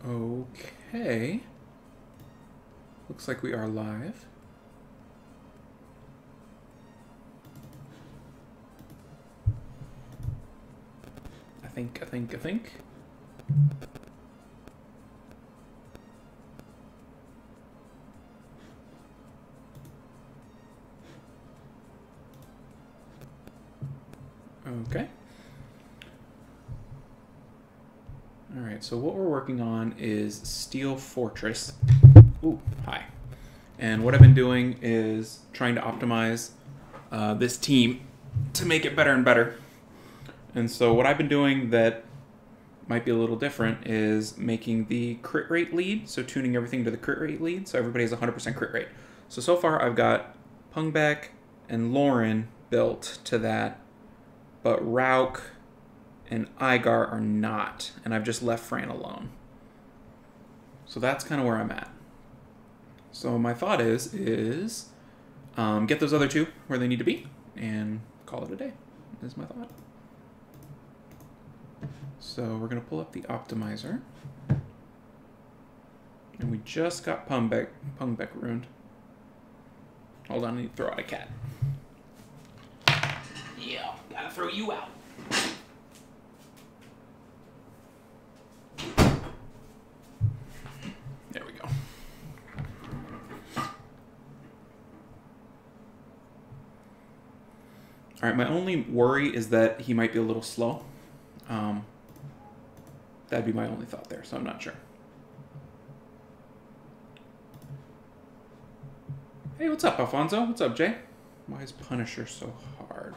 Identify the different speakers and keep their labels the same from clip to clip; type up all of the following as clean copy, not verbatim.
Speaker 1: Okay. Looks like we are live. I think. Okay. Alright, so what we're working on is Steel Fortress. Ooh, hi. And what I've been doing is trying to optimize this team to make it better and better. And so what I've been doing that might be a little different is making the crit rate lead, so tuning everything to the crit rate lead, so everybody has 100% crit rate. So far I've got Pungbeck and Lauren built to that, but Rauk and Igar are not, and I've just left Fran alone. So that's kind of where I'm at. So my thought is get those other two where they need to be, and call it a day, is my thought. So we're going to pull up the optimizer. And we just got Pungbeck ruined. Hold on, I need to throw out a cat. Yeah, gotta throw you out. There we go. Alright, my only worry is that he might be a little slow. That'd be my only thought there, so I'm not sure. Hey, what's up, Alfonso? What's up, Jay? Why is Punisher so hard?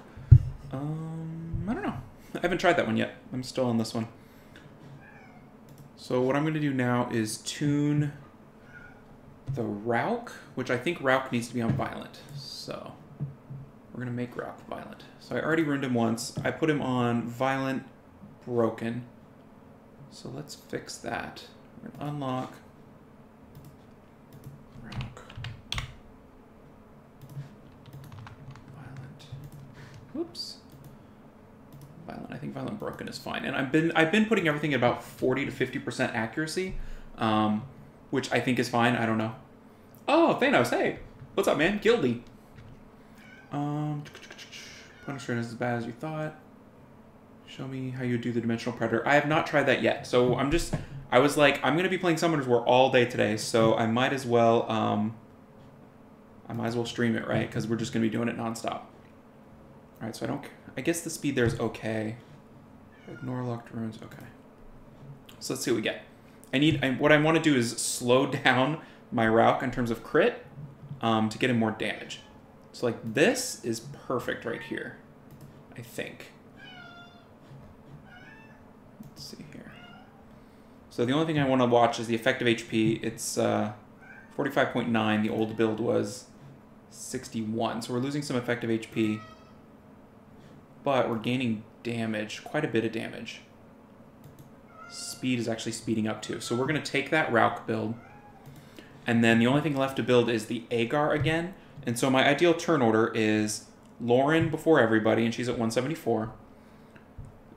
Speaker 1: I don't know. I haven't tried that one yet. I'm still on this one. So what I'm going to do now is tune the Rauk, which I think Rauk needs to be on Violent. So we're going to make Rauk Violent. So I already ruined him once. I put him on Violent Broken. So let's fix that. We're going to unlock Rauk. Violent. Whoops. Violent. I think Violent Broken is fine. And I've been putting everything at about 40 to 50% accuracy, which I think is fine. I don't know. Oh, Thanos, hey. What's up, man? Gildy. Punisher is as bad as you thought. Show me how you do the Dimensional Predator. I have not tried that yet. So I was like, I'm going to be playing Summoners War all day today, so I might as well stream it, right? Because we're just going to be doing it nonstop. All right, so I guess the speed there is okay. Ignore locked runes, okay. So let's see what we get. What I want to do is slow down my Rauk in terms of crit to get him more damage. So like this is perfect right here, I think. Let's see here. So the only thing I want to watch is the effective HP. It's 45.9. The old build was 61. So we're losing some effective HP, but we're gaining damage, quite a bit of damage. Speed is actually speeding up too. So we're going to take that Rauk build, and then the only thing left to build is the Agar again. And so my ideal turn order is Lauren before everybody, and she's at 174.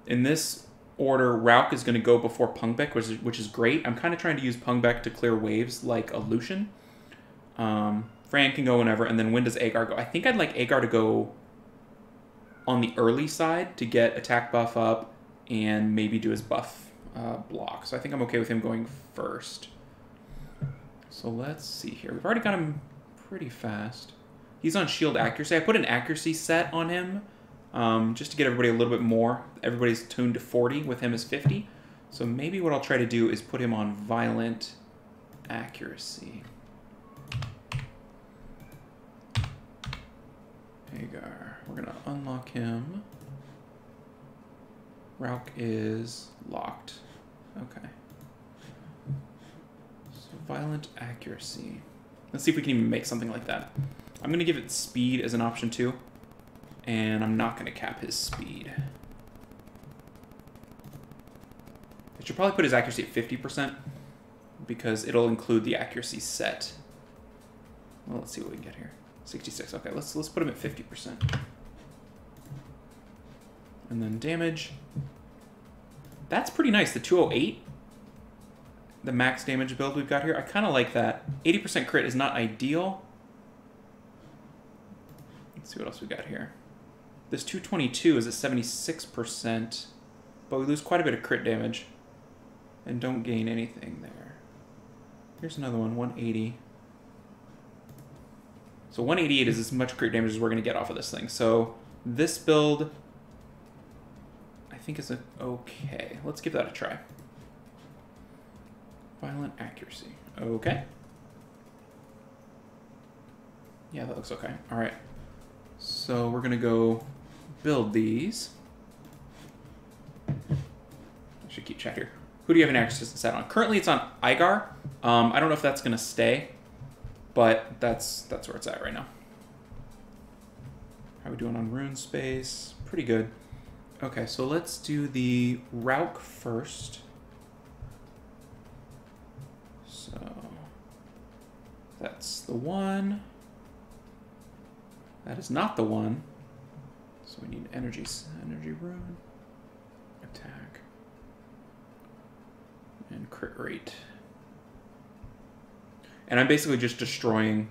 Speaker 1: In this order, Rauk is going to go before Pungbeck, which is great. I'm kind of trying to use Pungbeck to clear waves like a Lucian. Fran can go whenever, and then when does Agar go? I think I'd like Agar to go on the early side to get attack buff up and maybe do his buff block. So I think I'm okay with him going first. So let's see here. We've already got him pretty fast. He's on shield accuracy. I put an accuracy set on him just to get everybody a little bit more. Everybody's tuned to 40, with him as 50. So maybe what I'll try to do is put him on violent accuracy. Hagar. We're going to unlock him. Rauk is locked. Okay. So violent accuracy. Let's see if we can even make something like that. I'm going to give it speed as an option too. And I'm not going to cap his speed. I should probably put his accuracy at 50% because it'll include the accuracy set. Well, let's see what we can get here. 66. Okay, let's put him at 50%. And then damage. That's pretty nice. The 208 the max damage build we've got here. I kind of like that. 80% crit is not ideal. Let's see what else we got here. This 222 is at 76%, but we lose quite a bit of crit damage and don't gain anything there. Here's another one, 180. So 188 is as much crit damage as we're going to get off of this thing. So this build, I think, is okay. Let's give that a try. Violent accuracy. Okay. Yeah, that looks okay. All right. So we're going to go build these. I should keep chat here. Who do you have an accuracy set on? Currently, it's on Igar. I don't know if that's going to stay, but that's where it's at right now. How are we doing on rune space? Pretty good. Okay, so let's do the Rauk first. So that's the one. That is not the one. So we need energy rune, attack, and crit rate. And I'm basically just destroying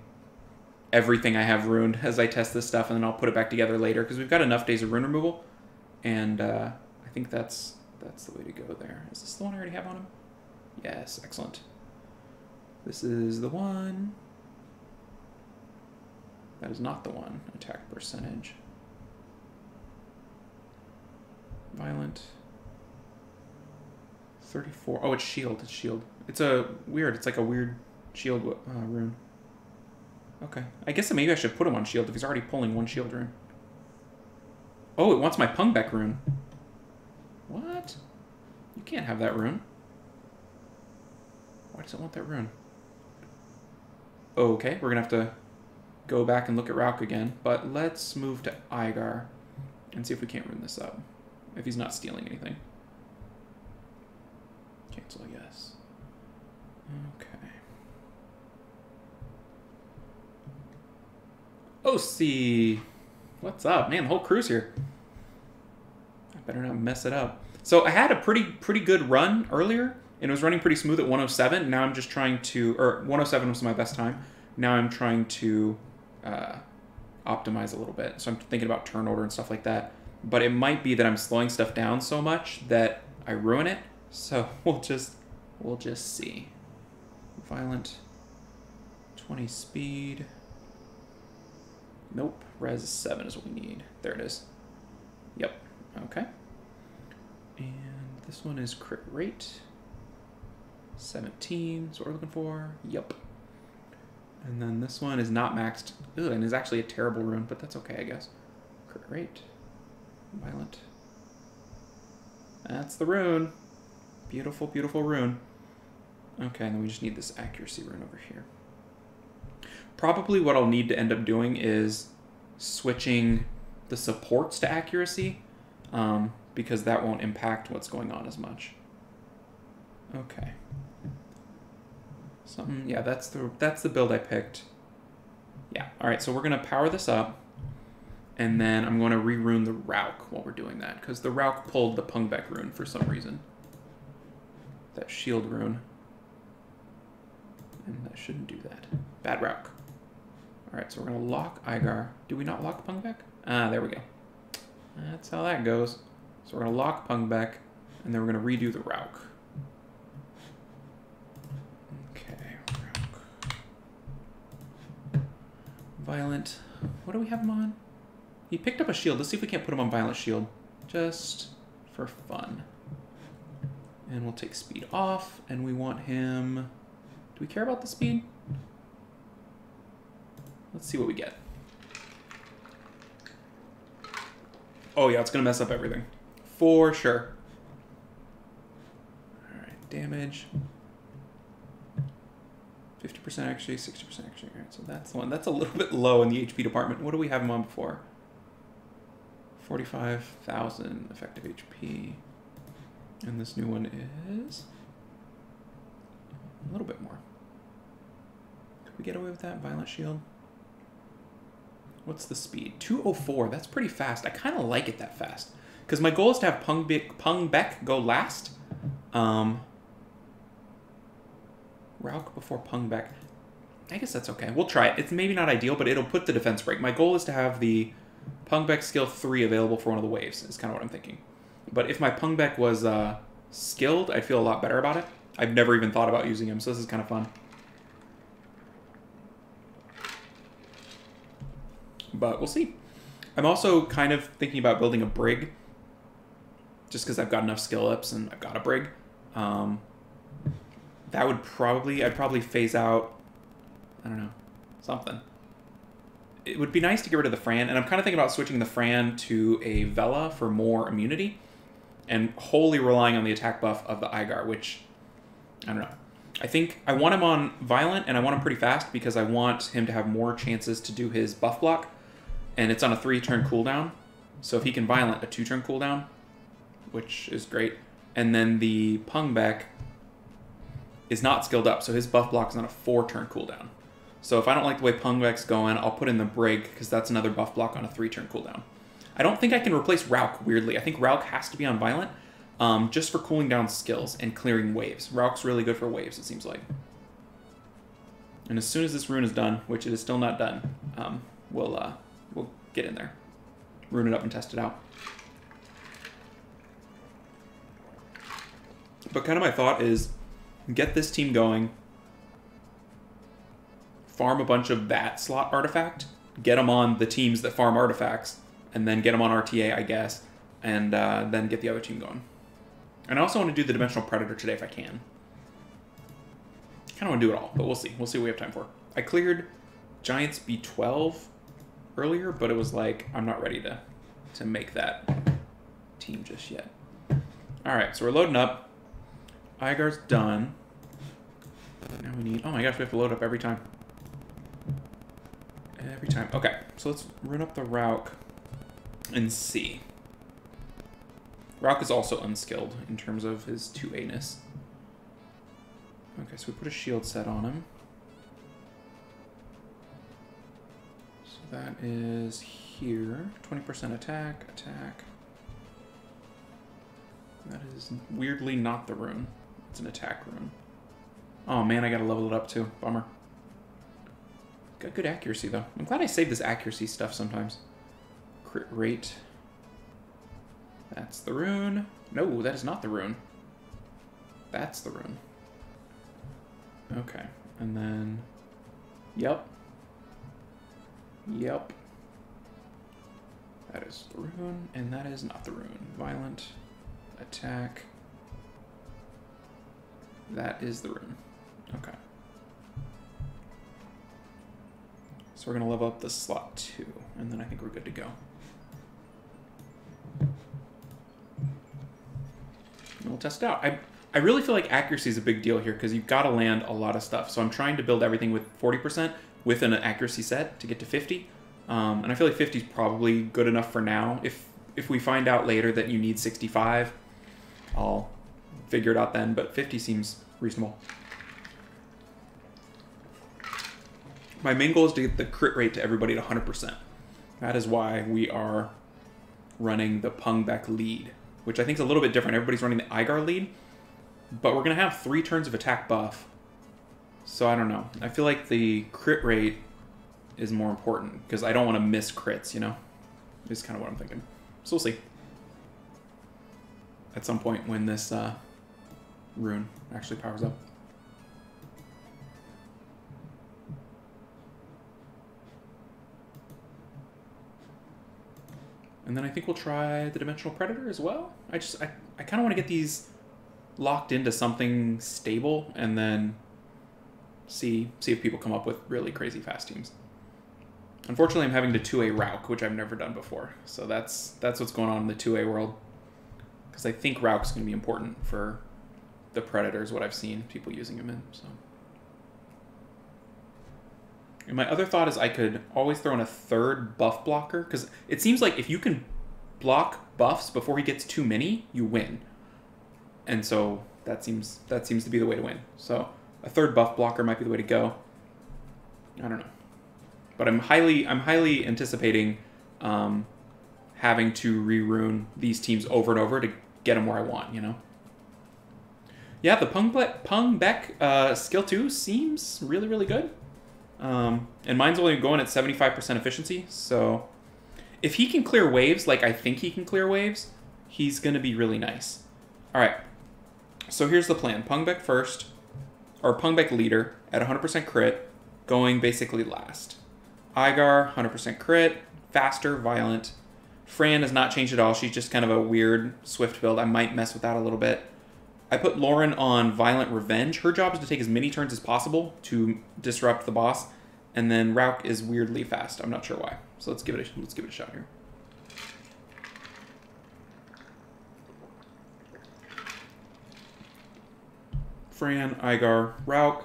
Speaker 1: everything I have runed as I test this stuff, and then I'll put it back together later because we've got enough days of rune removal, and I think that's the way to go there. Is this the one I already have on him? Yes, excellent. This is the one. That is not the one. Attack percentage. Violent. 34. Oh, it's shield. It's shield. It's it's like a weird shield rune. Okay. I guess maybe I should put him on shield if he's already pulling one shield rune. Oh, it wants my Pungbeck rune. What? You can't have that rune. Why does it want that rune? Okay, we're going to have to go back and look at Rauk again, but let's move to Igar and see if we can't rune this up. If he's not stealing anything. Cancel, yes. Okay. OC! What's up? Man, the whole crew's here. I better not mess it up. So I had a pretty good run earlier, and it was running pretty smooth at 107. Now I'm just trying to, or 107 was my best time. Now I'm trying to optimize a little bit. So I'm thinking about turn order and stuff like that. But it might be that I'm slowing stuff down so much that I ruin it. So we'll just see. Violent, 20 speed. Nope, res 7 is what we need. There it is. Yep, okay. And this one is crit rate. 17 is what we're looking for. Yep. And then this one is not maxed. Ugh, and is actually a terrible rune, but that's okay, I guess. Crit rate. Violent. That's the rune. Beautiful, beautiful rune. Okay, and then we just need this accuracy rune over here. Probably what I'll need to end up doing is switching the supports to accuracy, because that won't impact what's going on as much. Okay. Yeah, that's the build I picked. Yeah, all right, so we're gonna power this up, and then I'm gonna re-rune the Rauk while we're doing that, because the Rauk pulled the Pungbeck rune for some reason. That shield rune. And that shouldn't do that. Bad Rauk. All right, so we're gonna lock Igar. Do we not lock Pungbeck? Ah, there we go. That's how that goes. So we're gonna lock Pungbeck, and then we're gonna redo the Rauk. Okay, Rauk. Violent. What do we have him on? He picked up a shield. Let's see if we can't put him on Violent Shield. Just for fun. And we'll take speed off, and we want him... Do we care about the speed? Let's see what we get. Oh yeah, it's gonna mess up everything. For sure. Alright, damage. 50% actually, 60% actually. Alright, so that's the one. That's a little bit low in the HP department. What do we have him on before? 45,000 effective HP. And this new one is a little bit more. Could we get away with that? Violent Shield. What's the speed? 204. That's pretty fast. I kind of like it that fast. Because my goal is to have Pungbeck go last. Rauk before Pungbeck. I guess that's okay. We'll try it. It's maybe not ideal, but it'll put the defense break. My goal is to have the Pungbeck skill 3 available for one of the waves, is kind of what I'm thinking. But if my Pungbeck was skilled, I'd feel a lot better about it. I've never even thought about using him, so this is kind of fun. But we'll see. I'm also kind of thinking about building a Brig, just because I've got enough skill ups and I've got a Brig. That would probably, I'd probably phase out, I don't know, something. It would be nice to get rid of the Fran, and I'm kind of thinking about switching the Fran to a Vela for more immunity, and wholly relying on the attack buff of the Igar, which, I don't know. I think I want him on Violent, and I want him pretty fast, because I want him to have more chances to do his buff block, and it's on a 3-turn cooldown, so if he can Violent, a 2-turn cooldown, which is great, and then the Pungbeck is not skilled up, so his buff block is on a 4-turn cooldown. So if I don't like the way Pungbeck's going, I'll put in the Brig, because that's another buff block on a 3-turn cooldown. I don't think I can replace Rauk, weirdly. I think Rauk has to be on Violent, just for cooling down skills and clearing waves. Rauk's really good for waves, it seems like. And as soon as this rune is done, which it is still not done, we'll get in there. Rune it up and test it out. But kind of my thought is, get this team going, farm a bunch of that slot artifact, get them on the teams that farm artifacts, and then get them on RTA, I guess, and then get the other team going. And I also want to do the Dimensional Predator today if I can. I kind of want to do it all, but we'll see. We'll see what we have time for. I cleared Giants B12 earlier, but it was like, I'm not ready to make that team just yet. All right, so we're loading up. Igar's done. Now we need... Oh my gosh, we have to load up every time. Every time. Okay, so let's run up the Rauk and see. Rauk is also unskilled in terms of his 2A-ness. Okay, so we put a shield set on him. So that is here. 20% attack, attack. That is weirdly not the rune. It's an attack rune. Oh man, I gotta level it up too. Bummer. Got good accuracy though. I'm glad I save this accuracy stuff sometimes. Crit rate. That's the rune. No, that is not the rune. That's the rune. Okay, and then... Yep. Yep. That is the rune, and that is not the rune. Violent. Attack. That is the rune. Okay. So we're going to level up the slot 2, and then I think we're good to go. And we'll test it out. I really feel like accuracy is a big deal here, because you've got to land a lot of stuff. So I'm trying to build everything with 40% with an accuracy set to get to 50. And I feel like 50 is probably good enough for now. If we find out later that you need 65, I'll figure it out then, but 50 seems reasonable. My main goal is to get the crit rate to everybody at 100%. That is why we are running the Pungbeck lead, which I think is a little bit different. Everybody's running the Igar lead, but we're going to have 3 turns of attack buff. So I don't know. I feel like the crit rate is more important, because I don't want to miss crits, you know? Is kind of what I'm thinking. So we'll see. At some point when this rune actually powers up. And then I think we'll try the Dimensional Predator as well. I kind of want to get these locked into something stable, and then see if people come up with really crazy fast teams. Unfortunately, I'm having to 2A Rauk, which I've never done before. So that's what's going on in the 2A world. Because I think Rauk's going to be important for the Predators, what I've seen people using him in. So. And my other thought is I could always throw in a 3rd buff blocker, because it seems like if you can block buffs before he gets too many, you win. And so that seems to be the way to win. So a 3rd buff blocker might be the way to go. I don't know. But I'm highly anticipating having to re-rune these teams over and over to get them where I want, you know? Yeah, the Pung Beck skill 2 seems really, really good. And mine's only going at 75% efficiency, so if he can clear waves like I think he can clear waves, he's going to be really nice. All right, so here's the plan. Pung Beck first, or Pung Beck leader at 100% crit, going basically last. Igar, 100% crit, faster, violent. Fran has not changed at all. She's just kind of a weird Swift build. I might mess with that a little bit. I put Lauren on Violent Revenge. Her job is to take as many turns as possible to disrupt the boss. And then Rauk is weirdly fast. I'm not sure why. So let's give it a shot here. Fran, Igar, Rauk,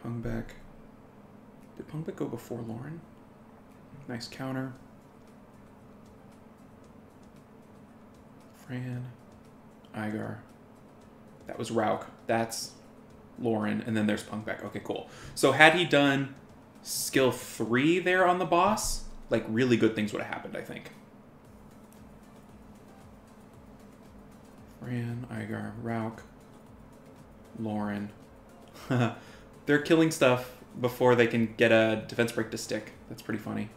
Speaker 1: Pung Beck. Did Pung Beck go before Lauren? Nice counter. Fran, Igar. That was Rauk. That's Lauren. And then there's Pung Beck. Okay, cool. So had he done skill 3 there on the boss, like really good things would have happened, I think. Fran, Igar, Rauk, Lauren. They're killing stuff before they can get a defense break to stick. That's pretty funny.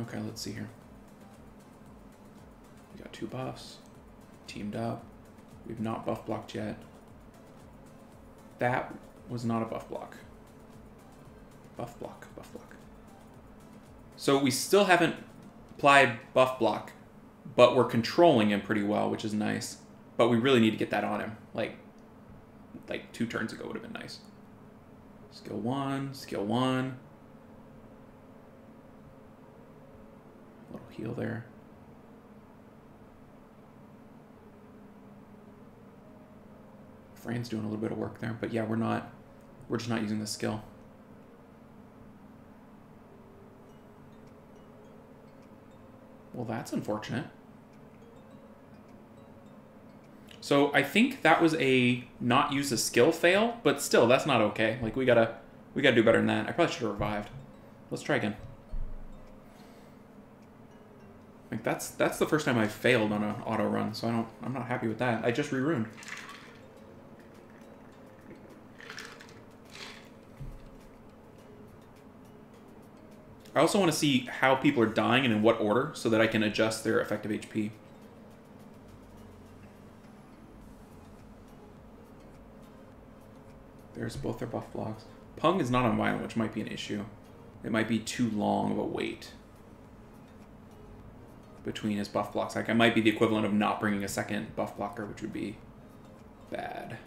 Speaker 1: Okay, let's see here. We got 2 buffs. Teamed up. We've not buff blocked yet. That was not a buff block. Buff block, buff block. So we still haven't applied buff block, but we're controlling him pretty well, which is nice. But we really need to get that on him. Like 2 turns ago would have been nice. Skill 1, skill 1. A little heal there. Fran's doing a little bit of work there, but yeah, we're just not using the skill. Well, that's unfortunate. So I think that was a not use a skill fail, but still, that's not okay. Like we gotta do better than that. I probably should have revived. Let's try again. Like that's the first time I've failed on an auto run, so I'm not happy with that. I just re-ruined. I also want to see how people are dying and in what order so that I can adjust their effective HP. There's both their buff blocks. Pung is not on violent, which might be an issue. It might be too long of a wait between his buff blocks. Like, I might be the equivalent of not bringing a second buff blocker, which would be bad.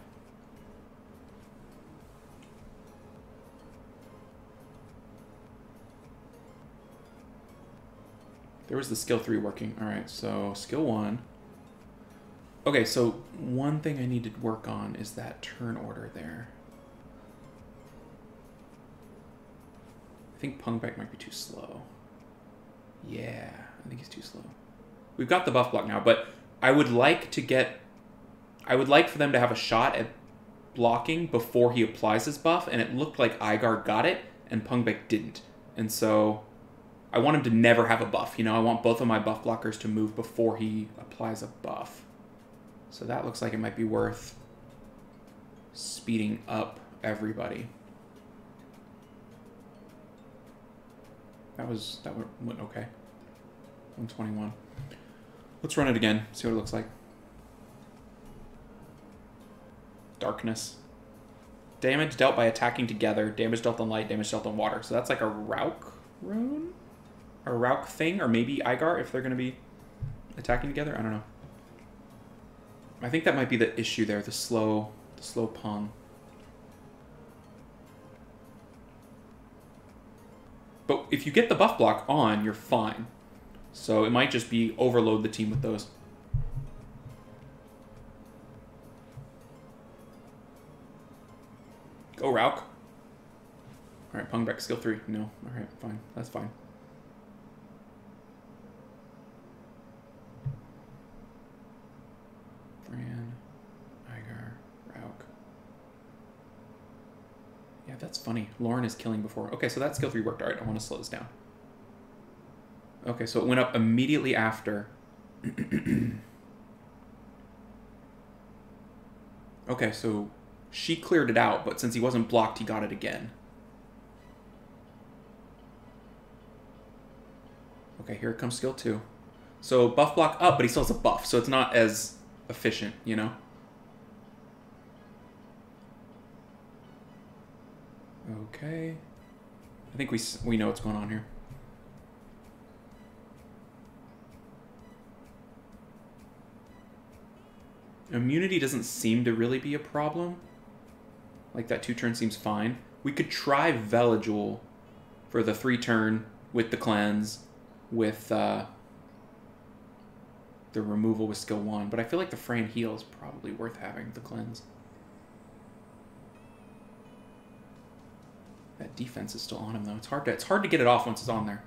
Speaker 1: There was the skill 3 working. All right, so skill 1. Okay, so one thing I need to work on is that turn order there. I think Pung Beck might be too slow. Yeah, I think he's too slow. We've got the buff block now, but I would like for them to have a shot at blocking before he applies his buff, and it looked like Igar got it, and Pung Beck didn't. And so I want him to never have a buff. You know, I want both of my buff blockers to move before he applies a buff. So that looks like it might be worth speeding up everybody. That went okay. 121. Let's run it again, see what it looks like. Darkness. Damage dealt by attacking together. Damage dealt on light, damage dealt on water. So that's like a Rauk rune? A Rauk thing, or maybe Igar if they're going to be attacking together. I don't know. I think that might be the issue there, the slow Pung. But if you get the buff block on, you're fine. So it might just be overload the team with those. Go Rauk. Alright, Pung Beck, skill 3. No. Alright, fine. That's fine. Fran, Igar, Rauk. Yeah, that's funny. Lauren is killing before. Okay, so that skill 3 worked. Alright, I want to slow this down. Okay, so it went up immediately after Okay, so she cleared it out, but since he wasn't blocked, he got it again. Okay, here comes skill 2. So buff block up, but he still has a buff, so it's not as efficient, you know? Okay. I think we know what's going on here. Immunity doesn't seem to really be a problem. Like, that 2-turn seems fine. We could try Veligul for the 3-turn with the cleanse, with the removal with skill 1. But I feel like the Fray and Heal is probably worth having, the cleanse. That defense is still on him, though. It's hard to get it off once it's on there.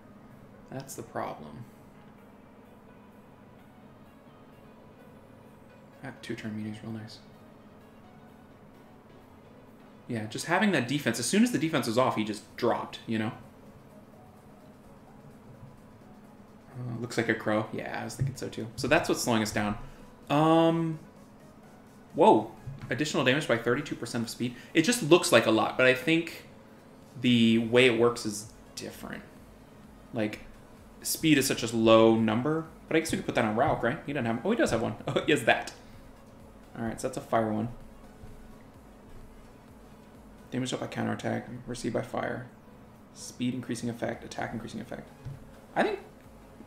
Speaker 1: That's the problem. That 2-turn meeting is real nice. Yeah, just having that defense. As soon as the defense was off, he just dropped, you know? Looks like a crow. Yeah, I was thinking so too. So that's what's slowing us down. Whoa. Additional damage by 32% of speed. It just looks like a lot, but I think the way it works is different. Like, speed is such a low number, but I guess we could put that on Rauk, right? He doesn't have... Oh, he does have one. Oh, he has that. Alright, so that's a fire one. Damage up by counterattack, received by fire. Speed increasing effect, attack increasing effect. I think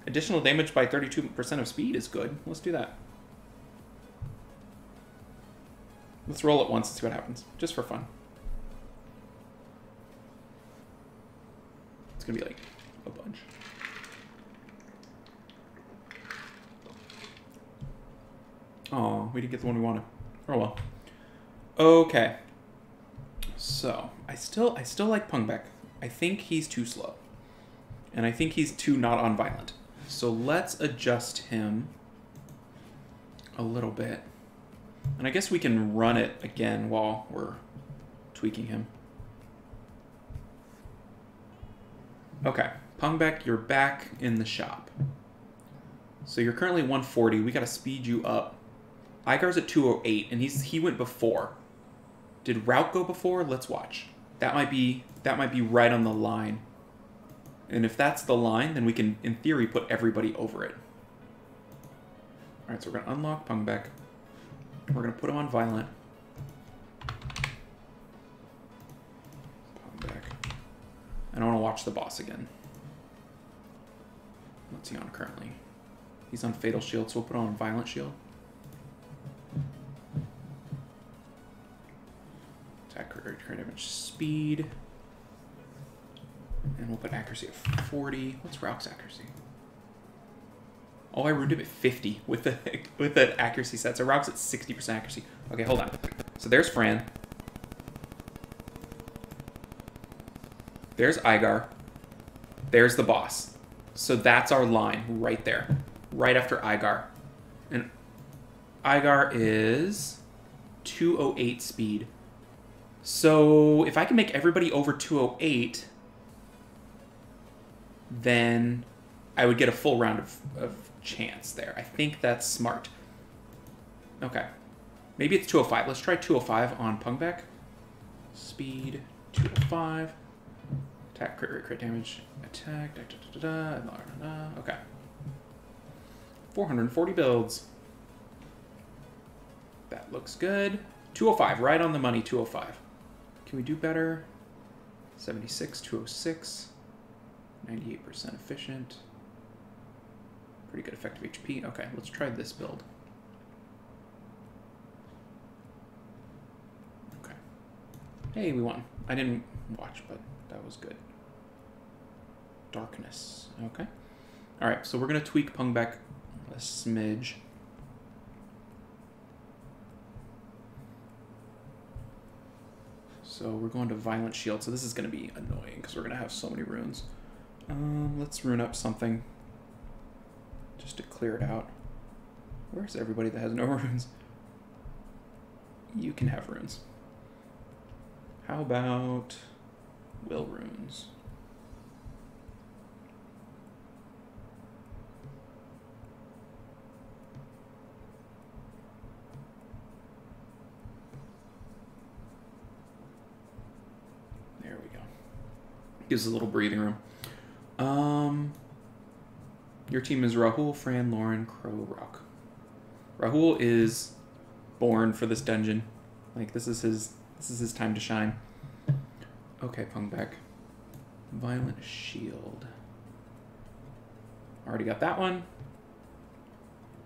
Speaker 1: additional damage by 32% of speed is good. Let's do that. Let's roll it once and see what happens, just for fun. It's gonna be like a bunch. Oh, we didn't get the one we wanted. Oh well. Okay. So I still like Pungbeck. I think he's too slow, and I think he's too not on violent. So let's adjust him a little bit, and I guess we can run it again while we're tweaking him. Okay, Pungbeck, you're back in the shop. So you're currently 140. We gotta speed you up. Igar's at 208, and he went before. Did Rauk go before? Let's watch. That might be right on the line. And if that's the line, then we can, in theory, put everybody over it. Alright, so we're going to unlock Pungbeck. We're going to put him on Violent. Pungbeck. And I want to watch the boss again. What's he on currently? He's on Fatal Shield, so we'll put him on Violent Shield. Attack, crit damage, speed. And we'll put accuracy at 40. What's Rauk's accuracy? Oh, I ruined him at 50 with the accuracy set. So Rauk's at 60% accuracy. Okay, hold on. So there's Fran. There's Igar. There's the boss. So that's our line right there. Right after Igar. And Igar is 208 speed. So if I can make everybody over 208, then I would get a full round of chance there. I think that's smart. Okay. Maybe it's 205. Let's try 205 on Pungbeck. Speed, 205. Attack, crit damage, attack, okay. 440 builds. That looks good. 205, right on the money, 205. Can we do better? 76, 206. 98% efficient. Pretty good effective HP. Okay, let's try this build. Okay. Hey, we won. I didn't watch, but that was good. Darkness. Okay. Alright, so we're going to tweak Pungbeck a smidge. So we're going to Violent Shield. So this is going to be annoying because we're going to have so many runes. Let's rune up something just to clear it out. Where's everybody that has no runes? You can have runes. How about will runes? Gives us a little breathing room. Your team is Rahul, Fran, Lauren, Crow, Rock. Rahul is born for this dungeon. Like, this is his time to shine. Okay, Pungbeck. Violent Shield. Already got that one.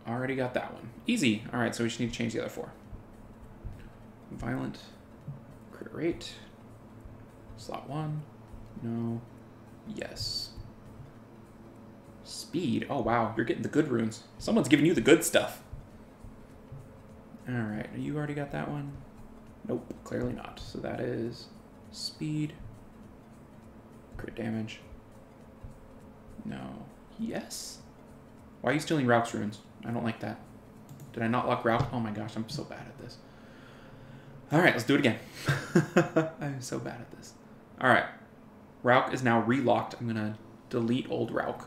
Speaker 1: Already got that one. Easy. Alright, so we just need to change the other 4. Violent. Crit rate. Slot 1. No. Yes. Speed. Oh, wow. You're getting the good runes. Someone's giving you the good stuff. Alright. You already got that one? Nope. Clearly not. So that is speed. Crit damage. No. Yes? Why are you stealing Rauk's runes? I don't like that. Did I not lock Rauk? Oh my gosh, I'm so bad at this. Alright, let's do it again. I'm so bad at this. Alright. Rauk is now relocked. I'm going to delete old Rauk.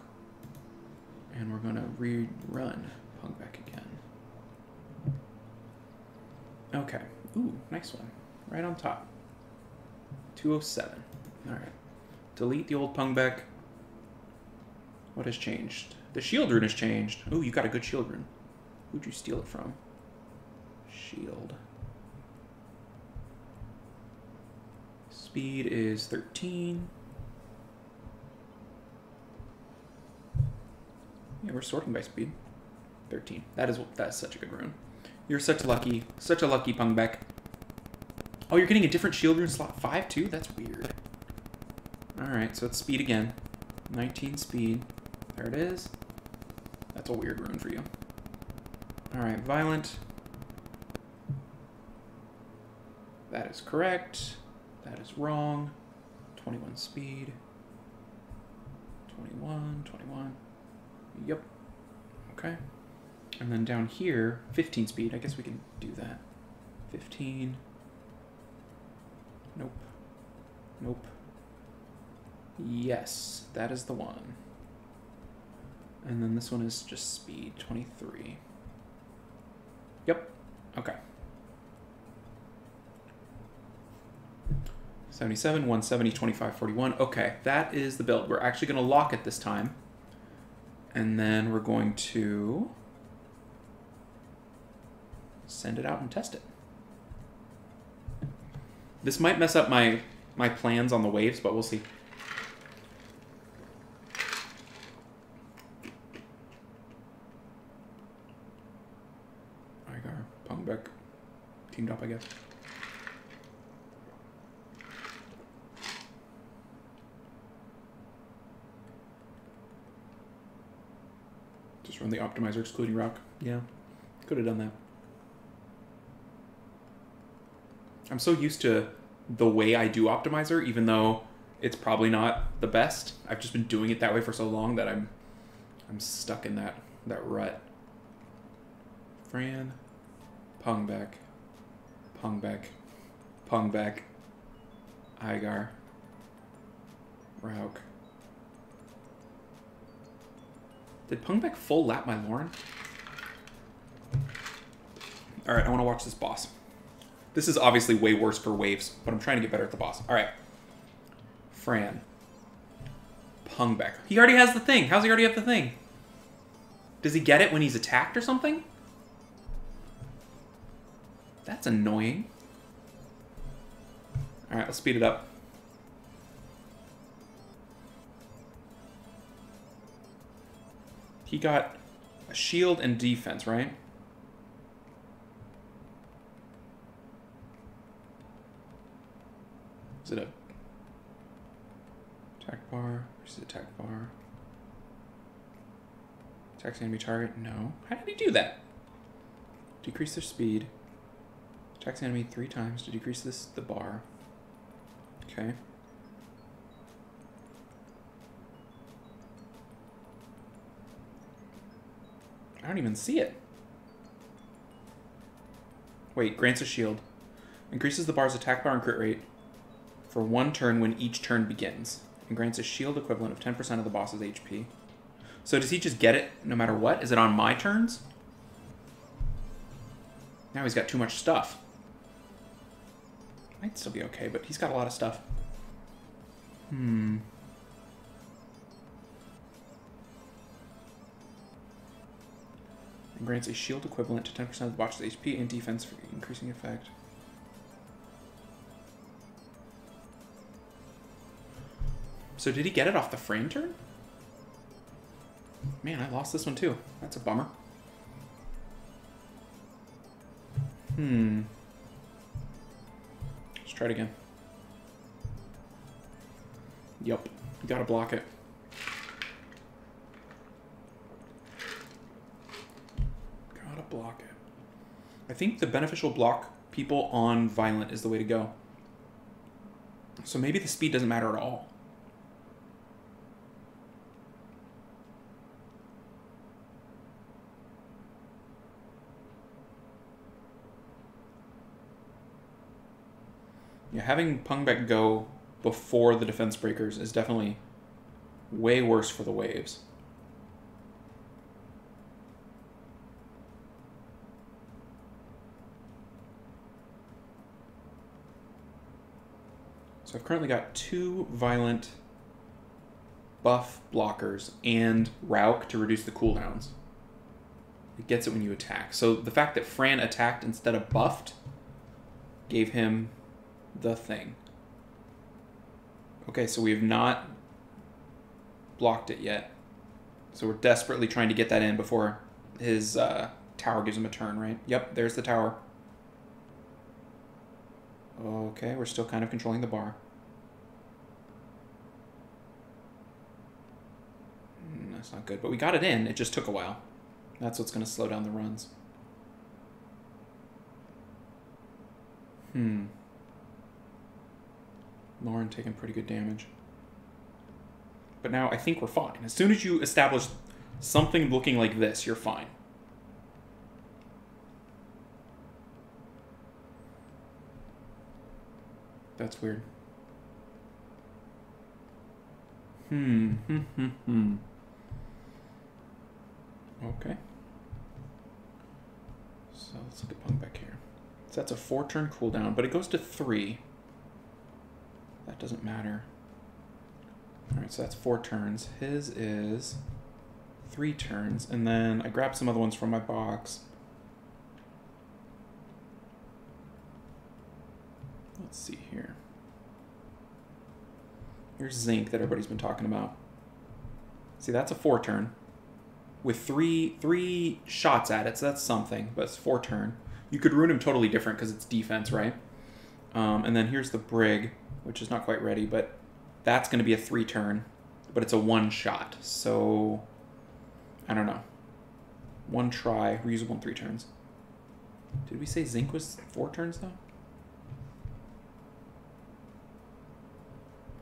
Speaker 1: And we're going to rerun Pungbeck again. Okay. Ooh, nice one. Right on top. 207. Alright. Delete the old Pungbeck. What has changed? The shield rune has changed. Ooh, you got a good shield rune. Who'd you steal it from? Shield. Speed is 13. Yeah, we're sorting by speed. 13. That's such a good rune. You're such a lucky Pungbeck. Oh, you're getting a different shield rune slot 5 too? That's weird. Alright, so it's speed again. 19 speed. There it is. That's a weird rune for you. Alright, violent. That is correct. That is wrong. 21 speed. 21, 21. Yep. Okay. And then down here, 15 speed. I guess we can do that. 15. Nope. Nope. Yes, that is the one. And then this one is just speed, 23. Yep. Okay. 77, 170, 25, 41. Okay, that is the build. We're actually going to lock it this time. And then we're going to send it out and test it. This might mess up my plans on the waves, but we'll see. Igar, Pungbeck, teamed up, I guess. Just run the optimizer excluding Rauk. Yeah, could have done that. I'm so used to the way I do optimizer, even though it's probably not the best. I've just been doing it that way for so long that I'm stuck in that rut. Fran, Pungbeck, Pungbeck, Pungbeck, Igar, Rauk. Did Pungbeck full lap my Lauren? Alright, I want to watch this boss. This is obviously way worse for waves, but I'm trying to get better at the boss. Alright. Fran. Pungbeck. He already has the thing. How's he already have the thing? Does he get it when he's attacked or something? That's annoying. Alright, let's speed it up. He got a shield and defense, right? Is it a attack bar? Is it attack bar? Attacks enemy target? No. How did he do that? Decrease their speed. Attacks enemy 3 times to decrease the bar. Okay. I don't even see it. Wait, grants a shield. Increases the bar's attack bar and crit rate for 1 turn when each turn begins. And grants a shield equivalent of 10% of the boss's HP. So does he just get it no matter what? Is it on my turns? Now he's got too much stuff. Might still be okay, but he's got a lot of stuff. Hmm. And grants a shield equivalent to 10% of the box's HP and defense for increasing effect. So did he get it off the Fran turn? Man, I lost this one too. That's a bummer. Let's try it again. Yup. You gotta block it. Gotta block it. I think the beneficial block people on Violent is the way to go. So maybe the speed doesn't matter at all. Yeah, having Pungbek go before the defense breakers is definitely way worse for the waves. So I've currently got 2 Violent buff blockers and Rauk to reduce the cooldowns. It gets it when you attack. So the fact that Fran attacked instead of buffed gave him the thing. Okay, so we have not blocked it yet. So we're desperately trying to get that in before his tower gives him a turn, right? Yep, there's the tower. Okay, we're still kind of controlling the bar. That's not good, but we got it in. It just took a while. That's what's going to slow down the runs. Lauren taking pretty good damage. But now I think we're fine. As soon as you establish something looking like this, you're fine. That's weird. Okay. So let's look at Pungbek here. So that's a 4-turn cooldown, but it goes to 3. That doesn't matter. Alright, so that's 4 turns. His is 3 turns, and then I grabbed some other ones from my box. Let's see here. Here's Zinc that everybody's been talking about. See, that's a 4-turn. With three shots at it, so that's something, but it's 4-turn. You could ruin him totally different because it's defense, right? And then here's the Brig, which is not quite ready, but that's going to be a 3-turn, but it's a 1-shot. So, I don't know. 1 try, reusable in 3 turns. Did we say Zinc was 4 turns, though?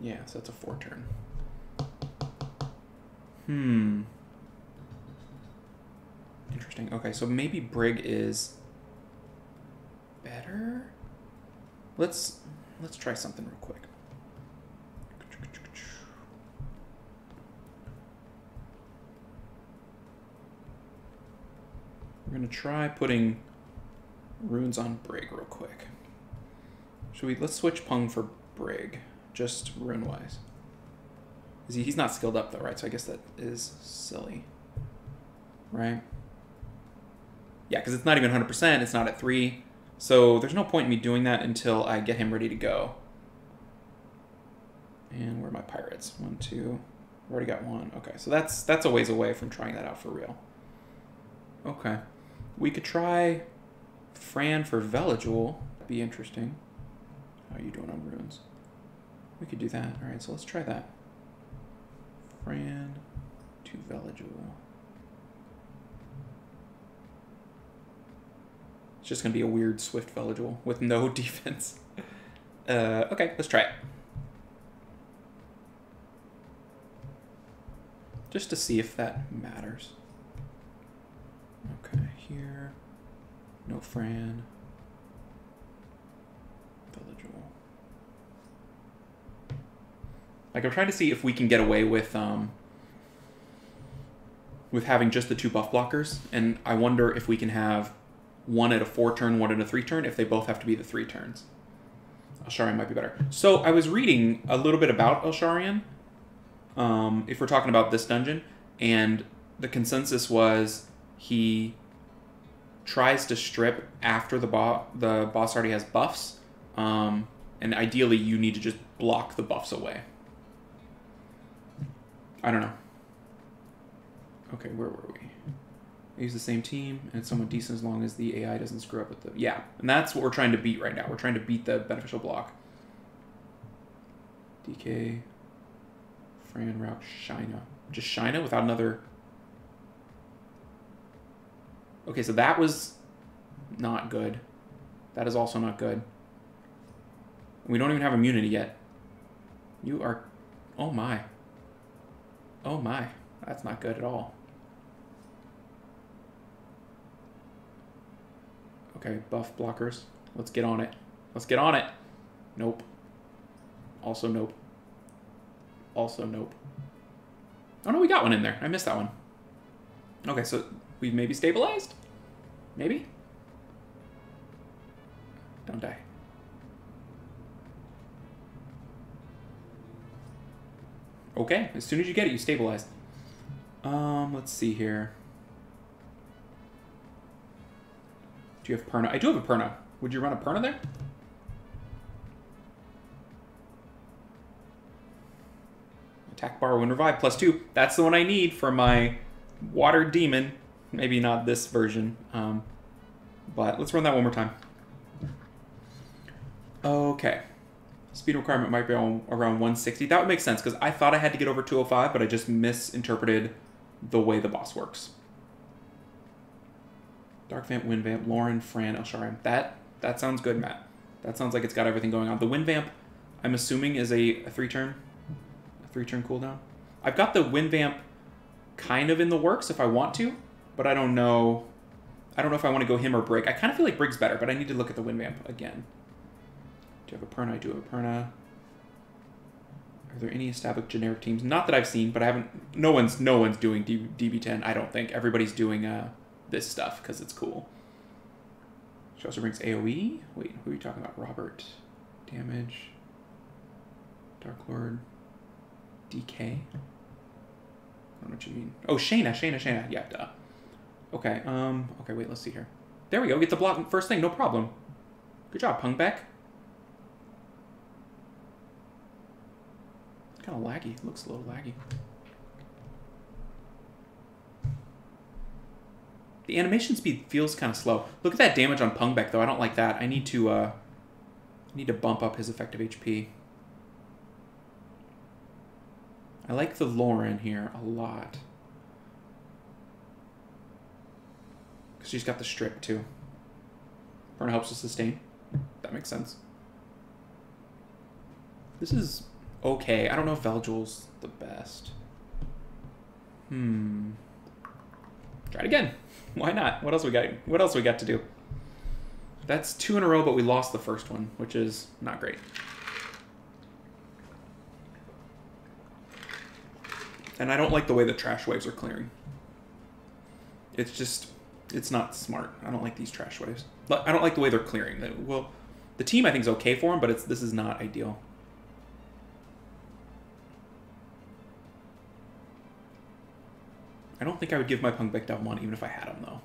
Speaker 1: Yeah, so that's a 4-turn. Interesting. Okay, so maybe Brig is better? Let's try something real quick. We're gonna try putting runes on Brig real quick. Let's switch Pung for Brig, just rune-wise. He's not skilled up though, right? So I guess that is silly, right? Yeah, because it's not even 100%, it's not at 3. So there's no point in me doing that until I get him ready to go. And where are my pirates? 1, 2. I've already got 1. Okay, so that's a ways away from trying that out for real. Okay. We could try Fran for Veligul. That'd be interesting. How are you doing on runes? We could do that. Alright, so let's try that. Fran to Veligul. It's just going to be a weird Swift Veligul with no defense. Okay, let's try it. Just to see if that matters. Okay, here. No Fran. Veligul. Like, I'm trying to see if we can get away with having just the 2 buff blockers, and I wonder if we can have 1 at a 4-turn, 1 at a 3-turn, if they both have to be the 3 turns. Elsharian might be better. So I was reading a little bit about Elsharian, if we're talking about this dungeon, and the consensus was he tries to strip after the boss already has buffs, and ideally you need to just block the buffs away. I don't know. Okay, where were we? I use the same team, and it's somewhat decent as long as the AI doesn't screw up with the... Yeah, and that's what we're trying to beat right now. We're trying to beat the beneficial block. DK, Fran, Route, Shina. Just Shina without another... Okay, so that was not good. That is also not good. We don't even have immunity yet. You are... Oh my. Oh my. That's not good at all. Okay, buff blockers. Let's get on it. Let's get on it. Nope. Also nope. Also nope. Oh no, we got one in there. I missed that one. Okay, so we maybe stabilized? Maybe? Don't die. Okay, as soon as you get it, you stabilize. Let's see here. Do you have Perna? I do have a Perna. Would you run a Perna there? Attack bar, win revive, +2. That's the one I need for my water demon. Maybe not this version. But let's run that one more time. Okay. Speed requirement might be around 160. That would make sense, because I thought I had to get over 205, but I just misinterpreted the way the boss works. Dark Vamp, Wind Vamp, Lauren, Fran, Elsharian. That sounds good, Matt. That sounds like it's got everything going on. The Wind Vamp, I'm assuming, is a 3-turn cooldown. I've got the Wind Vamp kind of in the works if I want to, but I don't know. I don't know if I want to go him or Brig. I kind of feel like Brig's better, but I need to look at the Wind Vamp again. Do you have a Perna? I do have a Perna. Are there any established generic teams? Not that I've seen, but I haven't. No one's doing DB10. I don't think. Everybody's doing this stuff because it's cool. She also brings AoE. Wait, who are you talking about? Robert. Damage. Dark Lord. DK. I don't know what you mean. Oh, Shayna. Yeah, duh. Okay. Okay. Wait. Let's see here. There we go. Get the block first thing. No problem. Good job, Pungbeck. Kind of laggy. It looks a little laggy. The animation speed feels kind of slow. Look at that damage on Pungbeck, though. I don't like that. I need to bump up his effective HP. I like the Lauren here a lot. Because she's got the strip, too. Perna helps with sustain. That makes sense. This is okay. I don't know if Veljul's the best. Try it again. Why not? What else we got? What else we got to do? That's 2 in a row, but we lost the first one, which is not great. And I don't like the way the trash waves are clearing. It's just, it's not smart. I don't like these trash waves. But I don't like the way they're clearing. Well, the team I think is okay for them, but this is not ideal. I don't think I would give my Pungbeck down 1 even if I had him, though.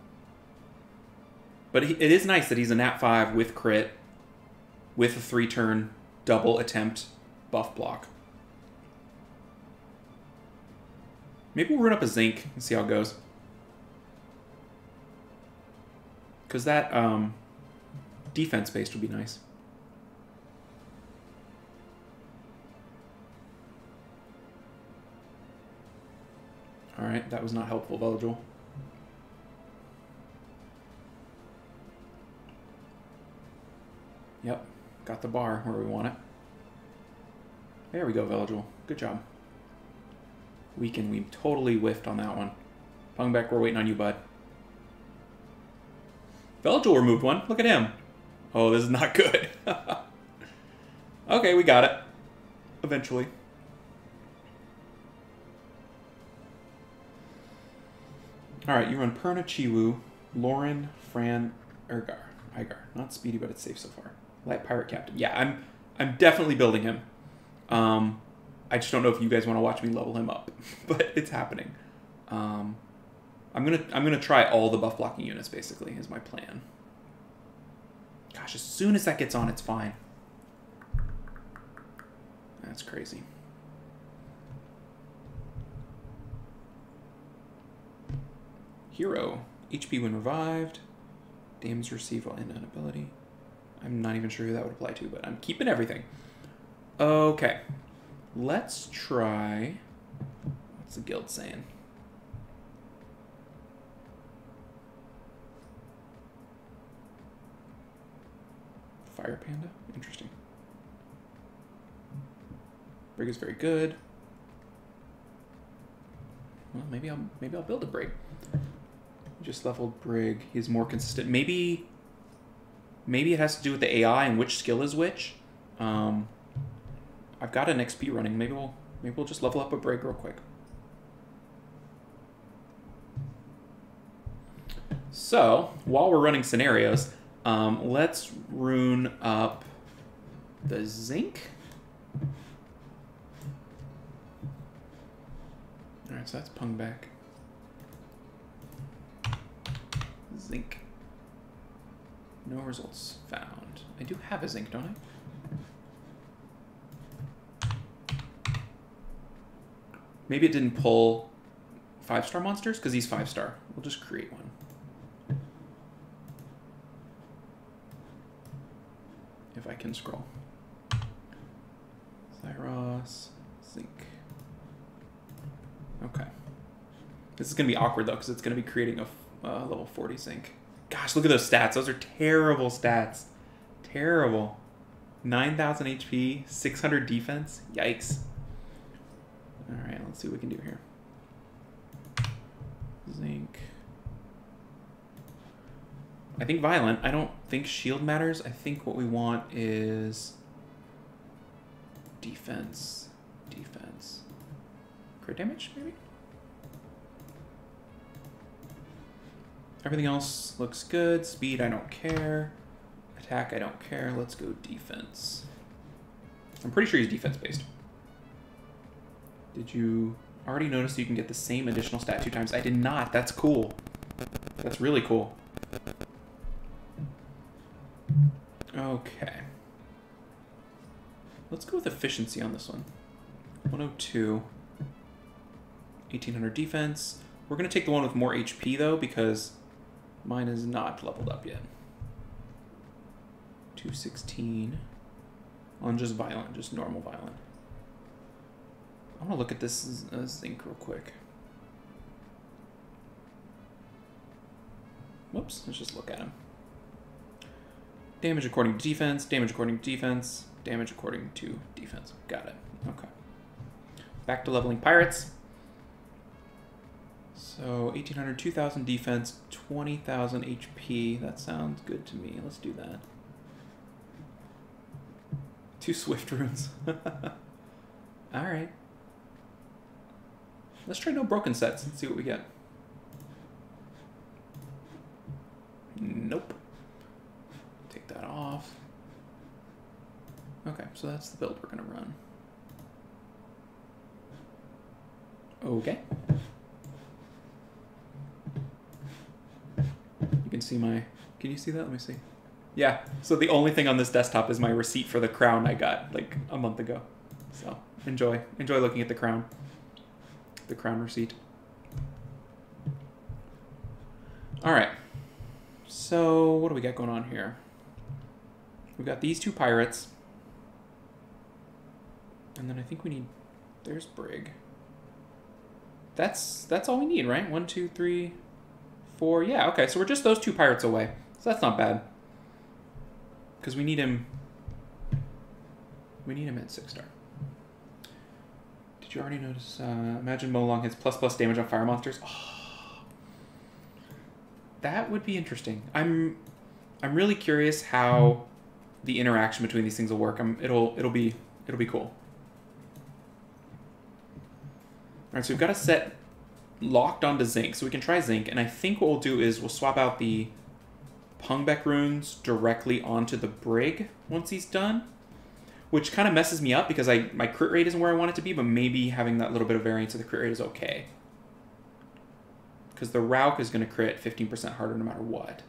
Speaker 1: But it is nice that he's a nat 5 with crit, with a 3-turn double attempt buff block. Maybe we'll run up a Zinc and see how it goes. Because that defense-based would be nice. Alright, that was not helpful, Veljul. Yep, got the bar where we want it. There we go, Veljul. Good job. We totally whiffed on that one. Pungbeck, we're waiting on you, bud. Veljul removed one. Look at him. Oh, this is not good. Okay, we got it. Eventually. Alright, you run Perna, Chiwu, Lauren, Fran, Igar. Not speedy, but it's safe so far. Light Pirate Captain. Yeah, I'm definitely building him. I just don't know if you guys want to watch me level him up, but it's happening. I'm gonna try all the buff blocking units. Basically, is my plan. Gosh, as soon as that gets on, it's fine. That's crazy. Hero. HP when revived. Damage received while in an ability. I'm not even sure who that would apply to, but I'm keeping everything. Okay. Let's try... What's the guild saying? Fire Panda? Interesting. Brig is very good. Well, maybe I'll build a Brig. Just leveled Brig. He's more consistent. Maybe it has to do with the AI and which skill is which. I've got an XP running. Maybe we'll just level up a Brig real quick. So while we're running scenarios, let's rune up the zinc. All right, so that's pung back. Zinc. No results found. I do have a zinc, don't I? Maybe it didn't pull 5-star monsters because he's 5-star. We'll just create one. If I can scroll. Zyros, zinc. Okay. This is going to be awkward though because it's going to be creating a level 40 zinc. Gosh, look at those stats. Those are terrible stats. Terrible. 9,000 HP, 600 defense. Yikes. All right, let's see what we can do here. Zinc. I think violent. I don't think shield matters. I think what we want is defense. Defense. Crit damage, maybe? Everything else looks good. Speed, I don't care. Attack, I don't care. Let's go defense. I'm pretty sure he's defense-based. Did you already notice you can get the same additional stat 2 times? I did not. That's cool. That's really cool. Okay. Let's go with efficiency on this one. 102. 1800 defense. We're going to take the one with more HP, though, because mine is not leveled up yet. 216. On just violent, just normal violent. I want to look at this zinc real quick. Whoops, let's just look at him. Damage according to defense, damage according to defense, damage according to defense. Got it. Okay. Back to leveling pirates. So 1800, 2000 defense, 20,000 HP. That sounds good to me. Let's do that. 2 swift runes. All right. Let's try no broken sets and see what we get. Nope. Take that off. Okay, so that's the build we're gonna run. Okay. You can see my... Can you see that? Let me see. Yeah, so the only thing on this desktop is my receipt for the crown I got like a month ago. So enjoy looking at the crown. The crown receipt. All right. So what do we got going on here? We've got these 2 pirates. And then I think we need... There's Brig. That's all we need, right? 1, 2, 3, 4. Yeah, okay. So we're just those 2 pirates away. So that's not bad. Because we need him... We need him at 6-star. Did you already notice? Imagine Molong hits ++ damage on fire monsters. Oh, that would be interesting. I'm really curious how the interaction between these things will work. It'll be cool. All right, so we've got a set locked onto zinc, so we can try zinc. And I think what we'll do is we'll swap out the Pungbeck runes directly onto the Brig once he's done. which kind of messes me up because my crit rate isn't where I want it to be, but maybe having that little bit of variance of the crit rate is okay. Because the Rauk is going to crit 15% harder no matter what.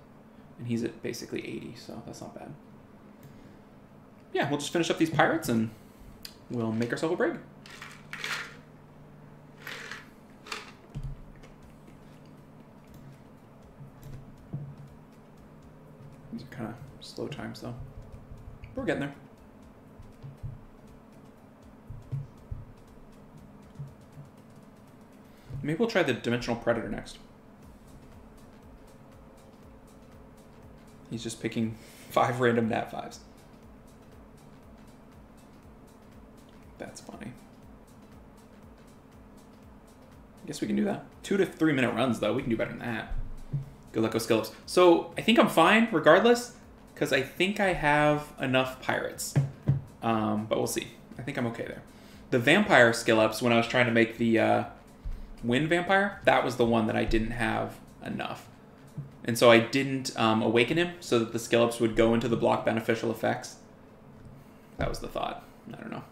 Speaker 1: And he's at basically 80, so that's not bad. Yeah, we'll just finish up these pirates and we'll make ourselves a brig. These are kind of slow times, though. We're getting there. Maybe we'll try the Dimensional Predator next. He's just picking 5 random nat 5s. That's funny. I guess we can do that. 2 to 3 minute runs, though. We can do better than that. Good luck with skill-ups. So I think I'm fine, regardless, because I think I have enough pirates. But we'll see. I think I'm okay there. The vampire skill-ups, when I was trying to make the wind vampire, that was the one that I didn't have enough. And so I didn't awaken him so that the skill-ups would go into the block beneficial effects. That was the thought. I don't know.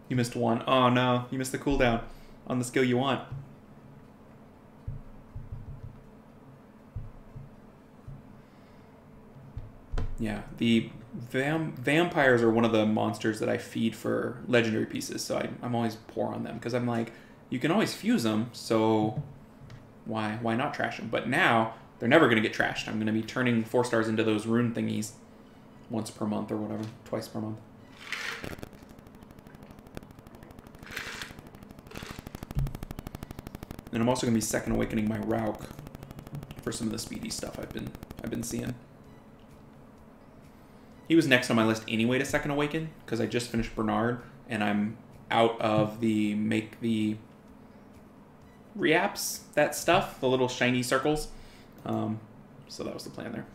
Speaker 1: You missed one. Oh, no. You missed the cooldown on the skill you want. Yeah, the vampires are one of the monsters that I feed for legendary pieces, so I'm always poor on them, because I'm like, you can always fuse them, so why not trash them? But now, they're never going to get trashed. I'm going to be turning 4 stars into those rune thingies once per month or whatever, twice per month. And I'm also going to be second awakening my Rauk for some of the speedy stuff I've been seeing. He was next on my list anyway to second awaken, because I just finished Bernard, and I'm out of the make the reaps, that stuff, the little shiny circles. So that was the plan there.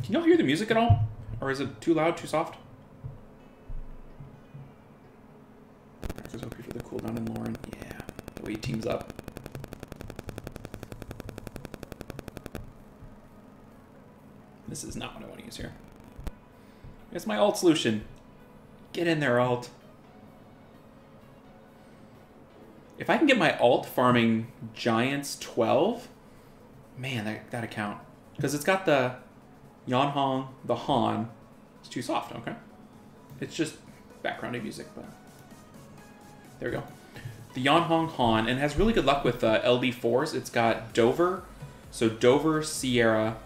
Speaker 1: Can y'all hear the music at all? Or is it too loud, too soft? There's OP for the cooldown in Lauren. Yeah, the way he teams up. This is not what I want to use here. It's my alt solution. Get in there, alt. If I can get my alt farming Giants 12, man, that'd count. Because it's got the Yan Hong, the Han. It's too soft, okay? It's just background music, but there we go. The Yan Hong Han, and it has really good luck with LD4s. It's got Dover, so Dover, Sierra,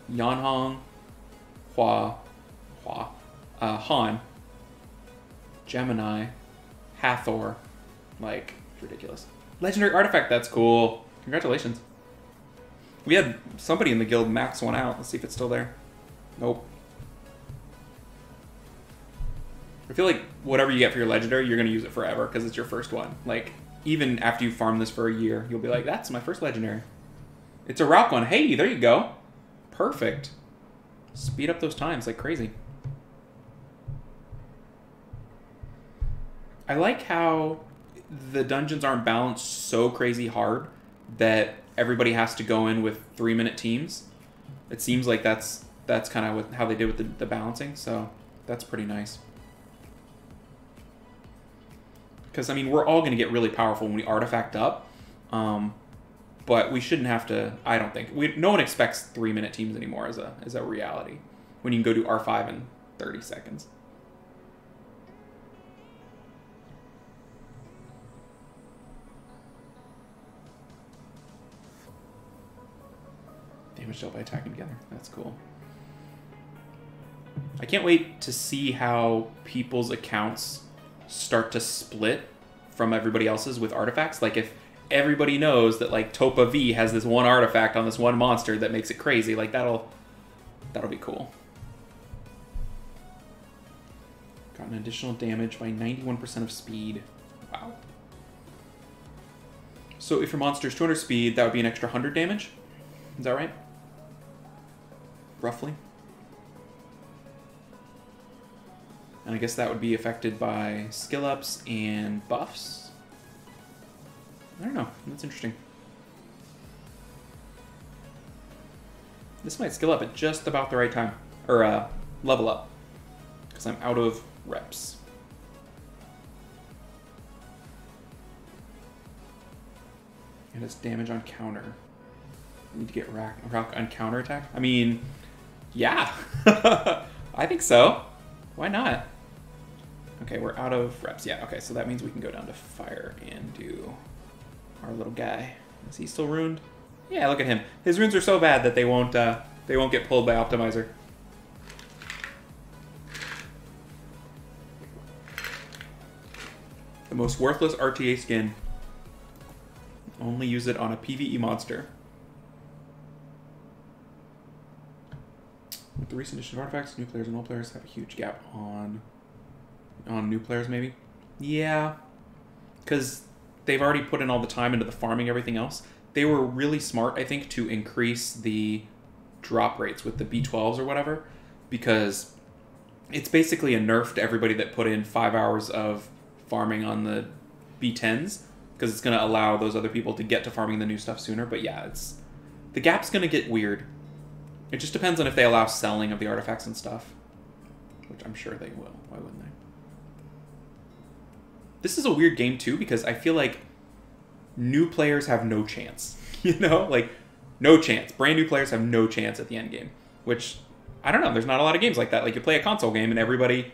Speaker 1: Yan Hong, Han, Gemini, Hathor, like, it's ridiculous. Legendary artifact, that's cool. Congratulations. We had somebody in the guild max one out. Let's see if it's still there. Nope. I feel like whatever you get for your legendary, you're going to use it forever because it's your first one. Like, even after you farm this for a year, you'll be like, that's my first legendary. It's a Rauk one. Hey, there you go. Perfect. Speed up those times like crazy. I like how the dungeons aren't balanced so crazy hard that everybody has to go in with 3-minute teams. It seems like that's kind of how they did with the balancing, so that's pretty nice. Because, I mean, we're all going to get really powerful when we artifact up, but we shouldn't have to, I don't think. No one expects 3-minute teams anymore as a reality, when you can go do R5 in 30 seconds. Damage dealt by attacking together. That's cool. I can't wait to see how people's accounts start to split from everybody else's with artifacts. Like, if everybody knows that, like, Topa V has this one artifact on this one monster that makes it crazy, like, that'll be cool. Got an additional damage by 91% of speed. Wow. So if your monster is 200 speed, that would be an extra 100 damage? Is that right? Roughly. And I guess that would be affected by skill ups and buffs. I don't know. That's interesting. This might skill up at just about the right time. Or level up. Because I'm out of reps. It has damage on counter. I need to get rock on counter attack. I mean, yeah. I think so. Why not? Okay, we're out of reps. Yeah, okay, so that means we can go down to fire and do our little guy. Is he still ruined? Yeah, look at him. His runes are so bad that they won't get pulled by Optimizer. The most worthless RTA skin. Only use it on a PvE monster. With the recent addition of artifacts, new players and old players have a huge gap on new players, maybe? Yeah. Because they've already put in all the time into the farming, everything else. They were really smart, I think, to increase the drop rates with the B12s or whatever, because it's basically a nerf to everybody that put in 5 hours of farming on the B10s, because it's going to allow those other people to get to farming the new stuff sooner. But yeah, the gap's going to get weird. It just depends on if they allow selling of the artifacts and stuff, which I'm sure they will. Why wouldn't they? This is a weird game, too, because I feel like new players have no chance. You know? Like, no chance. Brand new players have no chance at the end game, which, I don't know. There's not a lot of games like that. Like, you play a console game and everybody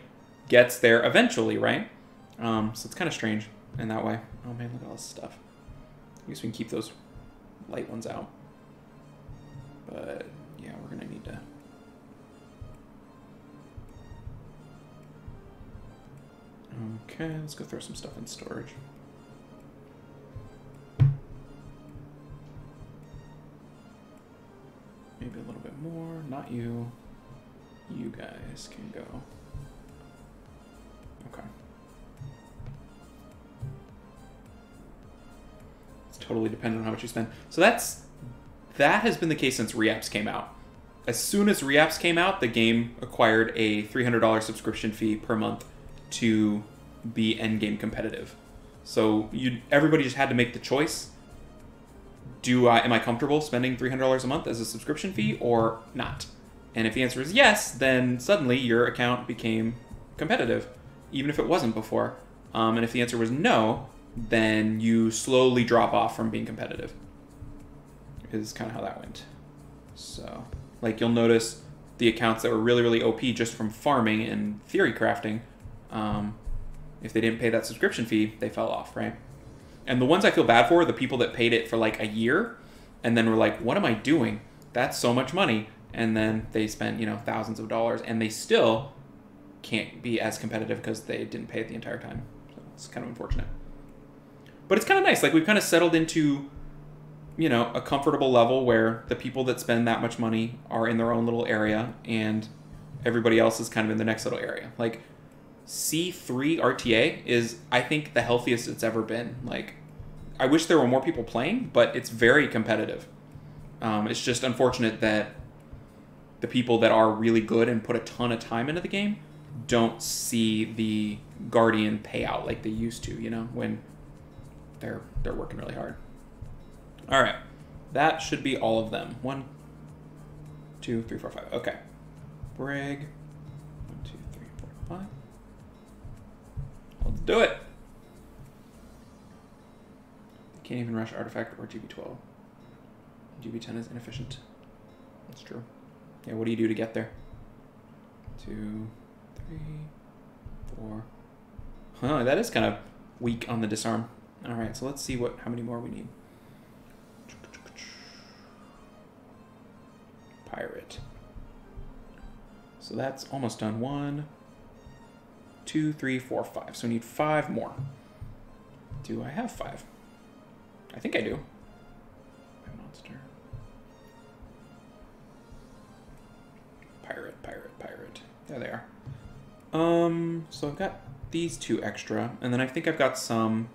Speaker 1: gets there eventually, right? So it's kind of strange in that way. Oh, man, look at all this stuff. I guess we can keep those light ones out. But, yeah, we're going to need to... Okay, let's go throw some stuff in storage. Maybe a little bit more. Not you. You guys can go. Okay. It's totally dependent on how much you spend. So that has been the case since Reapps came out. As soon as Reapps came out, the game acquired a $300 subscription fee per month to be endgame competitive. So everybody just had to make the choice. Am I comfortable spending $300 a month as a subscription fee or not? And if the answer is yes, then suddenly your account became competitive, even if it wasn't before. And if the answer was no, then you slowly drop off from being competitive. Is kind of how that went. So, like, you'll notice the accounts that were really, really OP just from farming and theory crafting, if they didn't pay that subscription fee, they fell off, right? And the ones I feel bad for are the people that paid it for like a year and then were like, what am I doing? That's so much money. And then they spent, thousands of dollars and they still can't be as competitive because they didn't pay it the entire time. So it's kind of unfortunate. But it's kind of nice. Like, we've kind of settled into, a comfortable level where the people that spend that much money are in their own little area and everybody else is kind of in the next little area. Like, C3 RTA is, I think, the healthiest it's ever been. Like, I wish there were more people playing, but it's very competitive. It's just unfortunate that the people that are really good and put a ton of time into the game don't see the Guardian payout like they used to, when they're working really hard. All right. That should be all of them. 1, 2, 3, 4, 5. Okay. Brig. 1, 2, 3, 4, 5. Let's do it. Can't even rush Artifact or GB12. GB10 is inefficient. That's true. Yeah, what do you do to get there? 2, 3, 4. Huh, that is kind of weak on the disarm. All right, so let's see how many more we need. Pirate. So that's almost done. 1, 2, 3, 4, 5. So we need 5 more. Do I have 5? I think I do. My monster. Pirate. There they are. So I've got these 2 extra, and then I think I've got some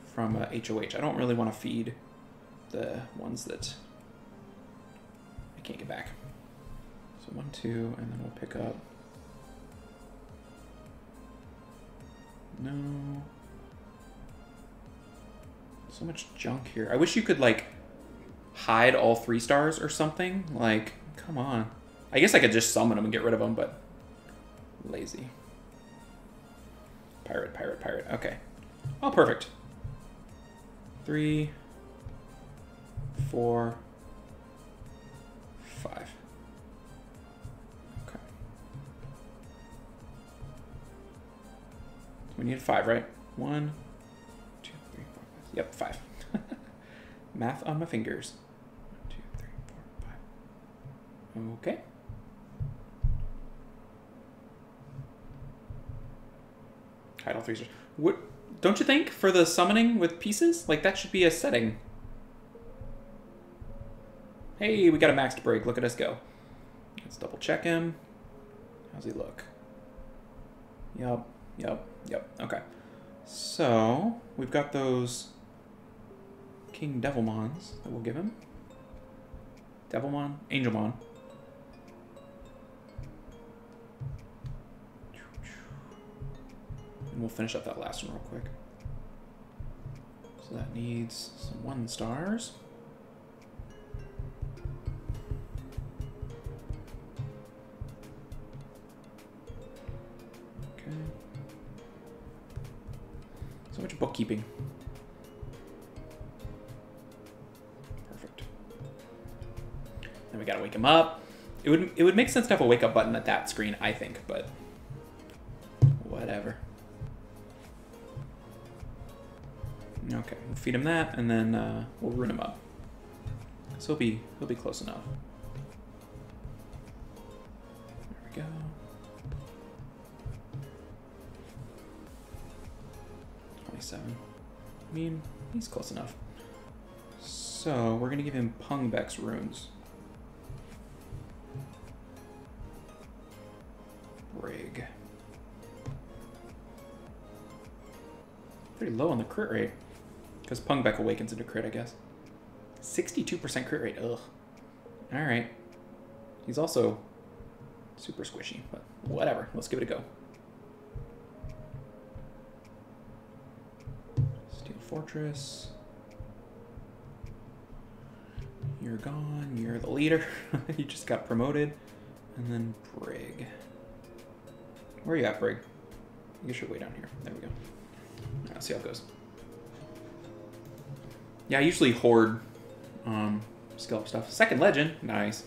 Speaker 1: from HOH. I don't really want to feed the ones that I can't get back. So 1, 2, and then we'll pick up. No. So much junk here. I wish you could, like, hide all 3 stars or something. Like, come on. I guess I could just summon them and get rid of them, but lazy. Pirate. Okay. Oh, perfect. 3, 4, 5. Okay. We need 5, right? 1, 2, 3, 4, 5. Yep, 5. Math on my fingers. 1, 2, 3, 4, 5. Okay. Hide all 3 stars. What? Don't you think for the summoning with pieces, like that should be a setting? Hey, we got a maxed break. Look at us go. Let's double check him. How's he look? Yep, yep, yep. Okay. So we've got those King Devilmons that we'll give him. Devilmon, Angelmon. And we'll finish up that last one real quick. So that needs some 1 stars. Okay. So much bookkeeping. Perfect. Then we gotta wake him up. It would make sense to have a wake up button at that screen, I think, but whatever. Okay, we'll feed him that, and then we'll rune him up. So he'll be close enough. There we go. I mean, he's close enough. So we're gonna give him Pungbeck's runes. Brig. Pretty low on the crit rate. Because Pungbeck awakens into crit, I guess. 62% crit rate. Ugh. Alright. He's also super squishy, but whatever. Let's give it a go. Steel Fortress. You're gone. You're the leader. You just got promoted. And then Brig. Where are you at, Brig? You should way down here. There we go. Alright, let's see how it goes. Yeah, I usually hoard skill up stuff. Second legend. Nice.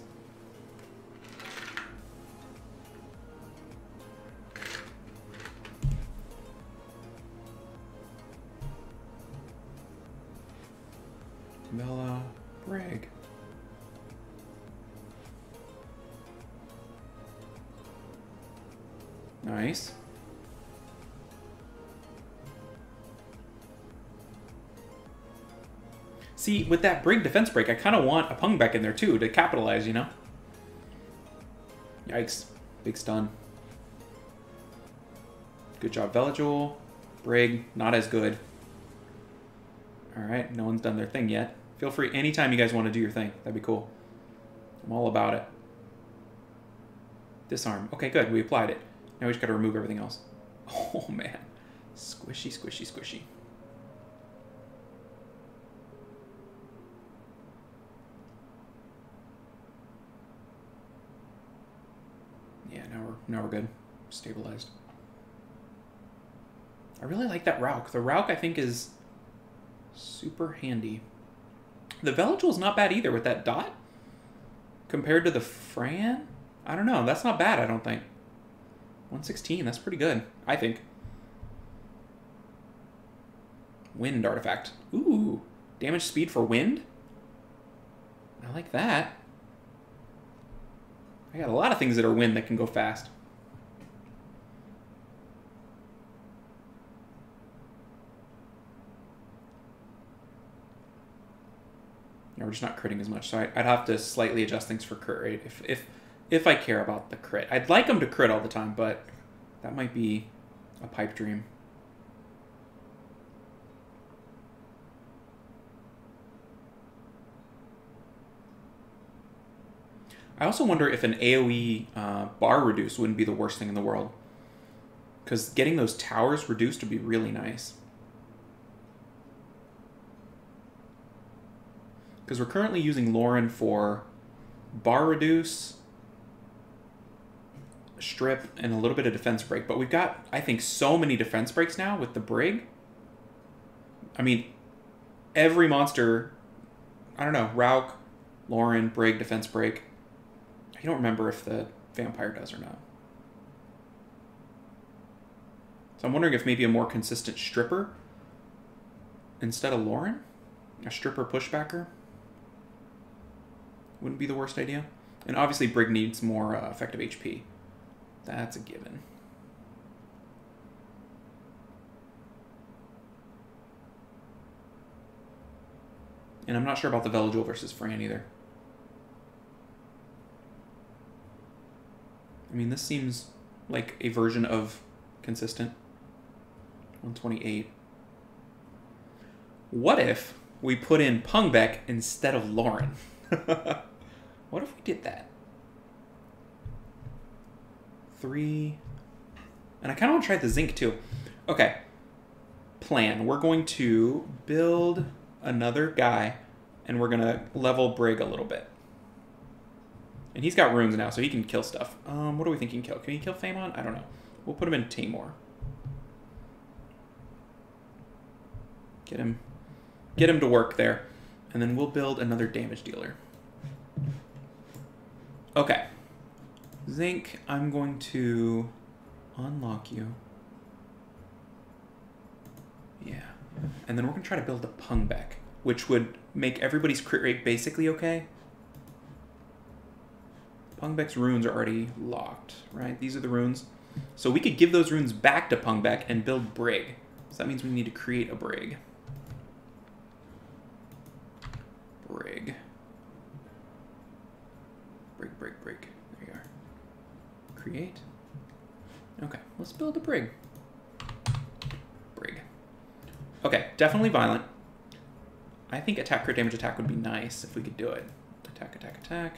Speaker 1: Bella Brig. Nice. See, with that Brig defense break, I kind of want a Pungbeck in there too to capitalize, you know? Yikes. Big stun. Good job, Veligil. Brig, not as good. Alright, no one's done their thing yet. Feel free anytime you guys want to do your thing. That'd be cool. I'm all about it. Disarm. Okay, good. We applied it. Now we just got to remove everything else. Oh, man. Squishy, squishy, squishy. Yeah, now we're good. Stabilized. I really like that Rauk. The Rauk, I think, is super handy. The Veligil is not bad either with that dot. Compared to the Fran? I don't know. That's not bad, I don't think. 116, that's pretty good, I think. Wind artifact. Ooh, damage speed for wind? I like that. I got a lot of things that are wind that can go fast. Yeah, we're just not critting as much, so I'd have to slightly adjust things for crit rate if I care about the crit. I'd like them to crit all the time, but that might be a pipe dream. I also wonder if an AoE bar reduce wouldn't be the worst thing in the world. Because getting those towers reduced would be really nice. Because we're currently using Lauren for bar reduce, strip, and a little bit of defense break. But we've got, I think, so many defense breaks now with the Brig. I mean, every monster I don't know. Rauk, Lauren, Brig, defense break. I don't remember if the vampire does or not. So I'm wondering if maybe a more consistent stripper instead of Lauren? A stripper pushbacker? Wouldn't be the worst idea. And obviously Brig needs more effective HP. That's a given. And I'm not sure about the Veligil versus Fran either. I mean, this seems like a version of consistent. 128. What if we put in Pungbeck instead of Lauren? What if we did that? 3. And I kind of want to try the Zinc too. Okay. Plan. We're going to build another guy and we're going to level Brig a little bit. And he's got runes now, so he can kill stuff. What do we think he can kill? Can he kill Famon? I don't know. We'll put him in Tamor. Get him to work there. And then we'll build another damage dealer. Okay. Zinc, I'm going to unlock you. Yeah. And then we're going to try to build a Pungbeck, which would make everybody's crit rate basically okay. Pungbeck's runes are already locked, right? These are the runes. So we could give those runes back to Pungbeck and build Brig. So that means we need to create a Brig. Brig. Brig. There you are. Create. Okay, let's build a Brig. Brig. Okay, definitely violent. I think attack, crit damage, attack would be nice if we could do it. Attack.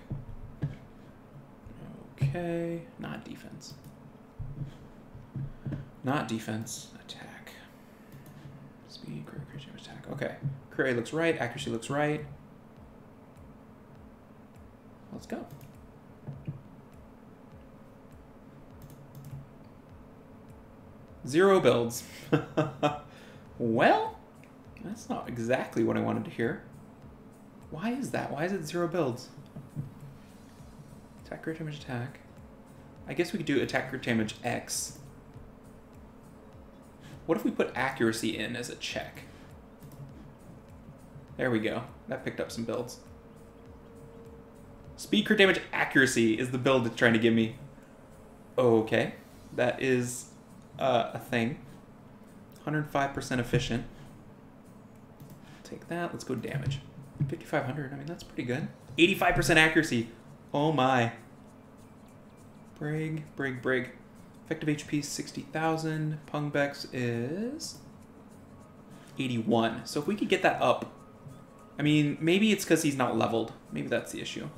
Speaker 1: Okay, not defense. Not defense, attack. Speed, crit damage, attack. Okay, crit rate looks right, accuracy looks right. Let's go. Zero builds. Well, that's not exactly what I wanted to hear. Why is that? Why is it 0 builds? Attack, crit damage, attack. I guess we could do attack, crit damage, X. What if we put accuracy in as a check? There we go. That picked up some builds. Speed, crit damage, accuracy is the build it's trying to give me. Okay. That is a thing. 105% efficient. Take that. Let's go damage. 5,500. I mean, that's pretty good. 85% accuracy. Oh my. Brig. Effective HP 60,000. Pungbeck's is 81. So if we could get that up. I mean, maybe it's because he's not leveled. Maybe that's the issue.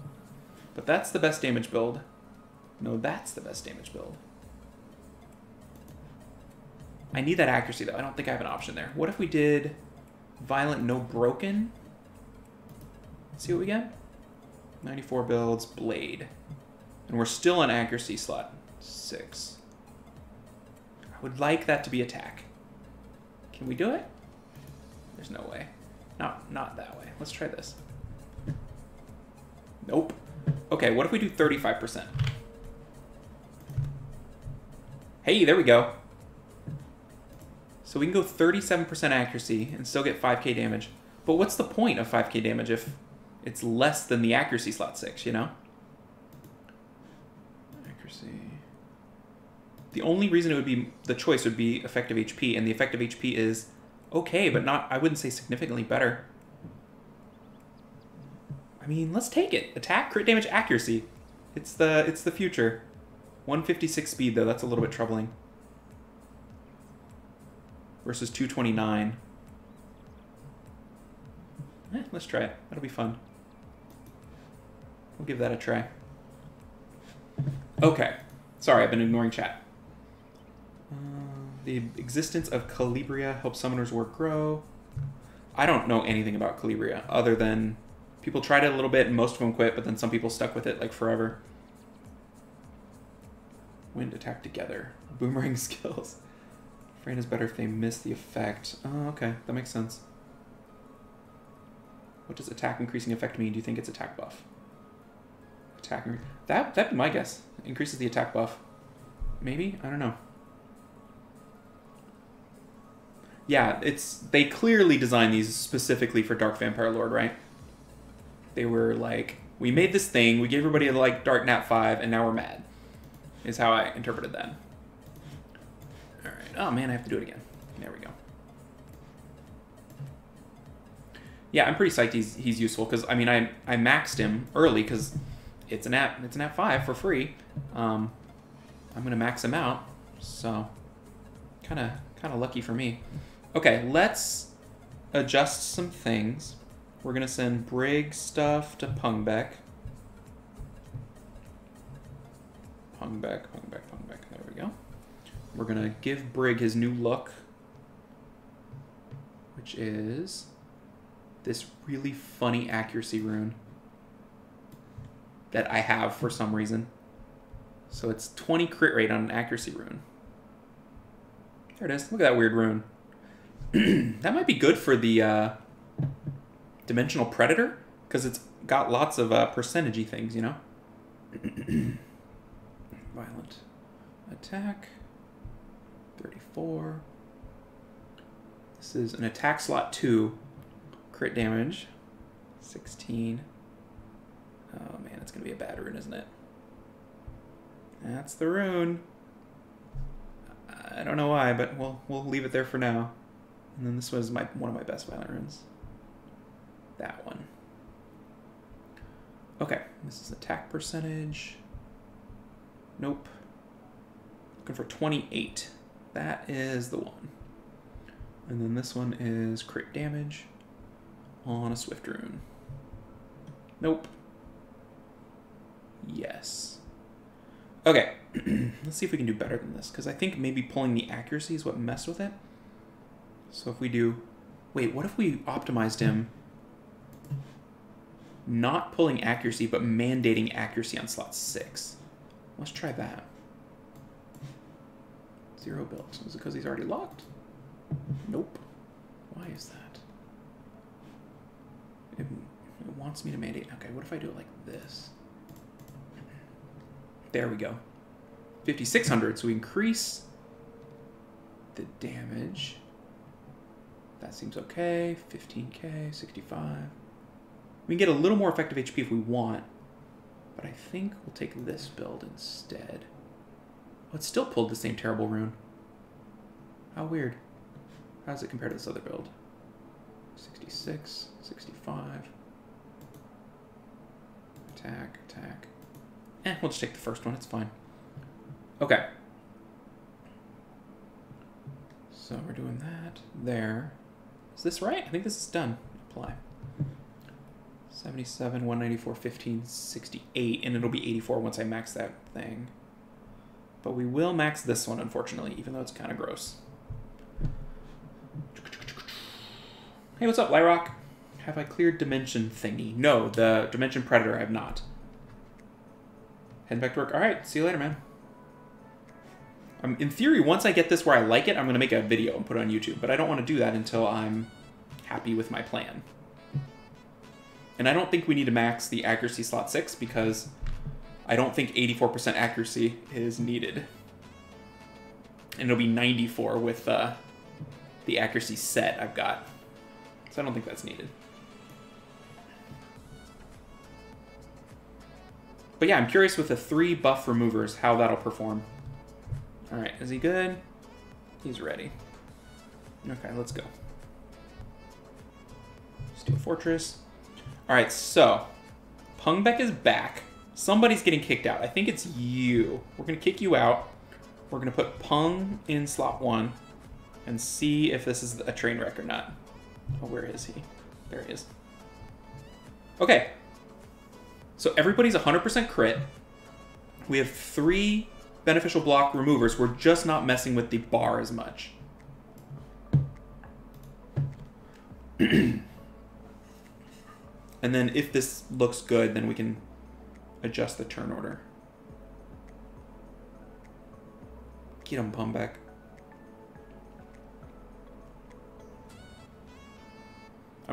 Speaker 1: But that's the best damage build. No, that's the best damage build. I need that accuracy, though. I don't think I have an option there. What if we did violent, no broken? Let's see what we get. 94 builds, blade. And we're still on accuracy slot 6. I would like that to be attack. Can we do it? There's no way. Not that way. Let's try this. Nope. Okay, what if we do 35%? Hey, there we go. So we can go 37% accuracy and still get 5k damage. But what's the point of 5k damage if it's less than the accuracy slot 6, you know? Accuracy. The only reason it would be, the choice would be effective HP, and the effective HP is okay, but not, I wouldn't say significantly better. I mean, let's take it. Attack, crit damage, accuracy. It's the future. 156 speed, though. That's a little bit troubling. Versus 229. Let's try it. That'll be fun. We'll give that a try. Okay. Sorry, I've been ignoring chat. The existence of Calibria helps summoners' work grow. I don't know anything about Calibria other than people tried it a little bit and most of them quit, but then some people stuck with it like forever. Wind attack together. Boomerang skills. Fran is better if they miss the effect. Oh, okay. That makes sense. What does attack increasing effect mean? Do you think it's attack buff? Attack. That'd be my guess. Increases the attack buff. Maybe? I don't know. Yeah, they clearly designed these specifically for Dark Vampire Lord, right? They were like, we made this thing, we gave everybody like Dark Nat 5, and now we're mad. Is how I interpreted that. Alright. Oh man, I have to do it again. There we go. Yeah, I'm pretty psyched he's useful, because I mean I maxed him early because it's an app 5 for free. I'm gonna max him out, so kinda lucky for me. Okay, let's adjust some things. We're gonna send Brig stuff to Pungbeck. Pungbeck. There we go. We're gonna give Brig his new look, which is this really funny accuracy rune that I have for some reason. So it's 20 crit rate on an accuracy rune. There it is. Look at that weird rune. That might be good for the Dimensional Predator, because it's got lots of percentage-y things, you know? Violent attack. 34. This is an attack slot 2. Crit damage. 16. Oh man, it's going to be a bad rune, isn't it? That's the rune. I don't know why, but we'll leave it there for now. And then this was one of my best violent runes. That one. Okay, this is attack percentage. Nope. Looking for 28. That is the one. And then this one is crit damage on a swift rune. Nope. Yes. Okay, let's see if we can do better than this, because I think maybe pulling the accuracy is what messed with it. So if we do... Wait, what if we optimized him not pulling accuracy, but mandating accuracy on slot 6? Let's try that. 0 builds. Is it because he's already locked? Nope. Why is that? It wants me to mandate... Okay, what if I do it like this? There we go. 5,600, so we increase the damage. That seems okay. 15k, 65. We can get a little more effective HP if we want, but I think we'll take this build instead. Oh, it still pulled the same terrible rune. How weird. How does it compare to this other build? 66, 65. Attack. We'll just take the first one. It's fine. Okay. So we're doing that there. Is this right? I think this is done. Apply. 77, 194, 15, 68, and it'll be 84 once I max that thing. But we will max this one, unfortunately, even though it's kind of gross. Hey, what's up, Lyrock? Have I cleared Dimension thingy? No, the Dimension Predator I have not. Head back to work. All right, see you later, man. In theory, once I get this where I like it, I'm going to make a video and put it on YouTube. But I don't want to do that until I'm happy with my plan. And I don't think we need to max the accuracy slot 6 because I don't think 84% accuracy is needed. And it'll be 94 with the accuracy set I've got. So I don't think that's needed. But yeah, I'm curious with the 3 buff removers how that'll perform. Alright, is he good? He's ready. Okay, let's go. Steel Fortress. Alright, so Pungbeck is back. Somebody's getting kicked out. I think it's you. We're going to kick you out. We're going to put Pung in slot 1 and see if this is a train wreck or not. Oh, where is he? There he is. Okay. So everybody's 100% crit. We have 3 beneficial block removers. We're just not messing with the bar as much. And then if this looks good, then we can adjust the turn order. Get him, Pungbeck.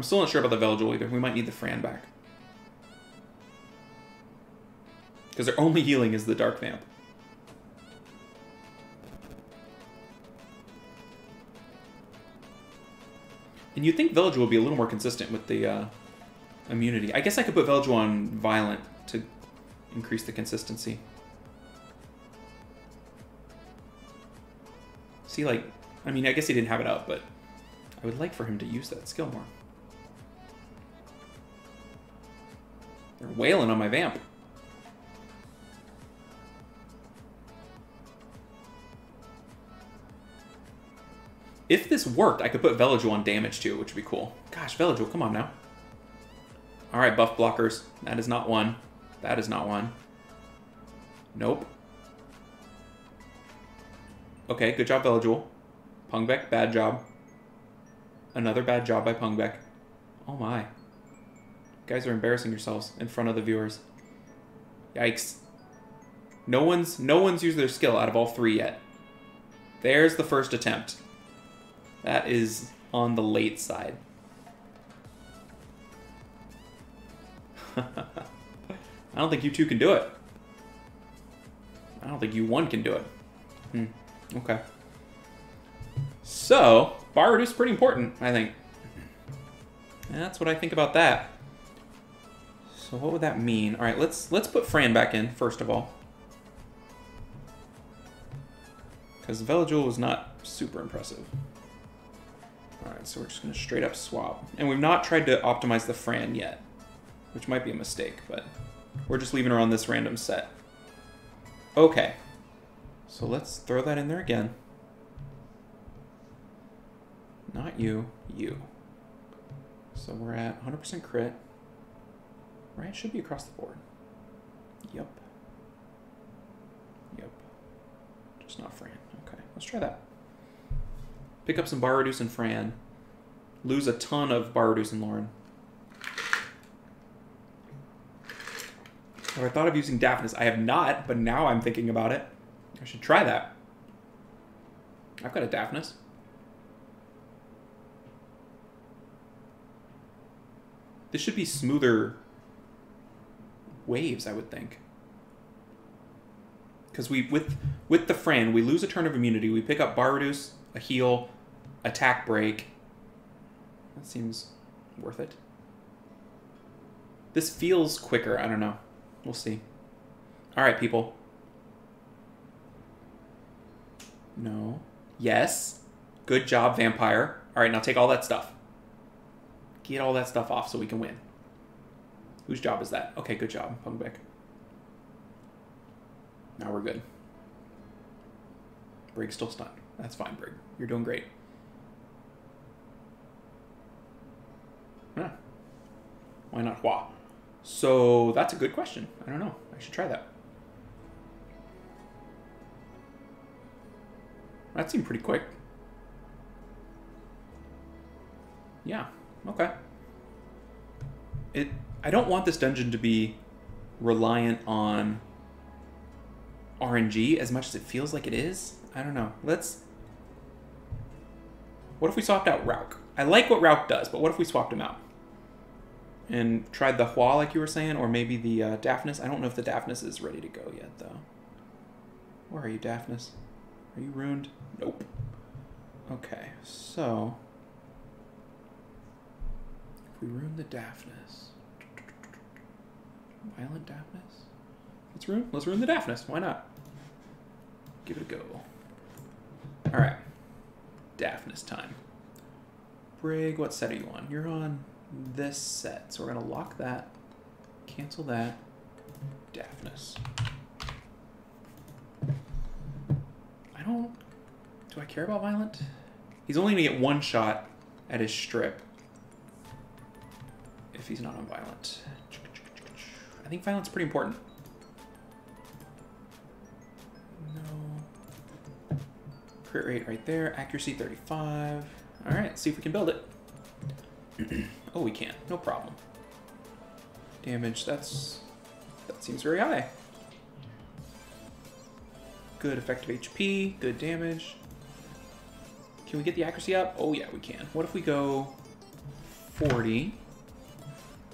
Speaker 1: I'm still not sure about the Veligil either. We might need the Fran back. Because their only healing is the Dark Vamp. And you'd think Veligil would be a little more consistent with the immunity. I guess I could put Veligil on Violent to increase the consistency. See, like, I mean, I guess he didn't have it up, but I would like for him to use that skill more. They're wailing on my Vamp. If this worked, I could put Veligil on damage too, which would be cool. Gosh, Veligil, come on now. Alright, buff blockers. That is not one. That is not one. Nope. Okay, good job, Veligil. Pungbeck, bad job. Another bad job by Pungbeck. Oh my. You guys are embarrassing yourselves in front of the viewers. Yikes. No one's used their skill out of all three yet. There's the first attempt. That is on the late side. I don't think you two can do it. I don't think you one can do it. Okay. So, bar reduce is pretty important, I think. And that's what I think about that. So what would that mean? All right, let's put Fran back in first of all, because Veligil was not super impressive. All right, so we're just gonna straight up swap, and we've not tried to optimize the Fran yet, which might be a mistake, but we're just leaving her on this random set. Okay, so let's throw that in there again. Not you, you. So we're at 100% crit. Right, should be across the board. Yep. Yep. Just not Fran. Okay, let's try that. Pick up some bar reduce and Fran. Lose a ton of bar reduce and Lauren. Or I thought of using Daphnis. I have not, but now I'm thinking about it. I should try that. I've got a Daphnis. This should be smoother waves, I would think. Because with the Fran, we lose a turn of immunity. We pick up bar reduce, a heal, attack break. That seems worth it. This feels quicker. I don't know. We'll see. All right, people. No. Yes. Good job, Vampire. All right, now take all that stuff. Get all that stuff off so we can win. Whose job is that? Okay, good job, Pungbeck. Now we're good. Brig's still stunned. That's fine, Brig. You're doing great. Huh. Why not Hua? So that's a good question. I don't know. I should try that. That seemed pretty quick. Yeah. Okay. I don't want this dungeon to be reliant on RNG as much as it feels like it is. I don't know. What if we swapped out Rauk? I like what Rauk does, but what if we swapped him out? And tried the Hua like you were saying, or maybe the Daphnis? I don't know if the Daphnis is ready to go yet, though. Where are you, Daphnis? Are you ruined? Nope. Okay, so... if we ruin the Daphnis... Violent Daphnis? Let's ruin the Daphnis. Why not? Give it a go. Alright. Daphnis time. Brig, what set are you on? You're on this set. So we're going to lock that. Cancel that. Daphnis. Do I care about Violent? He's only going to get one shot at his strip if he's not on Violent. I think Violent's pretty important. No. Crit rate right there. Accuracy 35. All right, let's see if we can build it. Oh, we can. No problem. Damage, that seems very high. Good effective HP, good damage. Can we get the accuracy up? Oh yeah, we can. What if we go 40.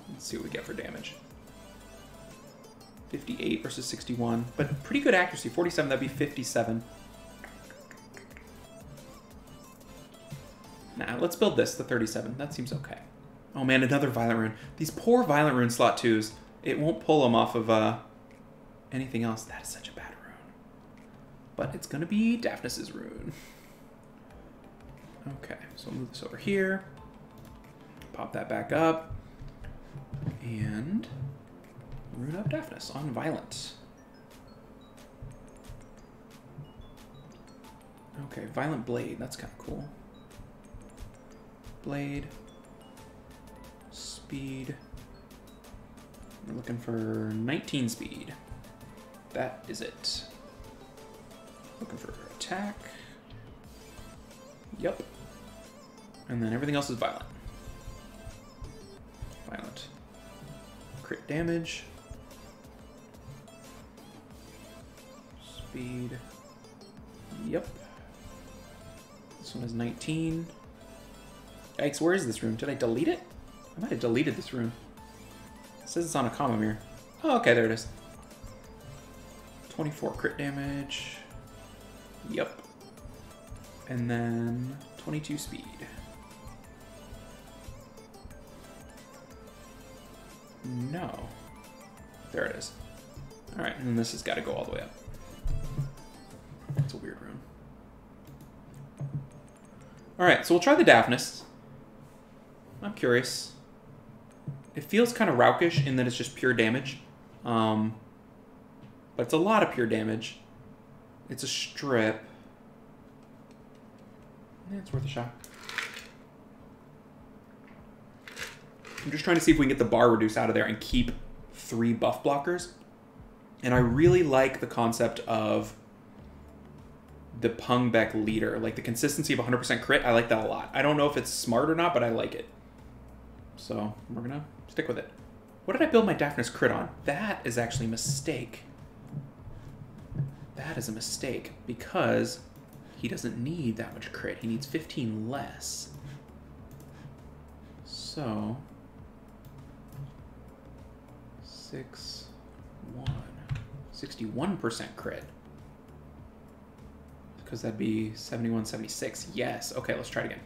Speaker 1: Let's see what we get for damage. 58 versus 61, but pretty good accuracy. 47, that'd be 57. Nah, let's build this, the 37. That seems okay. Oh man, another Violent Rune. These poor Violent Rune slot 2s. It won't pull them off of anything else. That is such a bad rune. But it's going to be Daphnis's rune. Okay, so we'll move this over here. Pop that back up. And rune up Daphnis on Violent. Okay, Violent Blade. That's kind of cool. Blade. Speed. We're looking for 19 speed. That is it. Looking for attack. Yep. And then everything else is violent. Violent. Crit damage. Speed. Yep. This one is 19. Yikes, where is this rune? Did I delete it? I might have deleted this rune. It says it's on a comma mirror. Oh, okay, there it is. 24 crit damage. Yep. And then 22 speed. No. There it is. Alright, and this has got to go all the way up. That's a weird rune. Alright, so we'll try the Daphnis. I'm curious. It feels kind of Raukish in that it's just pure damage. But it's a lot of pure damage. It's a strip. Yeah, it's worth a shot. I'm just trying to see if we can get the bar reduce out of there and keep 3 buff blockers. And I really like the concept of the Pungbeck leader. Like the consistency of 100% crit, I like that a lot. I don't know if it's smart or not, but I like it. So we're going to stick with it. What did I build my Daphnis crit on? That is actually a mistake. That is a mistake because he doesn't need that much crit. He needs 15 less. So 6, 1, 61% crit. Because that'd be 71, 76. Yes. Okay, let's try it again.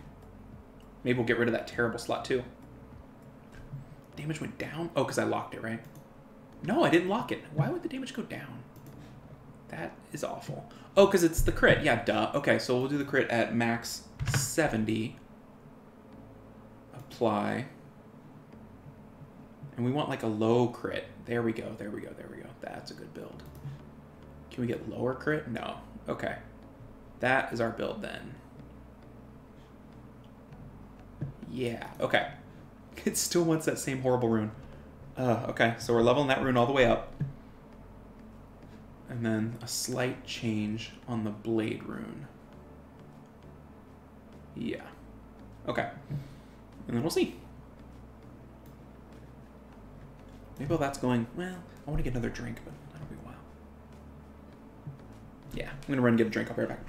Speaker 1: Maybe we'll get rid of that terrible slot too. Damage went down? Oh, because I locked it, right? No, I didn't lock it. Why would the damage go down? That is awful. Oh, because it's the crit. Yeah, duh. Okay, so we'll do the crit at max 70. Apply. And we want like a low crit. There we go, there we go, there we go. That's a good build. Can we get lower crit? No. Okay. That is our build then. Yeah, okay. It still wants that same horrible rune. Okay, so we're leveling that rune all the way up. And then a slight change on the blade rune. Yeah. Okay. And then we'll see. Maybe while that's going, well, I want to get another drink, but that'll be a while. Yeah, I'm going to run and get a drink. I'll be right back.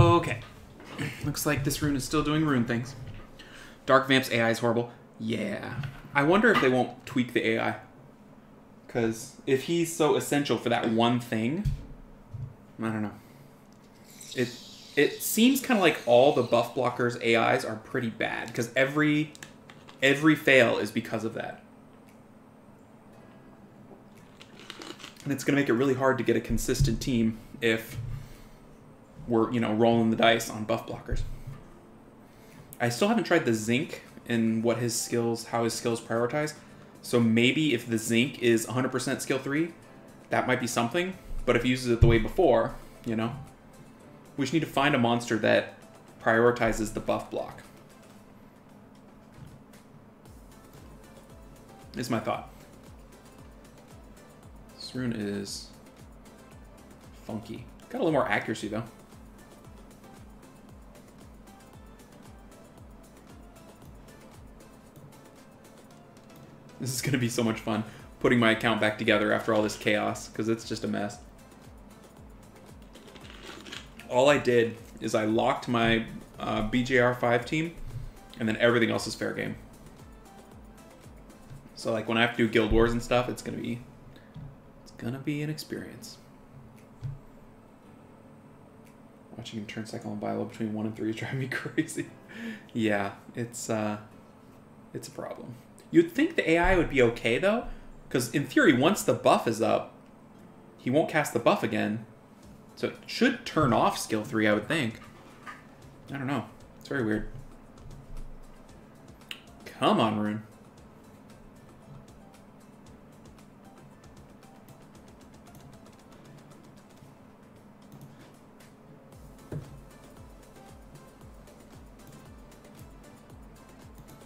Speaker 1: Okay. Looks like this rune is still doing rune things. Dark Vamp's AI is horrible. Yeah. I wonder if they won't tweak the AI. Because if he's so essential for that one thing, I don't know. It seems kind of like all the buff blockers' AIs are pretty bad. Because every fail is because of that. And it's going to make it really hard to get a consistent team if we're, rolling the dice on buff blockers. I still haven't tried the Zinc and how his skills prioritize. So maybe if the Zinc is 100% skill 3, that might be something. But if he uses it the way before, we just need to find a monster that prioritizes the buff block. Is my thought. This rune is funky. Got a little more accuracy though. This is going to be so much fun, putting my account back together after all this chaos, because it's just a mess. All I did is I locked my BJR5 team, and then everything else is fair game. So like when I have to do guild wars and stuff, it's gonna be an experience. Watching him turn cycle and buy low between 1 and 3 is driving me crazy. Yeah, it's a problem. You'd think the AI would be okay, though, because in theory, once the buff is up, he won't cast the buff again. So it should turn off skill 3, I would think. I don't know. It's very weird. Come on, Rune.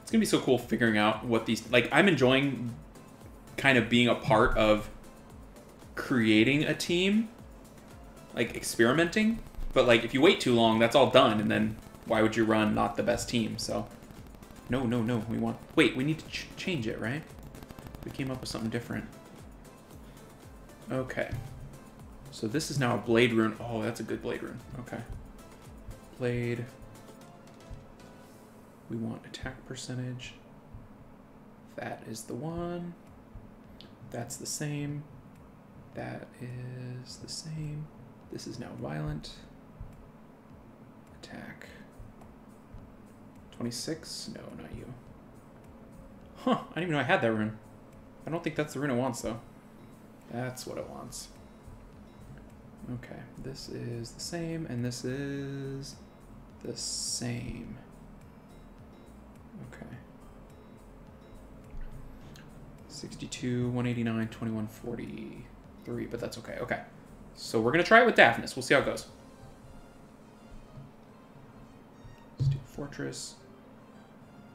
Speaker 1: It's going to be so cool figuring out what these... Like, I'm enjoying kind of being a part of creating a team. Like, experimenting. But, like, if you wait too long, that's all done. And then why would you run not the best team? So, no. We want... Wait, we need to change it, right? We came up with something different. Okay. So this is now a Blade rune. Oh, that's a good Blade rune. Okay. Blade... We want attack percentage. That is the one. That's the same. That is the same. This is now violent. Attack. 26? No, not you. Huh, I didn't even know I had that rune. I don't think that's the rune it wants, though. That's what it wants. Okay, this is the same, and this is the same. Okay. 62, 189, 2143, but that's okay. Okay. So we're going to try it with Daphnis. We'll see how it goes. Let's do Fortress.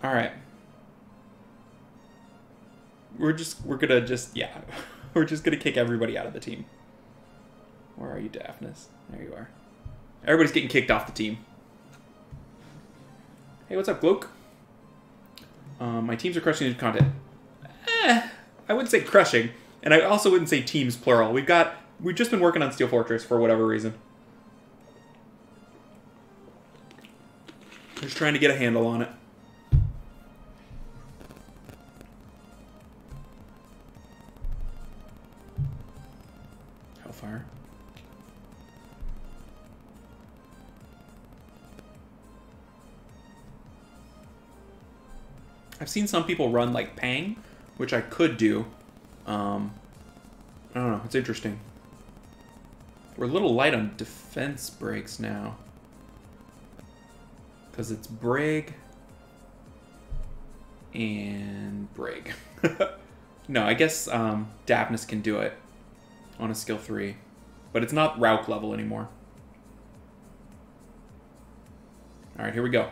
Speaker 1: All right. We're just going to kick everybody out of the team. Where are you, Daphnis? There you are. Everybody's getting kicked off the team. Hey, what's up, Gloke? My teams are crushing the content. I wouldn't say crushing, and I also wouldn't say teams plural. We've just been working on Steel Fortress for whatever reason. Just trying to get a handle on it. Hellfire. I've seen some people run like Pang, which I could do. I don't know. It's interesting. We're a little light on defense breaks now. Because it's Brig and Brig. No, I guess Daphnis can do it on a skill 3. But it's not Rauk level anymore. Alright, here we go.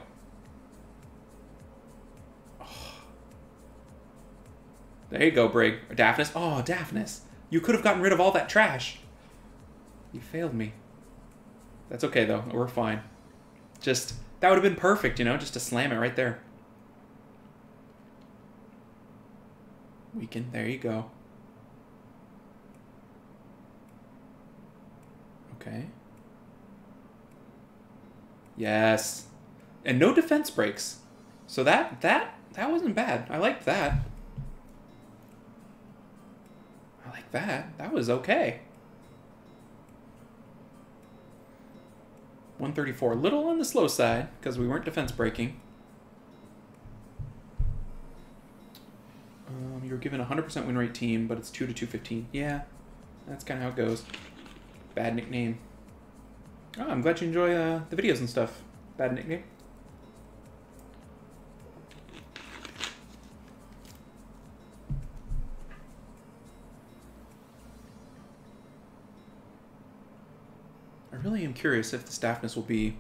Speaker 1: There you go, Brig. Or Daphnis. Oh, Daphnis. You could have gotten rid of all that trash. You failed me. That's okay, though. We're fine. Just, that would have been perfect, just to slam it right there. Weaken. There you go. Okay. Yes. And no defense breaks. So that wasn't bad. I liked that. I like that. That was okay. 134. A little on the slow side because we weren't defense breaking. You're given a 100% win rate team, but it's 2 to 215. Yeah, that's kind of how it goes. Bad nickname. Oh, I'm glad you enjoy the videos and stuff. Bad nickname. I really am curious if the staffness will be...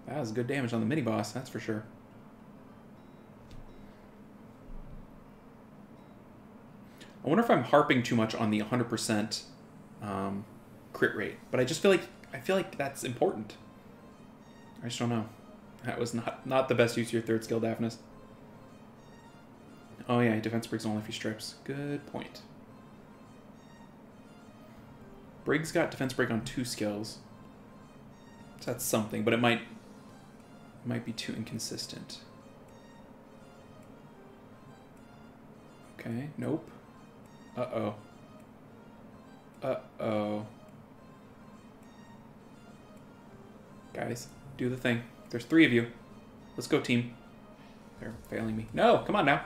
Speaker 1: That was good damage on the mini-boss, that's for sure. I wonder if I'm harping too much on the 100% crit rate, but I just feel like that's important. I just don't know. That was not the best use of your third skill, Daphnis. Oh yeah, defense breaks only if he strips. Good point. Briggs got defense break on 2 skills, so that's something, but it might be too inconsistent. Okay, nope. Uh-oh. Uh-oh. Guys, do the thing. There's 3 of you. Let's go, team. They're failing me. No, come on now.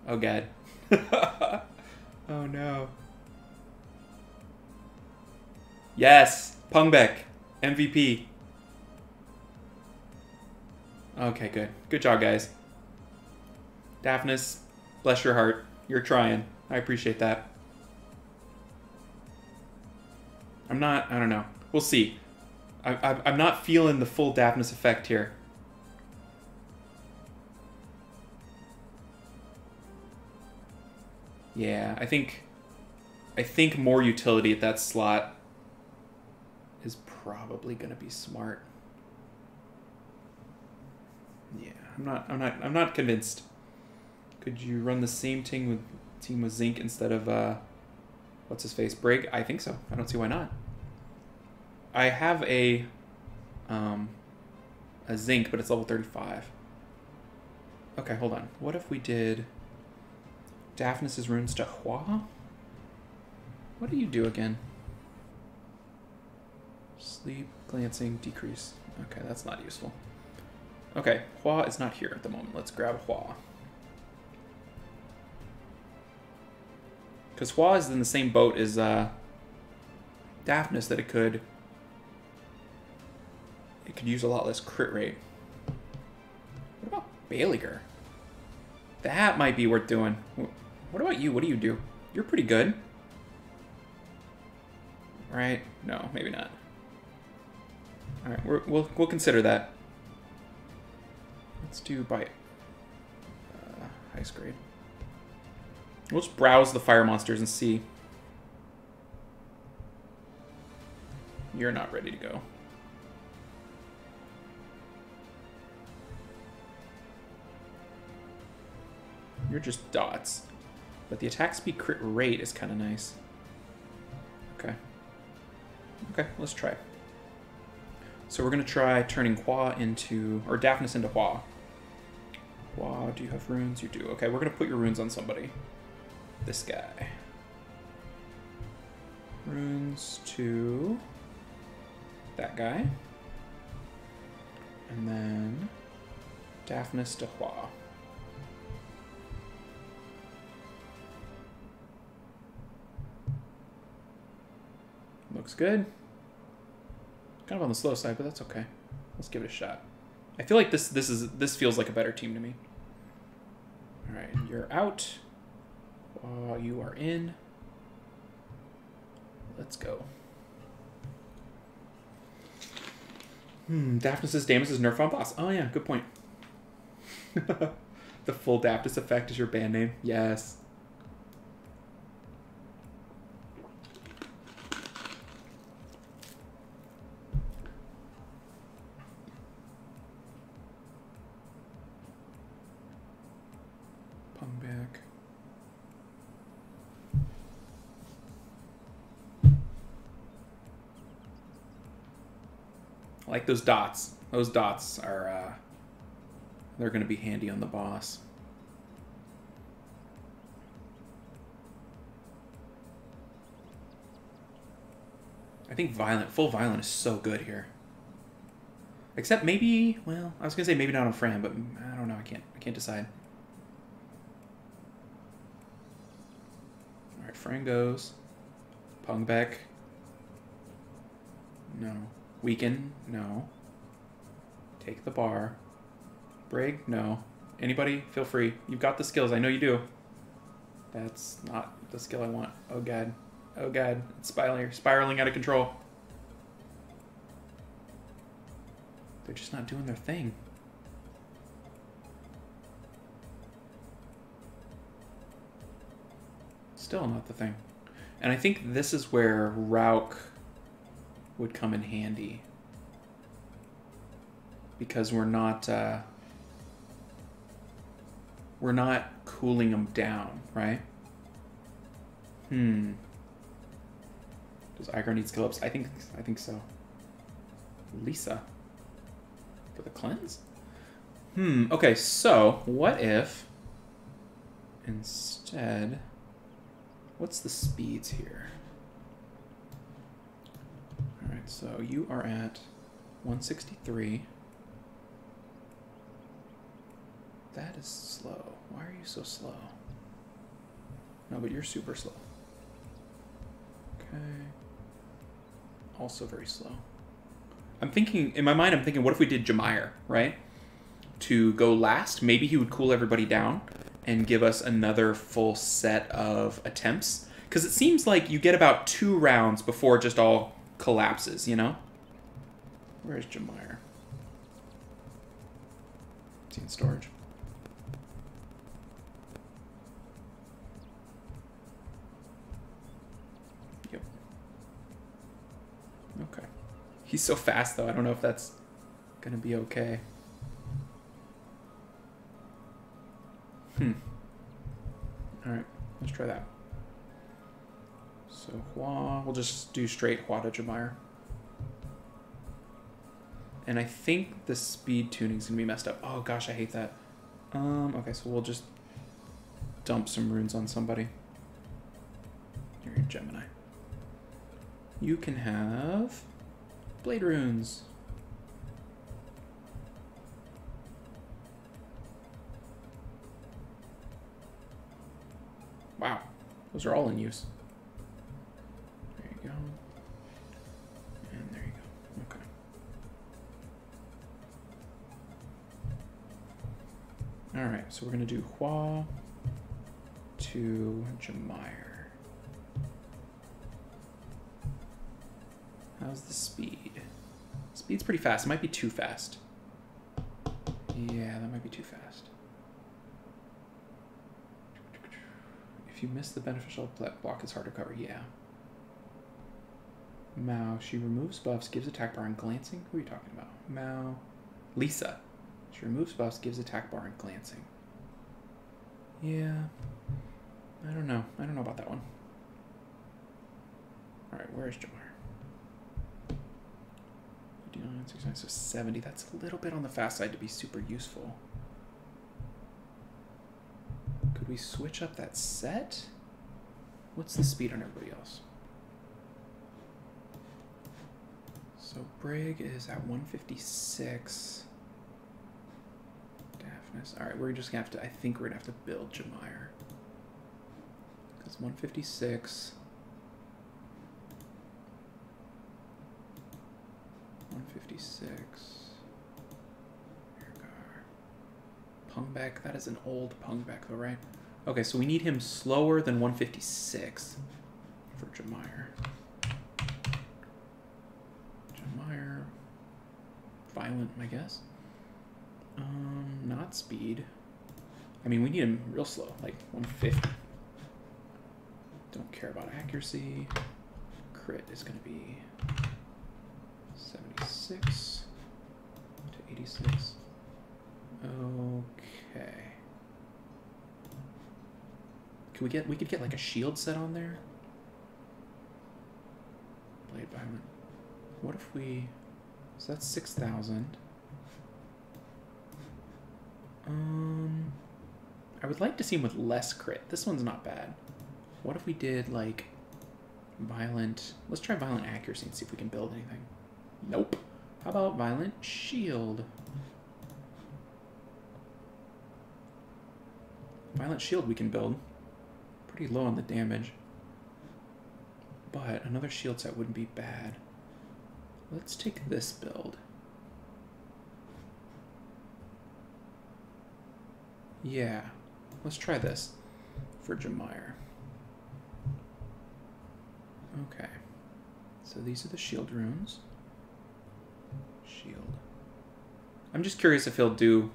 Speaker 1: Oh, God. Oh, no. Yes! Pungbeck. MVP. Okay, good. Good job, guys. Daphnis, bless your heart. You're trying. I appreciate that. I don't know. We'll see. I'm not feeling the full Daphnis effect here. Yeah, I think more utility at that slot is probably gonna be smart. Yeah, I'm not convinced. Could you run the same team with Zinc instead of what's his face, Brig? I think so. I don't see why not. I have a Zinc, but it's level 35. Okay, hold on. What if we did Daphnis' runes to Hua? What do you do again? Sleep, glancing, decrease. Okay, that's not useful. Okay, Hua is not here at the moment. Let's grab Hua. Because Hua is in the same boat as Daphnis, that it could use a lot less crit rate. What about Baliger? That might be worth doing. What about you? What do you do? You're pretty good. Right? No, maybe not. Alright, we'll consider that. Let's do by highest grade. We'll just browse the fire monsters and see. You're not ready to go. You're just dots. But the attack speed crit rate is kind of nice. Okay. Okay, let's try. So we're going to try turning Hua into... or Daphnis into Hua. Hua, do you have runes? You do. Okay, we're going to put your runes on somebody. This guy. Runes to... that guy. And then... Daphnis to Hua. Looks good. Kind of on the slow side, but that's okay. Let's give it a shot. I feel like this feels like a better team to me. All right, you're out. You are in. Let's go. Daphnis' Damus is nerf on boss. Oh yeah, good point. The full Daphnis effect is your band name. Yes. I like those dots. Those dots are, they're going to be handy on the boss. I think full violent is so good here. Except maybe, well, I was going to say maybe not on Fran, but I don't know. I can't decide. All right, Fran goes. Pungbeck. No. Weaken. No. Take the bar. Brig. No. Anybody? Feel free. You've got the skills. I know you do. That's not the skill I want. Oh, God. Oh, God. It's spiraling out of control. They're just not doing their thing. Still not the thing. And I think this is where Rauk would come in handy. Because we're not cooling them down, right? Does Igar need skill ups? I think so. Lisa. For the cleanse? Okay, so what if instead, what's the speeds here? Alright, so you are at 163. That is slow. Why are you so slow? No, but you're super slow. Okay. Also very slow. I'm thinking, in my mind, what if we did Jemire, right? To go last, maybe he would cool everybody down and give us another full set of attempts. Because it seems like you get about 2 rounds before it just all collapses, you know? Where's Jemire? Is he in storage? Yep. Okay. He's so fast, though. I don't know if that's going to be okay. Alright, let's try that. So, Hua, we'll just do straight Hua to Jemire. And I think the speed tuning's going to be messed up. Oh, gosh, I hate that. Okay, so we'll just dump some runes on somebody. You're a Gemini. You can have Blade runes. Wow, those are all in use. There you go. And there you go. Okay. All right, so we're gonna do Hua to Jemire. How's the speed? Speed's pretty fast. It might be too fast. Yeah, that might be too fast. If you miss the beneficial block, it's hard to cover. Yeah. Mao, she removes buffs, gives attack bar and glancing. Who are you talking about? Mao. Lisa. She removes buffs, gives attack bar and glancing. Yeah. I don't know. I don't know about that one. Alright, where's Jemire? 59, 69, so 70. That's a little bit on the fast side to be super useful. Could we switch up that set? What's the speed on everybody else? So Brig is at 156. Daphnis. Alright, we're just gonna have to, I think we're gonna have to build Jemire. Because 156. 156. Pungbeck, that is an old Pungbeck though, right? Okay, so we need him slower than 156 for Jemire. Jemire. Violent, I guess. Not speed. I mean, we need him real slow, like 150. Don't care about accuracy. Crit is going to be 76 to 86. Okay. We could get like a shield set on there. Blade Violent. What if we So that's 6,000. I would like to see him with less crit. This one's not bad. What if we did, like, violent... Let's try violent accuracy and see if we can build anything. Nope. How about violent shield? Violent shield we can build. Pretty low on the damage. But another shield set wouldn't be bad. Let's take this build. Yeah. Let's try this for Jamire. Okay. So these are the shield runes. Shield. I'm just curious if he'll do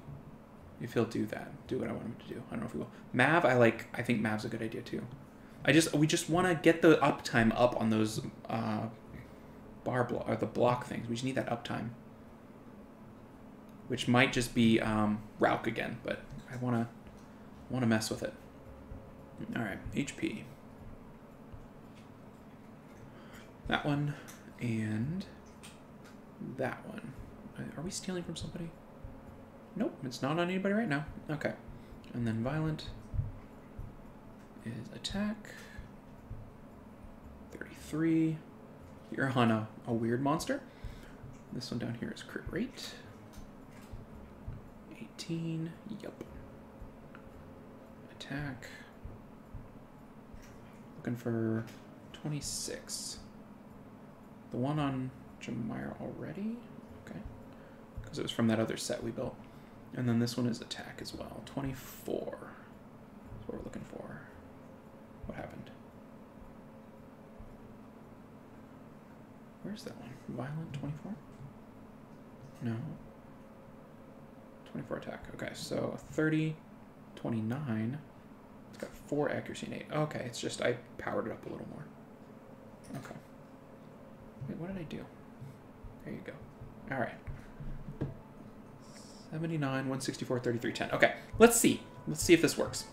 Speaker 1: that. Do what I want him to do. I don't know if he will. Mav, I think Mav's a good idea too. We just want to get the uptime up on those the block things. We just need that uptime. Which might just be Rauk again, but I want to mess with it. All right, HP. That one and that one. Are we stealing from somebody? Nope, it's not on anybody right now. Okay. And then violent is attack. 33. You're on a weird monster. This one down here is crit rate. 18. Yep. Attack. Looking for 26. The one on Jamire already? Okay. Because it was from that other set we built. And then this one is attack as well. 24. That's what we're looking for. What happened? Where's that one? Violent 24? No. 24 attack. Okay, so 30, 29. It's got 4 accuracy and 8. Okay, it's just I powered it up a little more. Okay. Wait, what did I do? There you go. All right. 79, 164, 33, 10. Okay, let's see. Let's see if this works.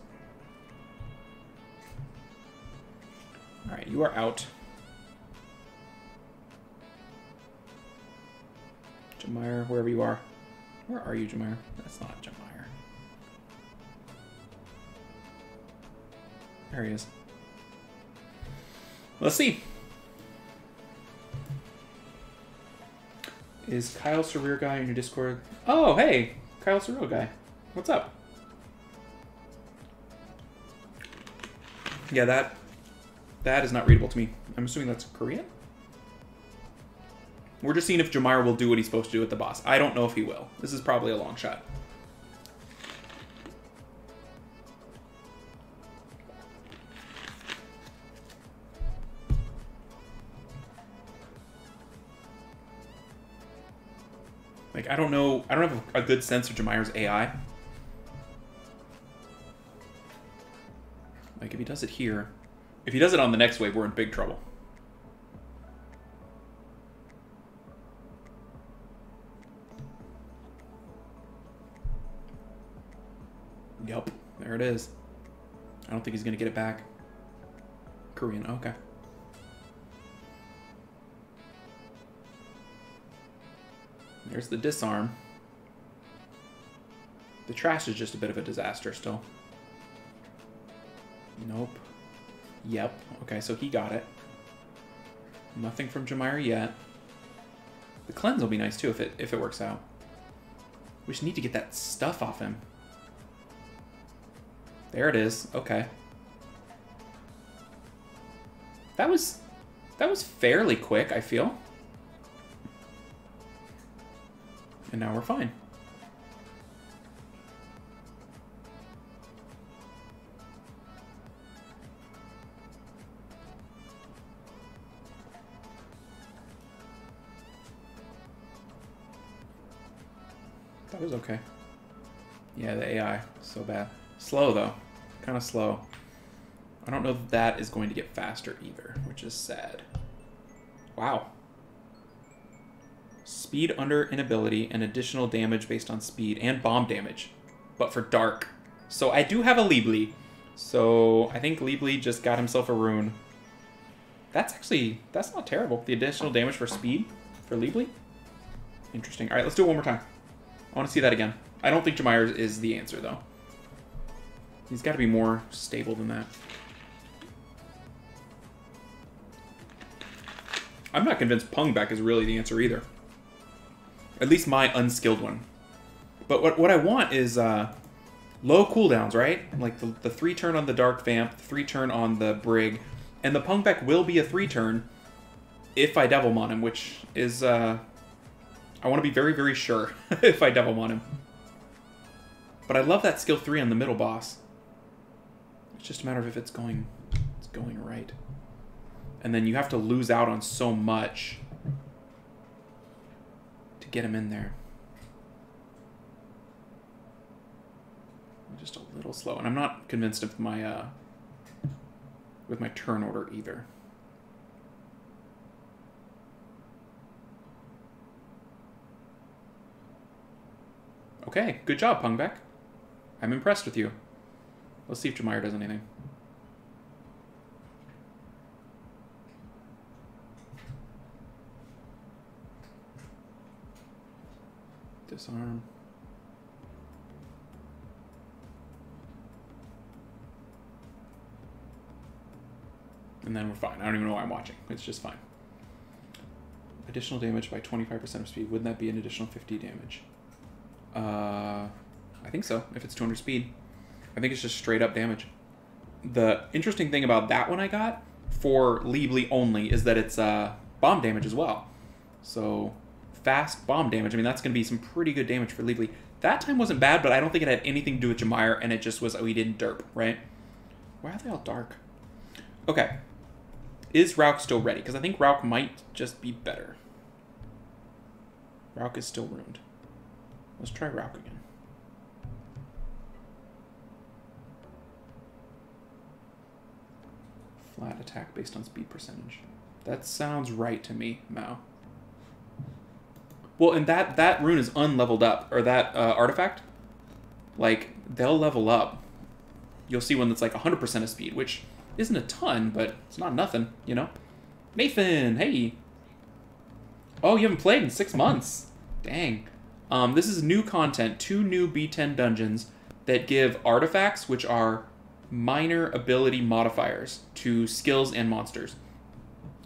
Speaker 1: All right, you are out. Jamire, wherever you are. Where are you, Jamire? That's not Jamire. There he is. Let's see. Is Kyle Surreal Guy in your Discord? Oh, hey! Kyle Surreal Guy. What's up? Yeah, that is not readable to me. I'm assuming that's Korean? We're just seeing if Jamire will do what he's supposed to do with the boss. I don't know if he will. This is probably a long shot. Like, I don't know. I don't have a good sense of Jamire's AI. Like, if he does it here, if he does it on the next wave, we're in big trouble. Yup, there it is. I don't think he's going to get it back. Korean, okay. There's the disarm. The trash is just a bit of a disaster still. Nope. Yep. Okay, so he got it. Nothing from Jamire yet. The cleanse will be nice too if it works out. We just need to get that stuff off him. There it is. Okay. That was fairly quick, I feel. And now we're fine. That was okay. Yeah, the AI, so bad. Slow though, kind of slow. I don't know if that is going to get faster either, which is sad. Wow. Speed under inability and additional damage based on speed and bomb damage, but for dark. So I do have a Liebly. So I think Liebly just got himself a rune. That's not terrible. The additional damage for speed for Liebly. Interesting. All right, let's do it one more time. I want to see that again. I don't think Jemire is the answer, though. He's got to be more stable than that. I'm not convinced Pungbeck is really the answer either. At least my unskilled one. But what I want is low cooldowns, right? Like the 3-turn on the Dark Vamp, the 3-turn on the Brig, and the Pungbeck will be a 3-turn if I Devilmon him, which is... I want to be very, very sure if I Devilmon him. But I love that skill 3 on the middle boss. It's just a matter of if it's going right. And then you have to lose out on so much to get him in there. I'm just a little slow. And I'm not convinced of my with my turn order either. Okay, good job, Pungbeck. I'm impressed with you. Let's see if Jemire does anything. Disarm. And then we're fine. I don't even know why I'm watching. It's just fine. Additional damage by 25% of speed. Wouldn't that be an additional 50 damage? I think so, if it's 200 speed. I think it's just straight up damage. The interesting thing about that one I got for Leebly only is that it's bomb damage as well. So fast bomb damage. I mean, that's going to be some pretty good damage for Leebly. That time wasn't bad, but I don't think it had anything to do with Jemire, and it just was, oh, he didn't derp, right? Why are they all dark? Okay. Is Rauk still ready? Because I think Rauk might just be better. Rauk is still ruined. Let's try Rauk again. Flat attack based on speed percentage. That sounds right to me, Mao. Well, and that rune is unleveled up, or that artifact. Like, they'll level up. You'll see one that's like 100% of speed, which isn't a ton, but it's not nothing, you know? Nathan, hey! Oh, you haven't played in 6 months. Dang. This is new content, 2 new B10 dungeons that give artifacts, which are minor ability modifiers to skills and monsters.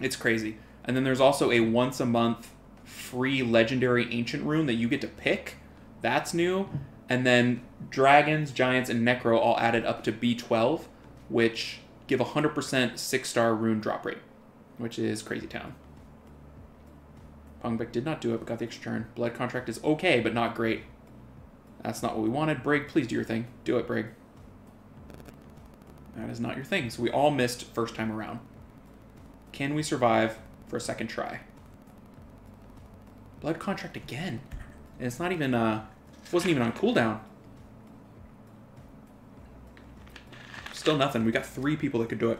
Speaker 1: It's crazy. And then there's also a once a month free legendary ancient rune that you get to pick. That's new. And then dragons, giants, and necro all added up to B12, which give 100% 6-star rune drop rate, which is crazy town. Pungbeck did not do it, but got the extra turn. Blood contract is okay, but not great. That's not what we wanted. Brig, please do your thing. Do it, Brig. That is not your thing. So we all missed first time around. Can we survive for a second try? Blood contract again. And it's not even, wasn't even on cooldown. Still nothing. We got 3 people that could do it.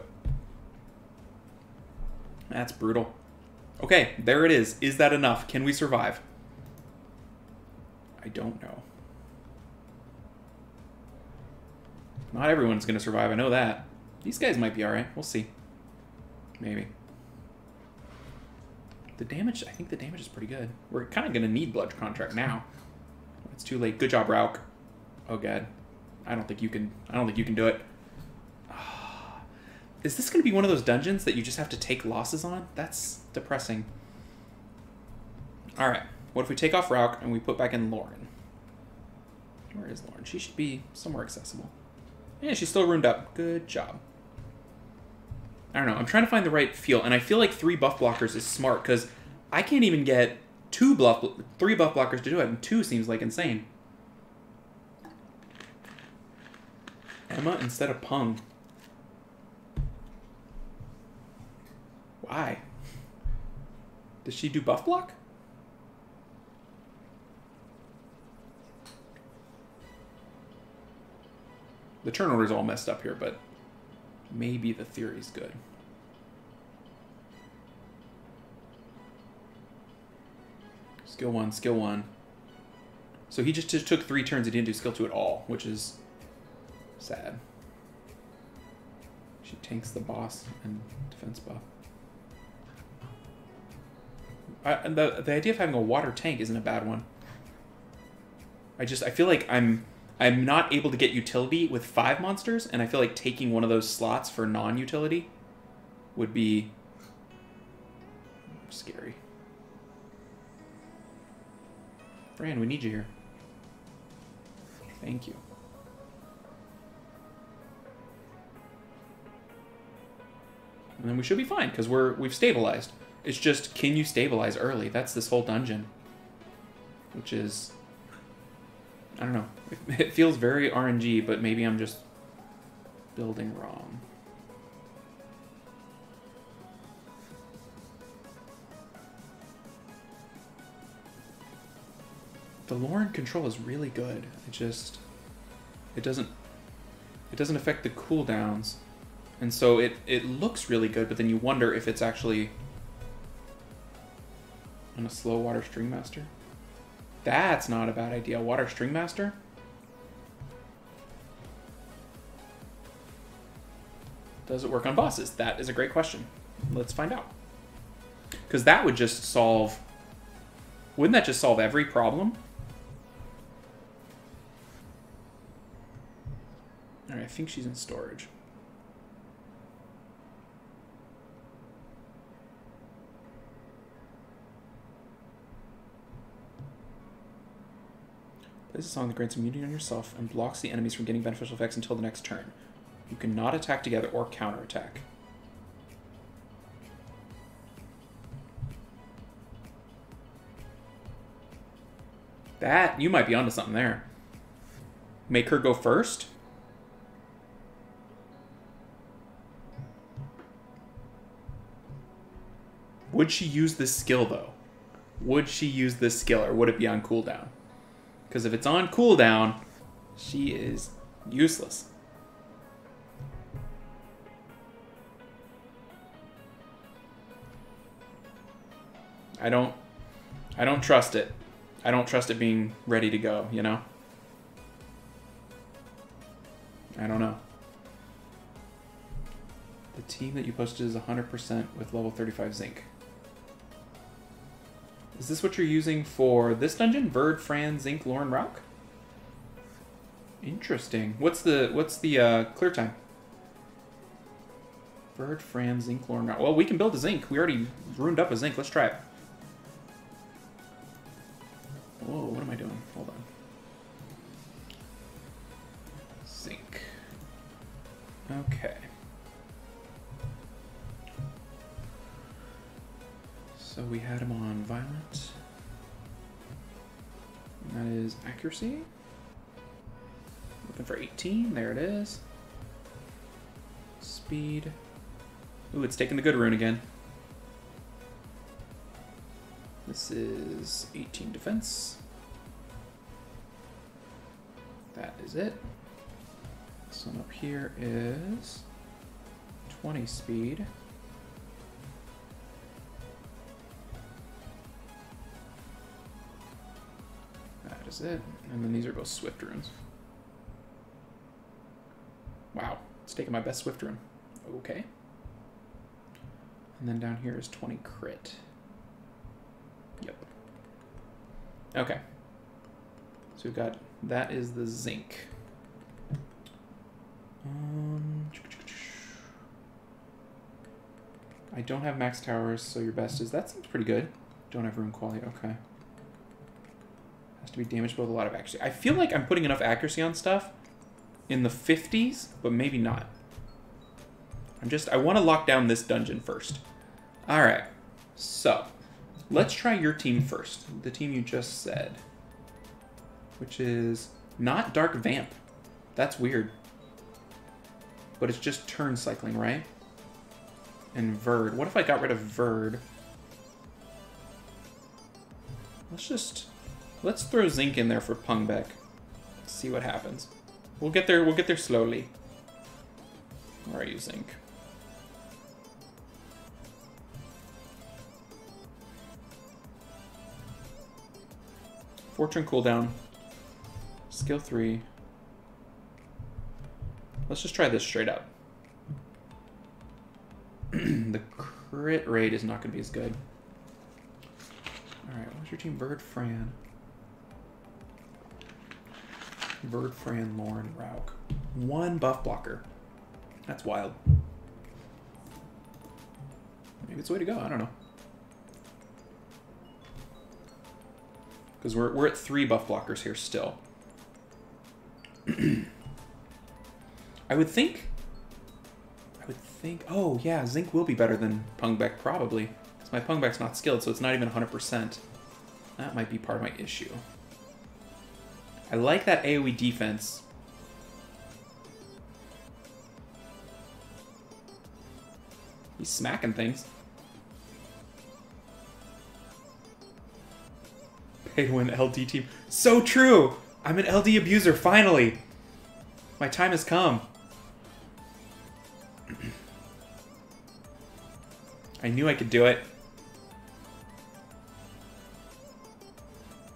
Speaker 1: That's brutal. Okay, there it is. Is that enough? Can we survive? I don't know. Not everyone's going to survive. I know that. These guys might be alright. We'll see. Maybe. The damage, I think the damage is pretty good. We're kind of going to need Blood Contract now. It's too late. Good job, Rauk. Oh, God. I don't think you can do it. Is this going to be one of those dungeons that you just have to take losses on? That's depressing. Alright. What if we take off Rauk and we put back in Lauren? Where is Lauren? She should be somewhere accessible. Yeah, she's still ruined up. Good job. I don't know. I'm trying to find the right feel, and I feel like 3 buff blockers is smart, because I can't even get 3 buff blockers to do it, and 2 seems like insane. Emma instead of Pung. Why? Does she do buff block? The turn order's all messed up here, but maybe the theory's good. Skill 1, skill 1. So he just took 3 turns. He didn't do skill 2 at all, which is sad. She tanks the boss and defense buff. The idea of having a water tank isn't a bad one. I feel like I'm not able to get utility with 5 monsters, and I feel like taking one of those slots for non-utility would be scary. Fran, we need you here. Thank you. And then we should be fine, because we've stabilized. It's just, can you stabilize early? That's this whole dungeon. Which is... I don't know. It feels very RNG, but maybe I'm just building wrong. The lore and control is really good. It doesn't affect the cooldowns. And so it looks really good, but then you wonder if it's actually on a slow water string master. That's not a bad idea. Water string master? Does it work on bosses? That is a great question. Let's find out. Because that would just solve... Wouldn't that just solve every problem? Alright, I think she's in storage. Place a song that grants immunity on yourself and blocks the enemies from getting beneficial effects until the next turn. You cannot attack together or counterattack. That, you might be onto something there. Make her go first? Would she use this skill, though? Would she use this skill, or would it be on cooldown? Because if it's on cooldown, she is useless. I don't trust it. I don't trust it being ready to go, you know? I don't know. The team that you posted is 100% with level 35 zinc. Is this what you're using for this dungeon? Verd, Fran, Zinc, Lauren, Rauk? Interesting. What's the clear time? Verd, Fran, Zinc, Lauren, Rauk. Well, we can build a Zinc. We already ruined up a Zinc. Let's try it. Whoa, what am I doing? Hold on. Zinc. Okay. So we had him on Violent. And that is Accuracy. Looking for 18. There it is. Speed. Ooh, it's taking the good rune again. This is 18 defense. That is it. This one up here is 20 speed. That is it. And then these are both Swift runes. Wow, it's taking my best Swift rune. Okay. And then down here is 20 crit. Yep. Okay. So we've got, that is the Zinc. I don't have max towers, so your best is, that seems pretty good. Don't have rune quality, okay. Has to be damaged with a lot of accuracy. I feel like I'm putting enough accuracy on stuff in the 50s, but maybe not. I want to lock down this dungeon first. Alright, so let's try your team first. The team you just said. Which is not Dark Vamp. That's weird. But it's just turn cycling, right? And Verd. What if I got rid of Verd? Let's throw Zinc in there for Pungbeck. See what happens. We'll get there slowly. Where are you, Zinc? Fortune cooldown. Skill 3. Let's just try this straight up. The crit rate is not going to be as good. Alright, what's your team? Bird, Fran. Bird, Fran, Lauren, Rauk. 1 buff blocker. That's wild. Maybe it's the way to go. I don't know. Because we're at 3 buff blockers here still. I would think... Oh, yeah, Zinc will be better than Pungbeck, probably. Because my Pungbeck's not skilled, so it's not even 100%. That might be part of my issue. I like that AoE defense. He's smacking things. Pay to win LD team. So true! I'm an LD abuser, finally! My time has come. I knew I could do it.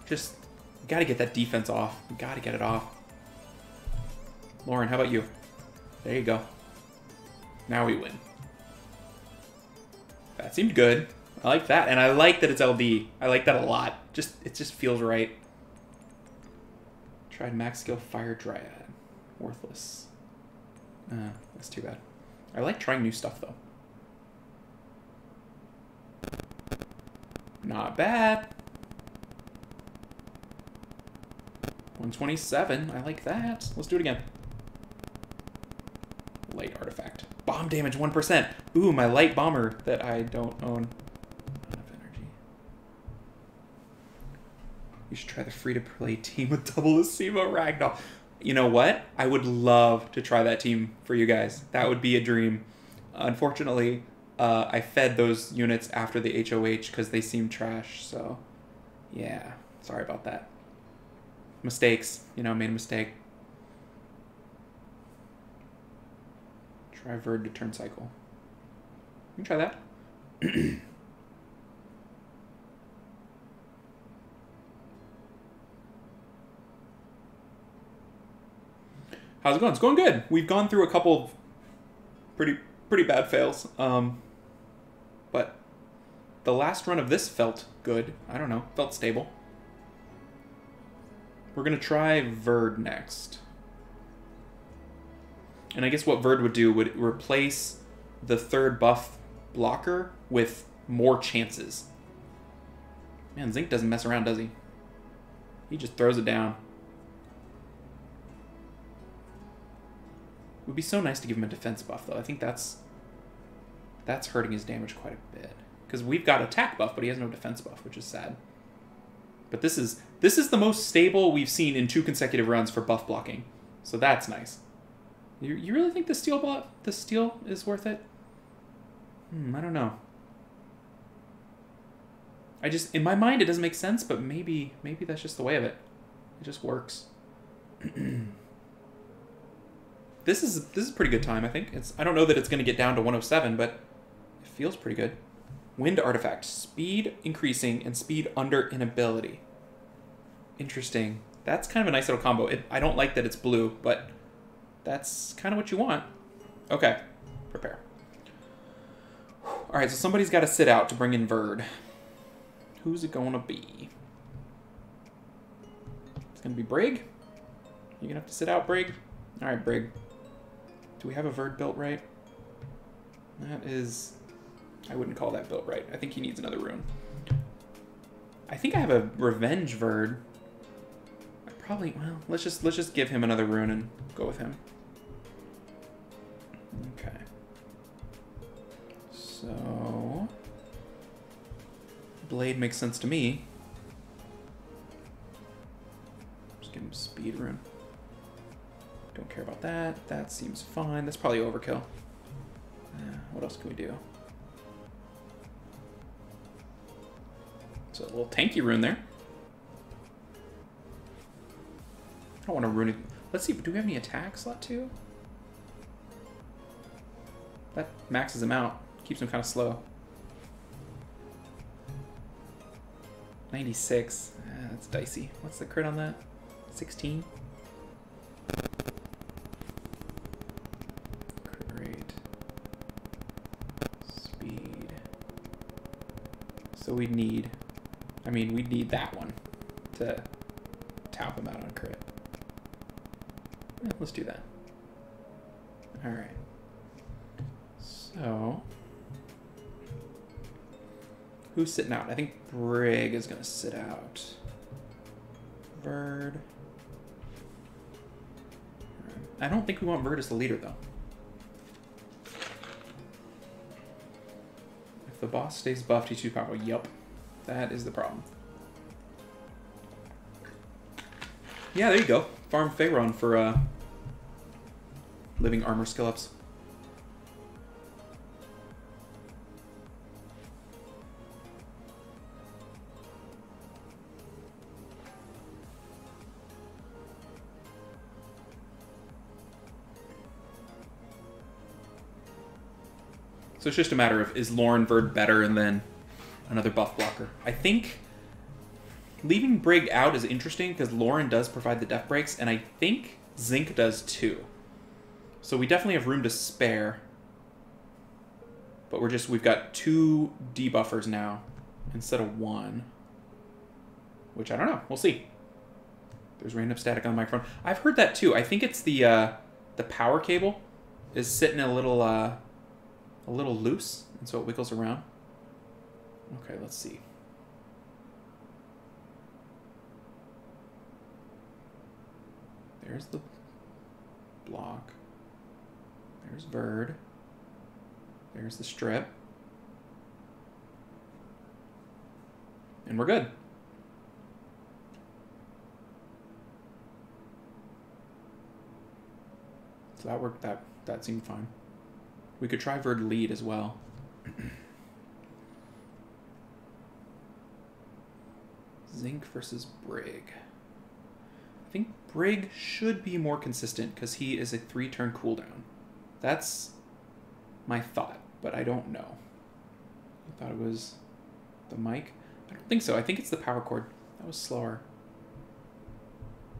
Speaker 1: Just, gotta get that defense off. Gotta get it off. Lauren, how about you? There you go. Now we win. That seemed good. I like that, and I like that it's LD. I like that a lot. It just feels right. Tried max skill Fire Dryad. Worthless. That's too bad. I like trying new stuff, though. Not bad. 127. I like that. Let's do it again. Light artifact. Bomb damage 1%. Ooh, my light bomber that I don't own. Not enough energy. You should try the free-to-play team with double Asimo Ragdoll. You know what? I would love to try that team for you guys. That would be a dream. Unfortunately, I fed those units after the HOH because they seemed trash, so yeah, sorry about that. Mistakes, you know, made a mistake. Try Verd to turn cycle. You can try that. How's it going? It's going good. We've gone through a couple of pretty bad fails. But the last run of this felt good. I don't know. Felt stable. We're going to try Verd next. And I guess what Verd would do would replace the 3rd buff blocker with more chances. Man, Zinc doesn't mess around, does he? He just throws it down. It would be so nice to give him a defense buff, though. I think that's hurting his damage quite a bit. Because we've got attack buff, but he has no defense buff, which is sad. But this is the most stable we've seen in 2 consecutive runs for buff blocking. So that's nice. You really think the steel is worth it? I don't know. In my mind it doesn't make sense, but maybe that's just the way of it. It just works. This is a pretty good time, I think. I don't know that it's going to get down to 107, but it feels pretty good. Wind artifact, speed increasing and speed under inability. Interesting. That's kind of a nice little combo. I don't like that it's blue, but that's kind of what you want. Okay, prepare. All right, so somebody's got to sit out to bring in Verd. Who's it going to be? It's going to be Brig? You're going to have to sit out, Brig? All right, Brig. Do we have a Verd built right? That is... I wouldn't call that built right. I think he needs another rune. I think I have a Revenge Verd. Well, let's just give him another rune and go with him. Okay. So... Blade makes sense to me. Just give him speed rune. Don't care about that. That seems fine. That's probably overkill. What else can we do? So a little tanky rune there. I don't want to ruin it. Let's see, do we have any attack slot too? That maxes him out. Keeps him kind of slow. 96. That's dicey. What's the crit on that? 16? Crit rate. Speed. So we need I mean, we need that one to tap him out on crit. Yeah, let's do that. Alright. So... who's sitting out? I think Brig is going to sit out. Verd. I don't think we want Verd as the leader, though. If the boss stays buffed, he's too powerful. Yup. That is the problem. Yeah, there you go. Farm Pharaon for living armor skill ups. So it's just a matter of, is Lauren Verd better and then another buff blocker? I think leaving Brig out is interesting because Lauren does provide the death breaks, and I think Zinc does too. So we definitely have room to spare. But we've got 2 debuffers now instead of 1. Which I don't know. We'll see. There's random static on the microphone. I've heard that too. I think it's the power cable is sitting a little loose, and so it wiggles around. Okay, let's see. There's the block. There's Verd. There's the strip. And we're good. So that worked. That seemed fine. We could try Verd lead as well. Zinc versus Brig. I think Brig should be more consistent because he is a 3-turn cooldown. That's my thought, but I don't know. I thought it was the mic. I don't think so. I think it's the power cord. That was slower.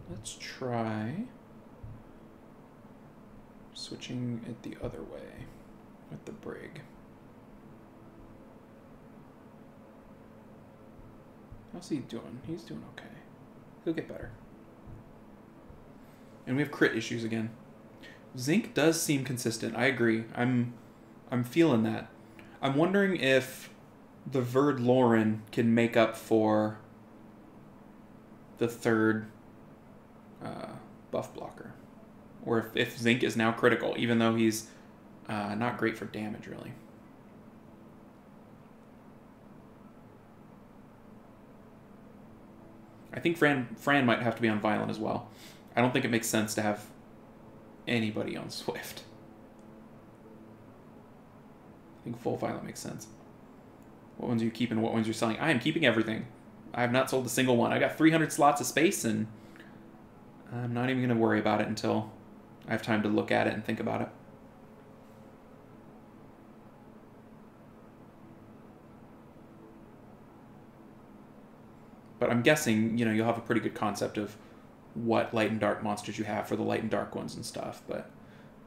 Speaker 1: Let's try switching it the other way with the Brig. How's he doing? He's doing okay. He'll get better. And we have crit issues again. Zinc does seem consistent. I agree. I'm feeling that. I'm wondering if the Verd Lauren can make up for the third buff blocker. Or if Zinc is now critical, even though he's not great for damage, really. I think Fran might have to be on Violent as well. I don't think it makes sense to have anybody on Swift. I think full Violent makes sense. What ones are you keeping? What ones are you selling? I am keeping everything. I have not sold a single one. I got 300 slots of space, and I'm not even going to worry about it until I have time to look at it and think about it. But I'm guessing, you know, you'll have a pretty good concept of what light and dark monsters you have for the light and dark ones and stuff. But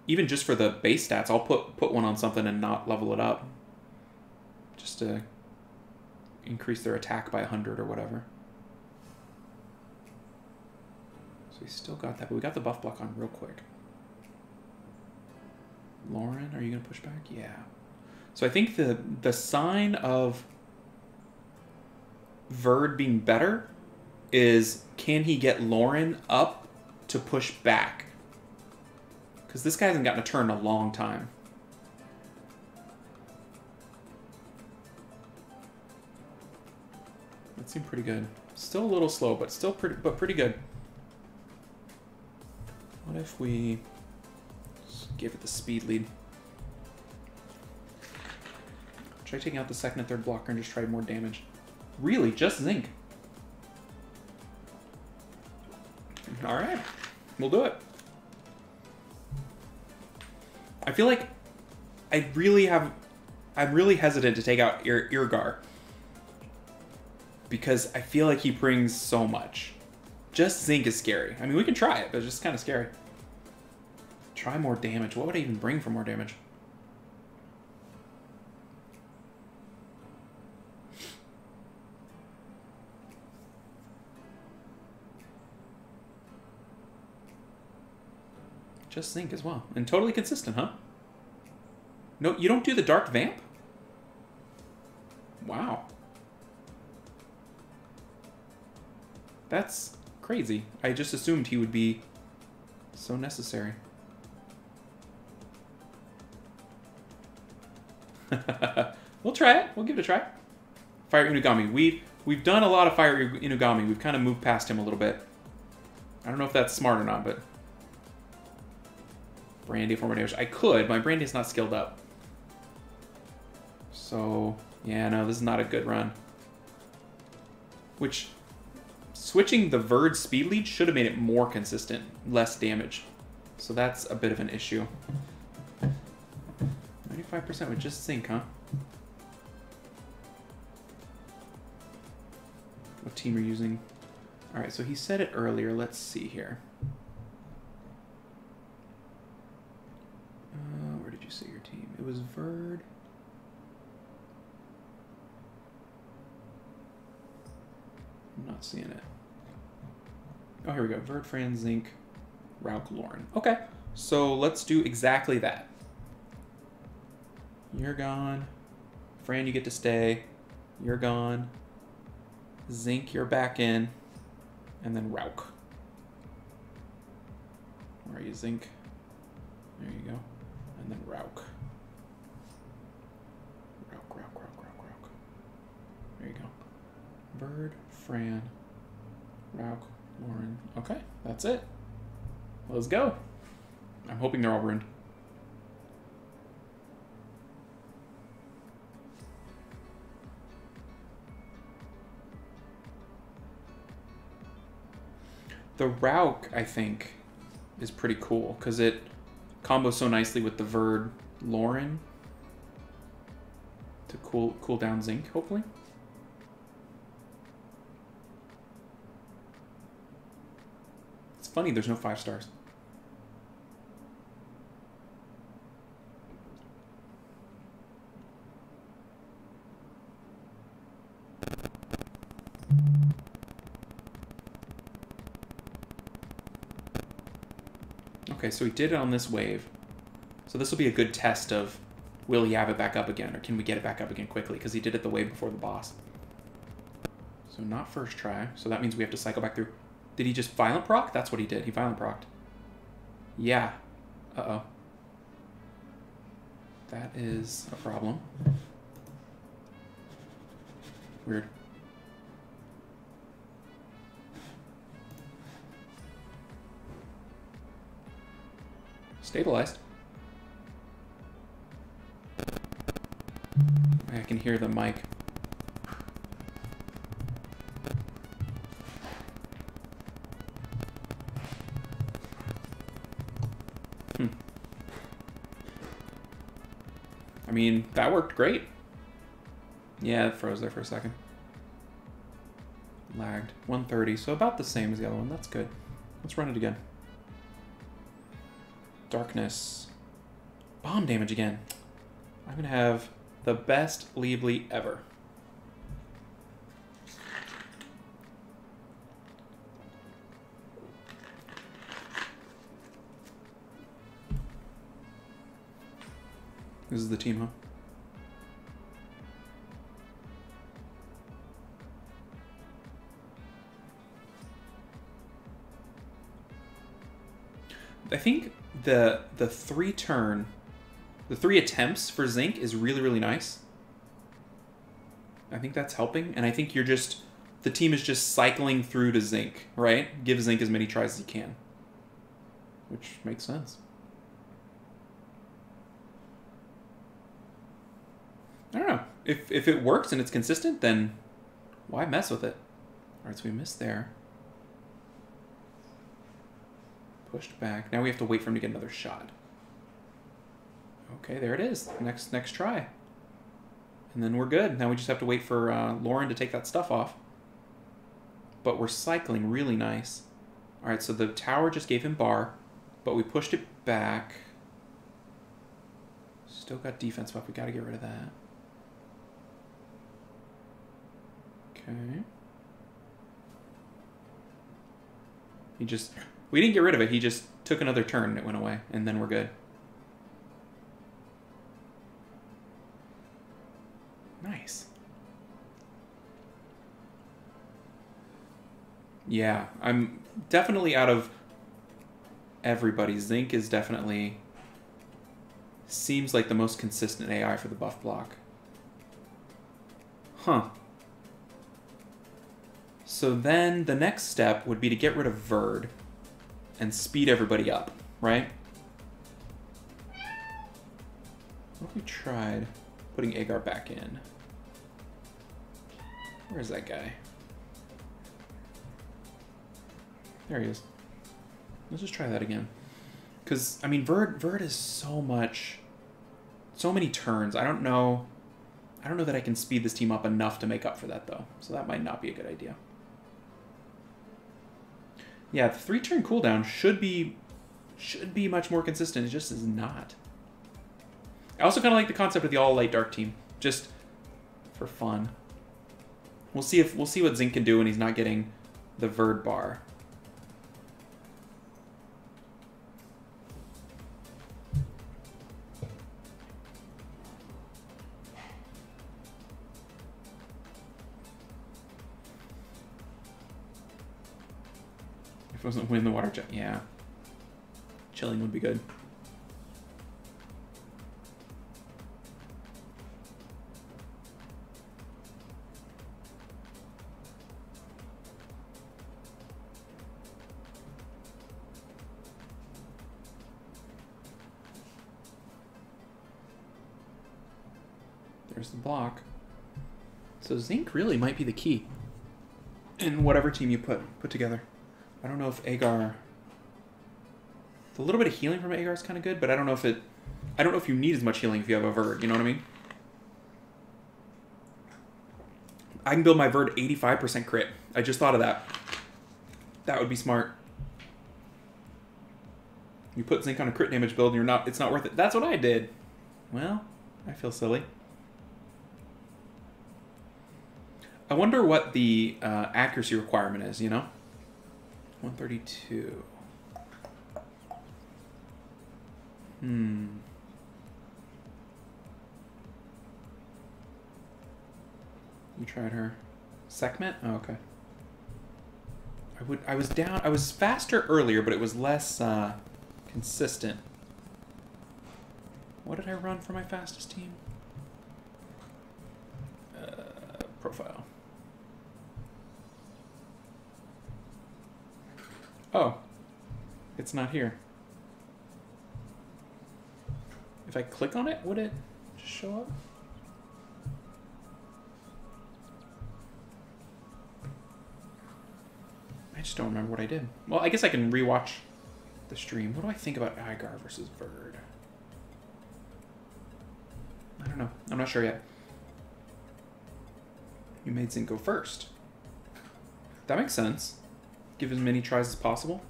Speaker 1: even just for the base stats, I'll put one on something and not level it up. Just to increase their attack by 100 or whatever. So we still got that, but we got the buff block on real quick. Lauren, are you going to push back? Yeah. So I think the sign of Verd being better is, can he get Lauren up to push back? Because this guy hasn't gotten a turn in a long time. That seemed pretty good. Still a little slow, but still pretty good. What if we just give it the speed lead? Try taking out the second and third blocker and just try more damage. Really, just Zinc. All right, we'll do it. I feel like I'm really hesitant to take out Irgar because I feel like he brings so much. Just Zinc is scary. I mean, we can try it, but it's just kind of scary. Try more damage. What would I even bring for more damage? Just Zinc as well. And totally consistent, huh? No, you don't do the Dark Vamp? Wow. That's crazy. I just assumed he would be so necessary. We'll try it. We'll give it a try. Fire Inugami. We've done a lot of Fire Inugami. We've kind of moved past him a little bit. I don't know if that's smart or not, but... Brandy for more damage. I could. My Brandy's not skilled up. So, yeah, no, this is not a good run. Which, switching the Verd speed lead should have made it more consistent, less damage. So that's a bit of an issue. 95% with just Zinc, huh? What team are you using? Alright, so he said it earlier. Let's see here. Where did you say your team? It was Verd. I'm not seeing it. Oh, here we go. Verd, Fran, Zinc, Rauk, Lauren. Okay, so let's do exactly that. You're gone. Fran, you get to stay. You're gone. Zinc, you're back in. And then Rauk. Where are you, Zinc? There you go. And then Rauk. Rauk. There you go. Verd, Fran, Rauk, Lauren. Okay, that's it. Let's go. I'm hoping they're all ruined. The Rauk, I think, is pretty cool because it combos so nicely with the Verd Lauren to cool down Zinc, hopefully. It's funny, there's no 5 stars. Okay, so he did it on this wave. So this will be a good test of, will he have it back up again, or can we get it back up again quickly? Because he did it the wave before the boss. So not first try. So that means we have to cycle back through. Did he just violent proc? That's what he did. He violent procced. Yeah. Uh-oh. That is a problem. Weird. Stabilized. I can hear the mic. I mean, that worked great. Yeah, it froze there for a second. Lagged. 130, so about the same as the other one. That's good. Let's run it again. Darkness. Bomb damage again. I'm going to have the best Leebly ever. This is the team, huh? I think the 3 attempts for Zinc is really, really nice. I think that's helping, and I think the team is just cycling through to Zinc, right? Give Zinc as many tries as you can. Which makes sense. I don't know. If it works and it's consistent, then why mess with it? Alright, so we missed there. Pushed back. Now we have to wait for him to get another shot. Okay, there it is. Next try. And then we're good. Now we just have to wait for Lauren to take that stuff off. But we're cycling really nice. Alright, so the tower just gave him bar, but we pushed it back. Still got defense buff. We gotta get rid of that. Okay. He just We didn't get rid of it. He just took another turn and it went away. And then we're good. Nice. Yeah, I'm definitely out of everybody. Zinc is definitely... seems like the most consistent AI for the buff block. Huh. So then the next step would be to get rid of Verd and speed everybody up, right? What if we tried putting Agar back in? Where's that guy? There he is. Let's just try that again. Because, I mean, Verd is so many turns. I don't know that I can speed this team up enough to make up for that, though. So that might not be a good idea. Yeah, the 3-turn cooldown should be much more consistent. It just is not. I also kind of like the concept of the all light dark team, just for fun. We'll see what Zinc can do when he's not getting the Verd bar. If it wasn't win the water jet, yeah. Chilling would be good. There's the block. So Zinc really might be the key in whatever team you put together. I don't know if Agar... a little bit of healing from Agar is kind of good, but I don't know if you need as much healing if you have a Verd, you know what I mean? I can build my Verd 85% crit. I just thought of that. That would be smart. You put Zinc on a crit damage build and it's not worth it. That's what I did. Well, I feel silly. I wonder what the accuracy requirement is, you know? 132. You tried her. Sekhmet? Oh, okay. I was faster earlier, but it was less consistent. What did I run for my fastest team? Profile. Oh. It's not here. If I click on it, would it just show up? I just don't remember what I did. Well, I guess I can rewatch the stream. What do I think about Agar versus Verd? I don't know. I'm not sure yet. You made Zinc go first. That makes sense. Give as many tries as possible.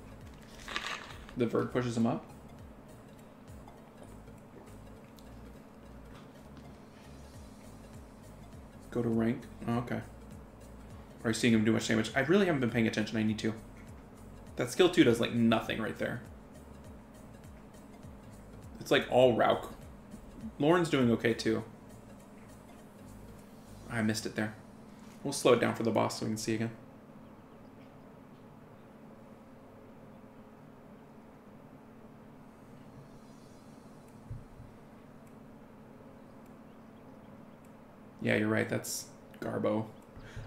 Speaker 1: The Verd pushes him up. Go to rank. Oh, okay. Are you seeing him do much damage? I really haven't been paying attention. I need to. That skill 2 does like nothing right there. It's like all Rauk. Lauren's doing okay too. I missed it there. We'll slow it down for the boss so we can see again. Yeah, you're right. That's Garbo.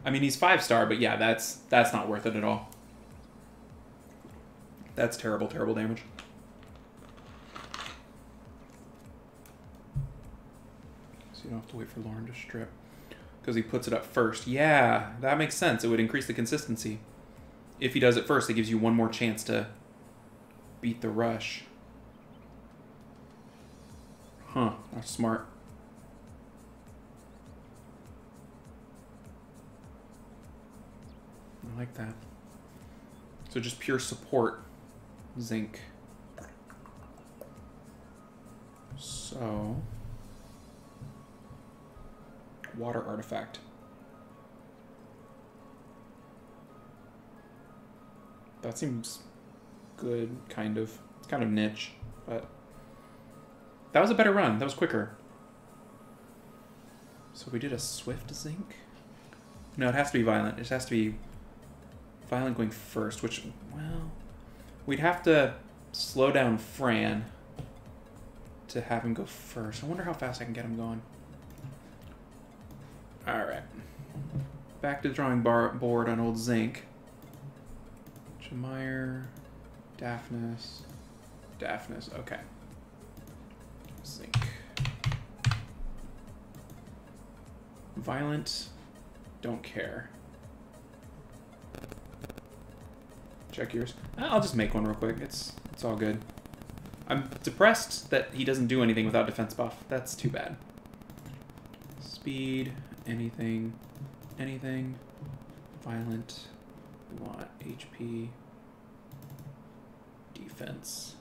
Speaker 1: I mean, he's 5-star, but yeah, that's not worth it at all. That's terrible, terrible damage. So you don't have to wait for Lauren to strip. Because he puts it up first. Yeah, that makes sense. It would increase the consistency. If he does it first, it gives you one more chance to beat the rush. Huh, that's smart. I like that. So just pure support, Zinc. So, water artifact. That seems good, kind of. It's kind of niche, but that was a better run. That was quicker. So we did a swift zinc? No, it has to be violent. It has to be violent going first, which, well, we'd have to slow down Fran to have him go first. I wonder how fast I can get him going. Alright. Back to the drawing board on old zinc. Jamire, Daphnis, okay. Zinc. Violent, don't care. Check yours. I'll just make one real quick. It's all good. I'm depressed that he doesn't do anything without defense buff. That's too bad. Speed, anything, violent. We want HP, defense,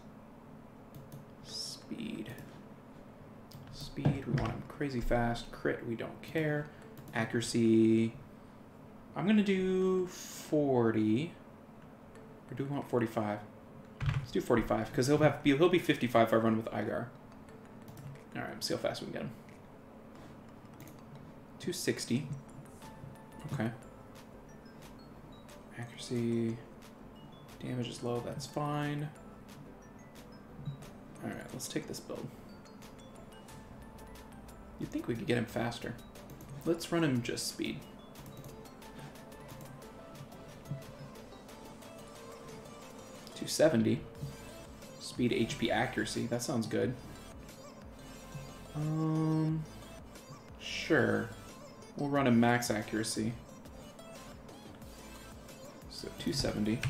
Speaker 1: speed. Speed, we want him crazy fast. Crit, we don't care. Accuracy, I'm gonna do 40. Or do we want 45? Let's do 45, because he'll be 55 if I run with Igar. Alright, let's see how fast we can get him. 260. Okay. Accuracy. Damage is low, that's fine. Alright, let's take this build. You'd think we could get him faster. Let's run him just speed. .270. Speed, HP, accuracy. That sounds good. Sure. We'll run him max accuracy. So 270.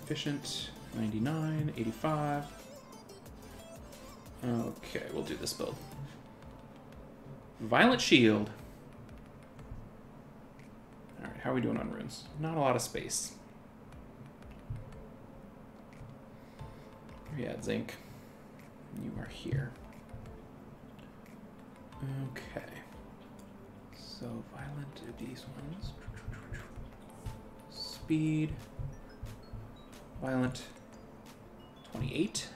Speaker 1: Efficient, 99, 85. Okay, we'll do this build. Violent Shield. Alright, how are we doing on runes? Not a lot of space. Yeah, Zinc. You are here. Okay. So, violent do these ones. Speed. Violent. 28.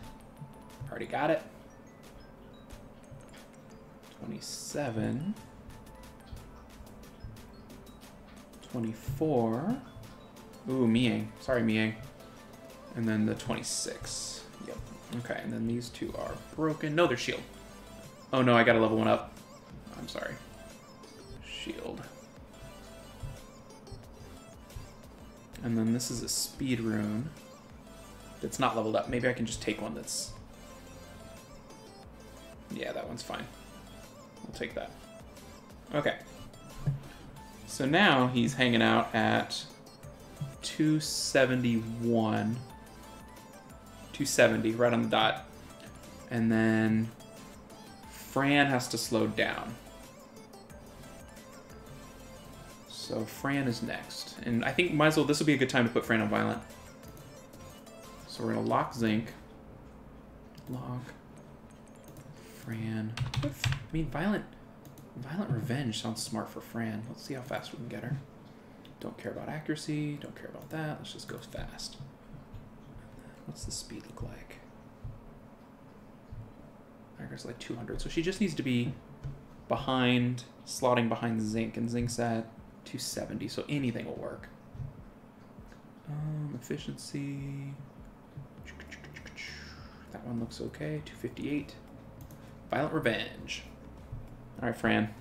Speaker 1: Already got it. 27. 24. Ooh, Miang. Sorry, Miang. And then the 26. Yep. Okay, and then these two are broken. No, they're shield. Oh no, I gotta level one up. I'm sorry. Shield. And then this is a speed rune that's not leveled up. Maybe I can just take one that's... Yeah, that one's fine. We'll take that. Okay. So now he's hanging out at 271. 270, right on the dot. And then Fran has to slow down. So Fran is next. And I think might as well, this will be a good time to put Fran on Violent. So we're gonna lock Zinc. Lock. Fran. I mean, Violent Revenge sounds smart for Fran. Let's see how fast we can get her. Don't care about accuracy. Don't care about that. Let's just go fast. What's the speed look like? Igar's like 200. So she just needs to be behind, slotting behind Zinc. And Zinc's at 270. So anything will work. Efficiency. That one looks okay. 258. Violent Revenge. All right, Fran.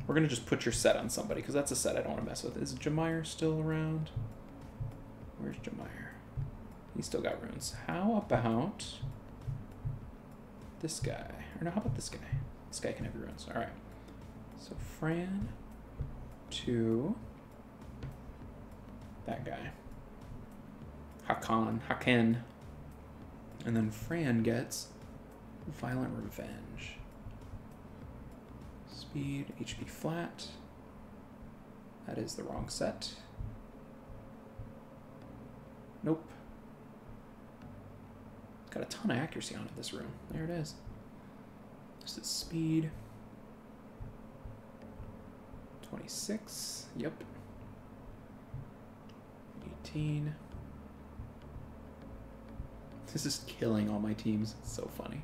Speaker 1: We're going to just put your set on somebody, because that's a set I don't want to mess with. Is Jamire still around? Where's Jamire? He's still got runes. How about this guy? Or no, how about this guy? This guy can have runes. All right. So Fran to that guy. Hakan. And then Fran gets Violent Revenge. Speed, HP flat. That is the wrong set. Nope. Got a ton of accuracy on it, this room. There it is. This is speed. 26. Yep. 18. This is killing all my teams. It's so funny.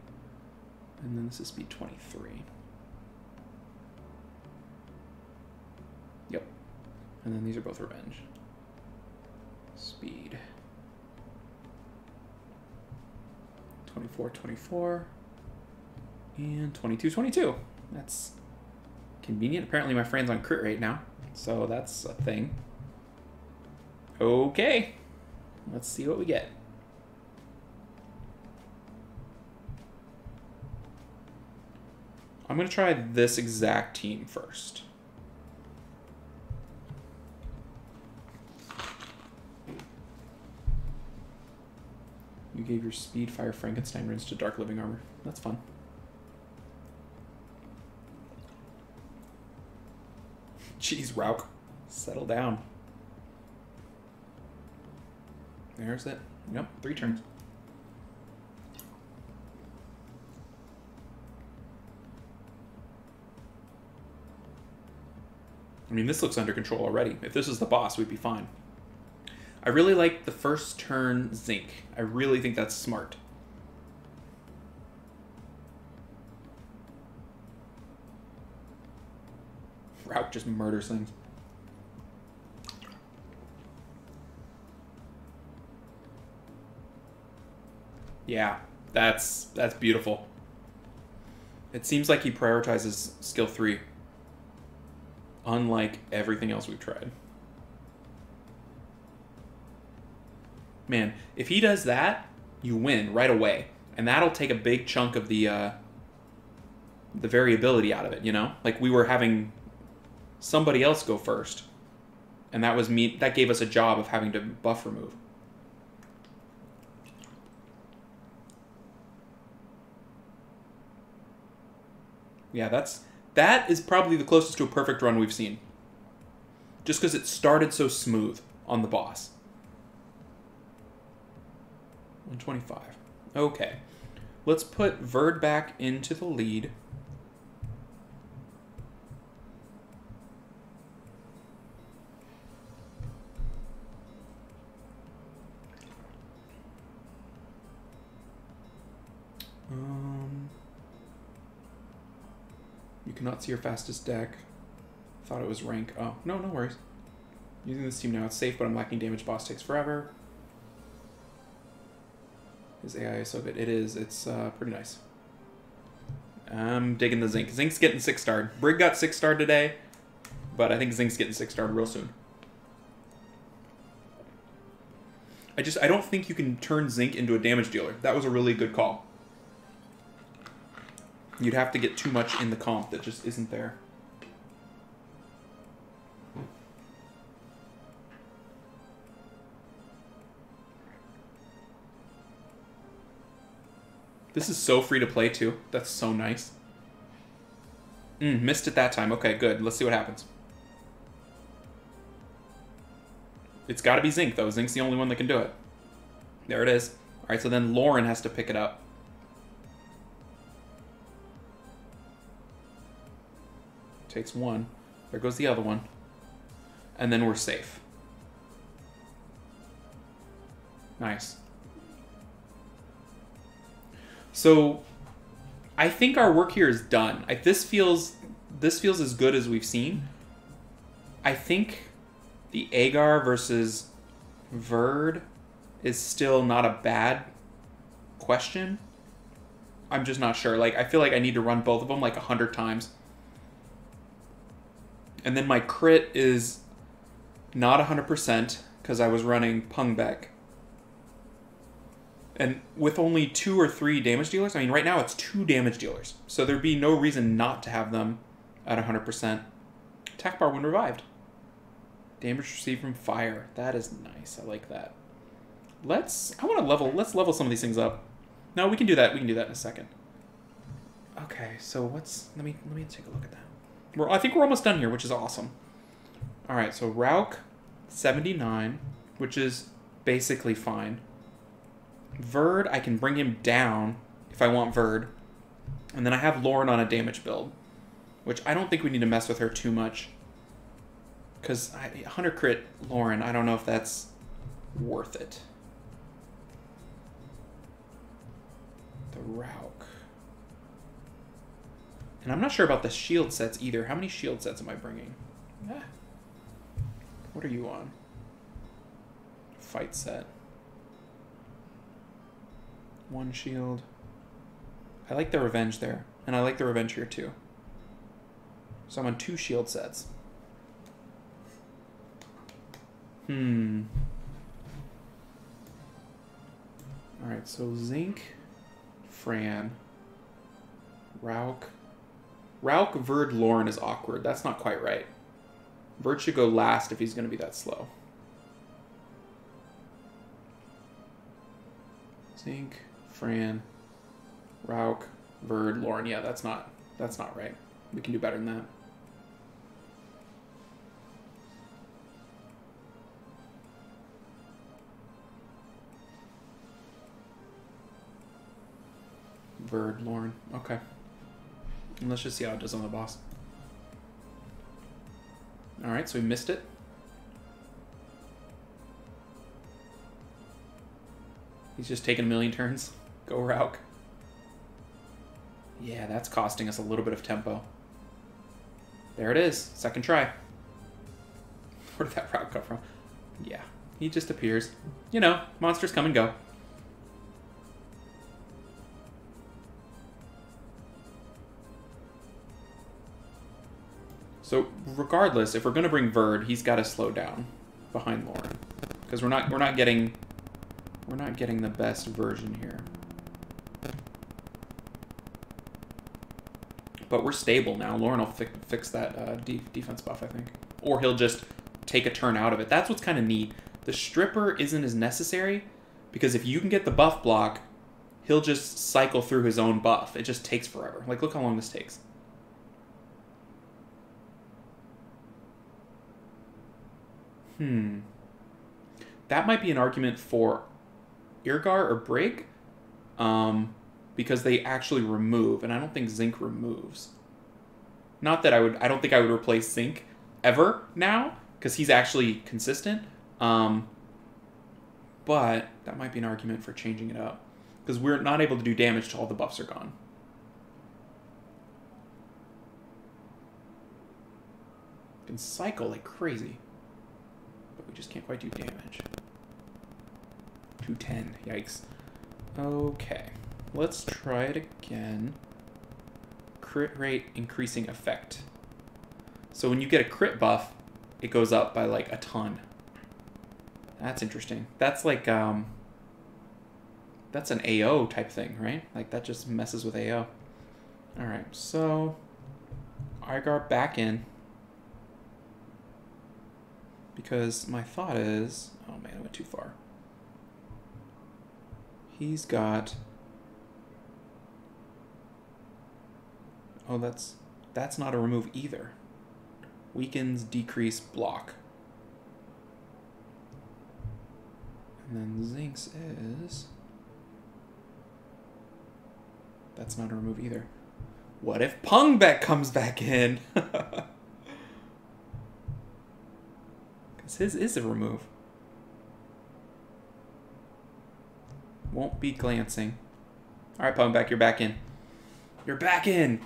Speaker 1: And then this is speed 23. Yep. And then these are both revenge. Speed. 24, 24. And 22, 22. That's convenient. Apparently my friend's on crit rate now. So that's a thing. Okay. Let's see what we get. I'm going to try this exact team first. You gave your speed fire Frankenstein runes to Dark Living Armor. That's fun. Jeez, Rauk. Settle down. There's it. Yep, 3 turns. I mean, this looks under control already. If this was the boss, we'd be fine. I really like the first turn Zinc. I really think that's smart. Rauk just murders things. Yeah, that's beautiful. It seems like he prioritizes skill 3. Unlike everything else we've tried. Man, if he does that, you win right away. And that'll take a big chunk of the variability out of it, you know? Like we were having somebody else go first. And that was me. That gave us a job of having to buff remove. Yeah, that is probably the closest to a perfect run we've seen. Just because it started so smooth on the boss. 125. Okay. Let's put Verd back into the lead. You cannot see your fastest deck. Thought it was rank. Oh, no worries. Using this team now, it's safe, but I'm lacking damage. Boss takes forever. His AI is so good. It is. It's pretty nice. I'm digging the Zinc. Zinc's getting 6-starred. Brig got 6-starred today, but I think Zinc's getting 6-starred real soon. I don't think you can turn Zinc into a damage dealer. That was a really good call. You'd have to get too much in the comp that just isn't there. This is so free to play too. That's so nice. Missed it that time. Okay, good. Let's see what happens. It's got to be Zinc though. Zinc's the only one that can do it. There it is. All right, so then Lauren has to pick it up. Takes one. There goes the other one. And then we're safe. Nice. So I think our work here is done. This feels as good as we've seen. I think the Agar versus Verd is still not a bad question. I'm just not sure. Like, I feel like I need to run both of them like 100 times. And then my crit is not 100% because I was running Pungbeck. And with only 2 or 3 damage dealers, I mean, right now it's 2 damage dealers. So there'd be no reason not to have them at 100%. Attack bar when revived. Damage received from fire. That is nice. I like that. Let's level some of these things up. No, we can do that. We can do that in a second. Okay, so let me take a look at that. I think we're almost done here, which is awesome. All right, so Rauk, 79, which is basically fine. Verd, I can bring him down if I want Verd. And then I have Lauren on a damage build, which I don't think we need to mess with her too much. Because 100 crit Lauren, I don't know if that's worth it. The Rauk. And I'm not sure about the shield sets either. How many shield sets am I bringing? Ah. What are you on? Fight set. 1 shield. I like the revenge there. And I like the revenge here too. So I'm on 2 shield sets. Alright, so Zinc, Fran, Rauk. Rauk, Verd, Lauren is awkward. That's not quite right. Verd should go last if he's going to be that slow. Zinc, Fran, Rauk, Verd, Lauren. Yeah, that's not right. We can do better than that. Verd, Lauren. Okay. And let's just see how it does on the boss. Alright, so we missed it. He's just taking a million turns. Go Rauk. Yeah, that's costing us a little bit of tempo. There it is. Second try. Where did that Rauk come from? Yeah, he just appears. You know, monsters come and go. So regardless, if we're gonna bring Verd, he's got to slow down behind Lauren, because we're not getting the best version here. But we're stable now. Lauren will fix that defense buff, I think, or he'll just take a turn out of it. That's what's kind of neat. The Stripper isn't as necessary because if you can get the buff block, he'll just cycle through his own buff. It just takes forever. Like, look how long this takes. That might be an argument for Irgar or Brig, because they actually remove, and I don't think Zinc removes. Not that I don't think I would replace Zinc ever now, because he's actually consistent. But that might be an argument for changing it up, because we're not able to do damage till all the buffs are gone. Can cycle like crazy. We just can't quite do damage. 210. Yikes. Okay. Let's try it again. Crit rate increasing effect. So when you get a crit buff, it goes up by like a ton. That's interesting. That's like, that's an AO type thing, right? Like that just messes with AO. Alright, so Irgar back in. Because my thought is... Oh man, I went too far. He's got... Oh, that's not a remove either. Weakens, decrease, block. And then Zinx is... That's not a remove either. What if Pungbek comes back in? His is a remove. Won't be glancing. Alright, Pungbek, you're back in. You're back in!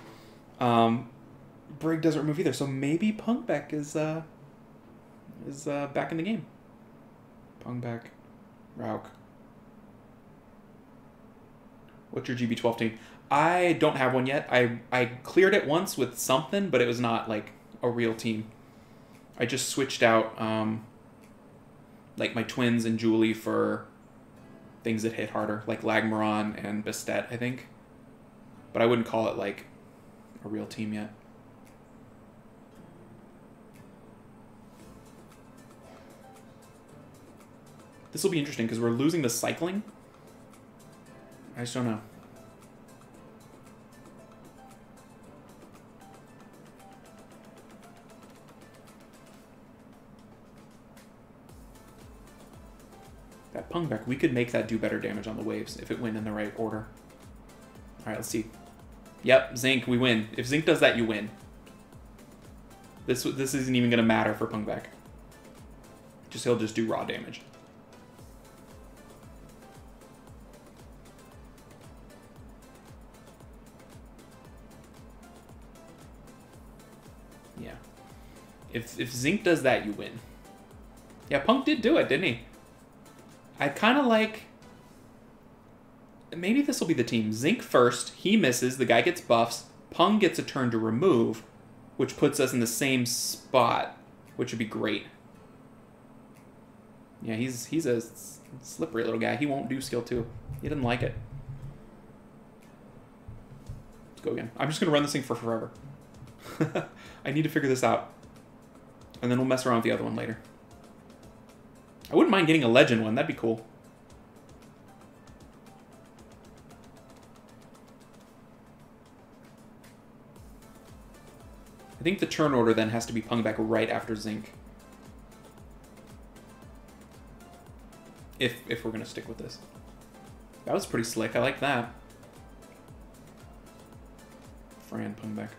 Speaker 1: Brig doesn't remove either, so maybe Pungbek is back in the game. Pungbek. Rauk. What's your GB12 team? I don't have one yet. I cleared it once with something, but it was not like a real team. I just switched out like my twins and Julie for things that hit harder, like Lagmaron and Bastet, I think. But I wouldn't call it like a real team yet. This will be interesting because we're losing the cycling. I just don't know. That Pungbek, we could make that do better damage on the waves if it went in the right order. Alright, let's see. Yep, Zinc, we win. If Zinc does that, you win. This isn't even going to matter for Pungbek. He'll just do raw damage. Yeah. If Zinc does that, you win. Yeah, Punk did do it, didn't he? I kind of like... Maybe this will be the team. Zinc first, he misses, the guy gets buffs, Pung gets a turn to remove, which puts us in the same spot, which would be great. Yeah, he's a slippery little guy. He won't do skill 2. He doesn't like it. Let's go again. I'm just going to run this thing for forever. I need to figure this out. And then we'll mess around with the other one later. I wouldn't mind getting a legend one. That'd be cool. I think the turn order then has to be Pung back right after Zinc. If we're going to stick with this. That was pretty slick. I like that. Fran, Pung back.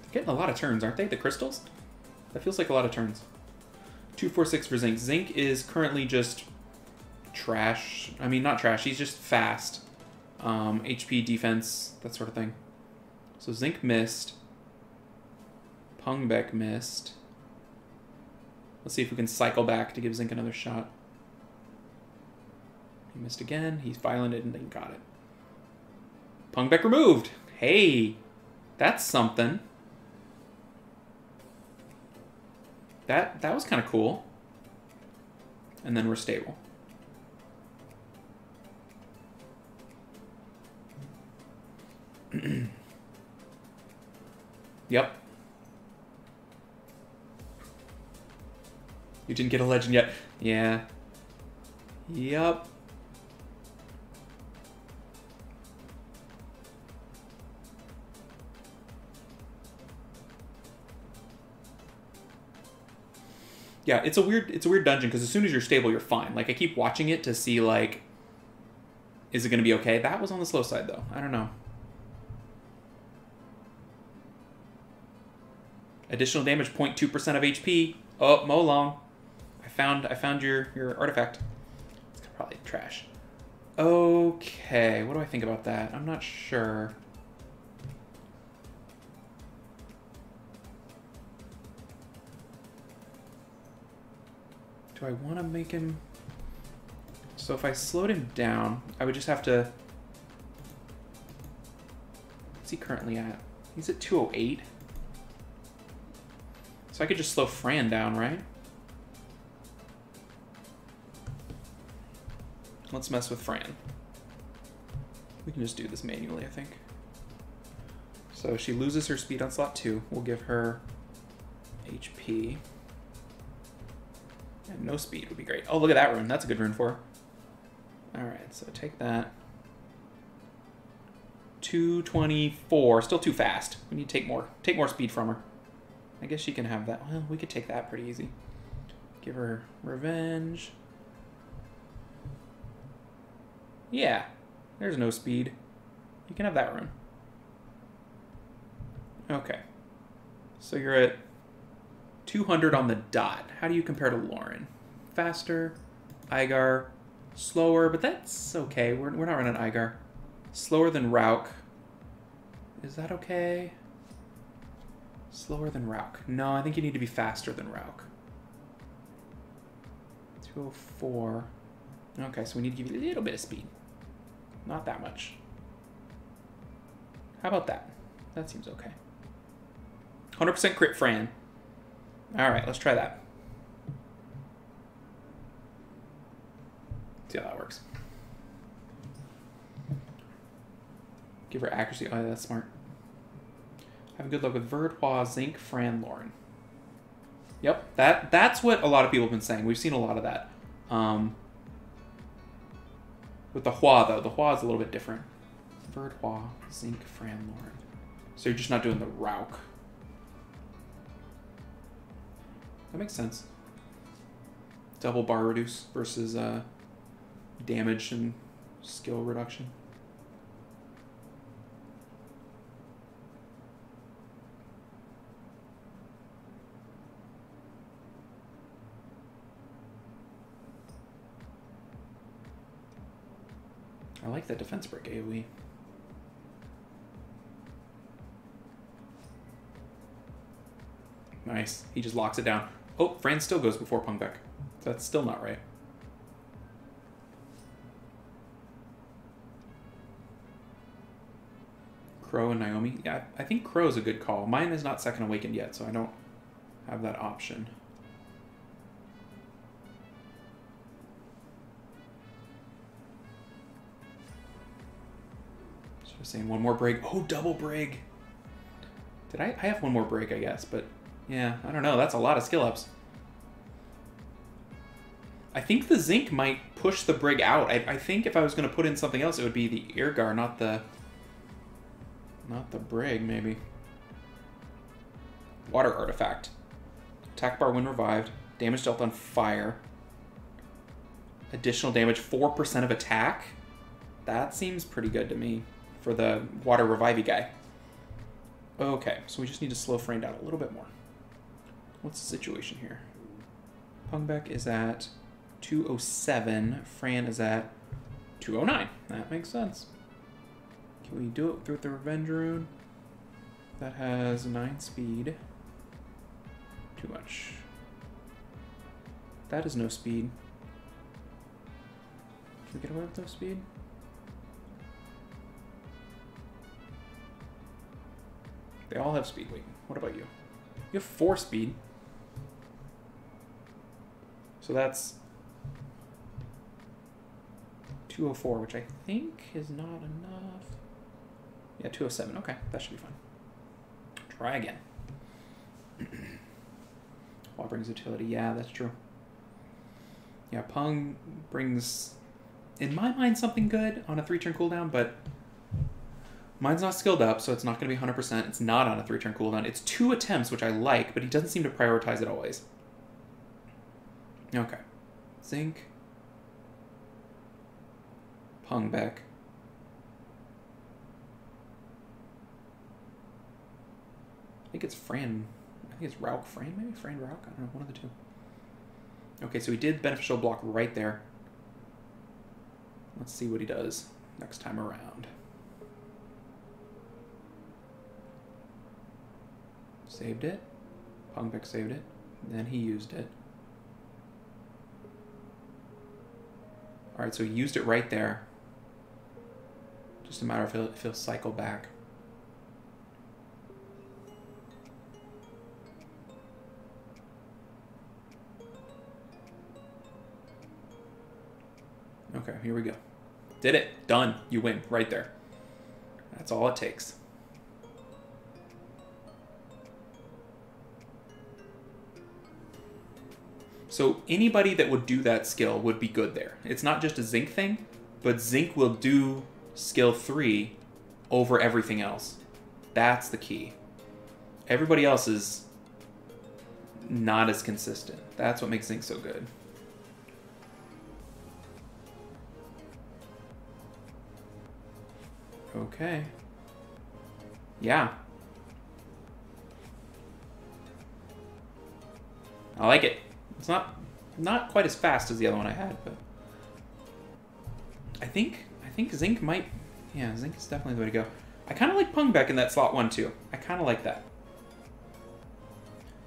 Speaker 1: They're getting a lot of turns, aren't they? The crystals? That feels like a lot of turns. 246 for Zinc. Zinc is currently just trash. I mean, not trash. He's just fast. HP, defense, that sort of thing. So Zinc missed. Pungbeck missed. Let's see if we can cycle back to give Zinc another shot. He missed again. He's violented and then got it. Pungbeck removed. Hey, that's something. That was kind of cool. And then we're stable. Yep. You didn't get a legend yet. Yeah. Yep. Yeah, it's a weird dungeon because as soon as you're stable, you're fine. Like I keep watching it to see like, is it going to be okay? That was on the slow side though. I don't know. Additional damage, 0.2% of HP. Oh, Molong. I found your artifact. It's probably trash. Okay, what do I think about that? I'm not sure. Do I want to make him... So if I slowed him down, I would just have to... What's he currently at? He's at 208. So I could just slow Fran down, right? Let's mess with Fran. We can just do this manually, I think. So she loses her speed on slot 2. We'll give her HP. And no speed would be great. Oh, look at that rune. That's a good rune for her. Alright, so take that. 224. Still too fast. We need to take more speed from her. I guess she can have that. Well, we could take that pretty easy. Give her revenge. Yeah, there's no speed. You can have that rune. Okay. So you're at 200 on the dot. How do you compare to Lauren? Faster, Igar, slower, but that's okay. We're not running Igar. Slower than Rauk. Is that okay? Slower than Rauk. No, I think you need to be faster than Rauk. 204. Okay, so we need to give you a little bit of speed. Not that much. How about that? That seems okay. 100% crit Fran. Alright, let's try that. See how that works. Give her accuracy. Oh, that's smart. Have a good luck with Verdwa, Zinc, Fran, Lauren. Yep, that's what a lot of people have been saying. We've seen a lot of that. With the Hua, though. The Hua is a little bit different. Verdwa, Zinc, Fran, Lauren. So you're just not doing the Rauk. That makes sense. Double bar reduce versus damage and skill reduction. I like that defense break AoE. Nice. He just locks it down. Oh, Fran still goes before Pungbeck. That's still not right. Crow and Naomi. Yeah, I think Crow's a good call. Mine is not second awakened yet, so I don't have that option. Just saying one more Brig. Oh, double Brig. Did I have one more Brig, I guess, but yeah, I don't know. That's a lot of skill ups. I think the Zinc might push the Brig out. I think if I was going to put in something else, it would be the Irgar, not the Brig, maybe. Water Artifact. Attack bar when revived. Damage dealt on fire. Additional damage, 4% of attack. That seems pretty good to me for the Water Revivey guy. Okay, so we just need to slow Fran down a little bit more. What's the situation here? Pungbeck is at 207. Fran is at 209. That makes sense. Can we do it with the Revenge Rune? That has 9 speed. Too much. That is no speed. Can we get away with no speed? They all have speed. Wait, what about you? You have 4 speed. So that's 204, which I think is not enough. Yeah, 207. Okay, that should be fine. Try again. Wall brings utility. Yeah, that's true. Yeah, Pung brings, in my mind, something good on a 3-turn cooldown, but mine's not skilled up, so it's not going to be 100%. It's not on a 3-turn cooldown. It's 2 attempts, which I like, but he doesn't seem to prioritize it always. Okay. Zinc. Pungbeck. I think it's Fran. I think it's Rauk Fran, maybe? Fran Rauk? I don't know, one of the two. Okay, so he did beneficial block right there. Let's see what he does next time around. Saved it. Pungbeck saved it. Then he used it. Alright, so he used it right there. Just a matter of if he'll cycle back. Okay, here we go. Did it. Done. You win. Right there. That's all it takes. So anybody that would do that skill would be good there. It's not just a Zinc thing, but Zinc will do skill 3 over everything else. That's the key. Everybody else is not as consistent. That's what makes Zinc so good. Okay. Yeah. I like it. It's not quite as fast as the other one I had, but I think Zinc might, yeah, Zinc is definitely the way to go. I kind of like Pungbeck in that slot 1 too. I kind of like that.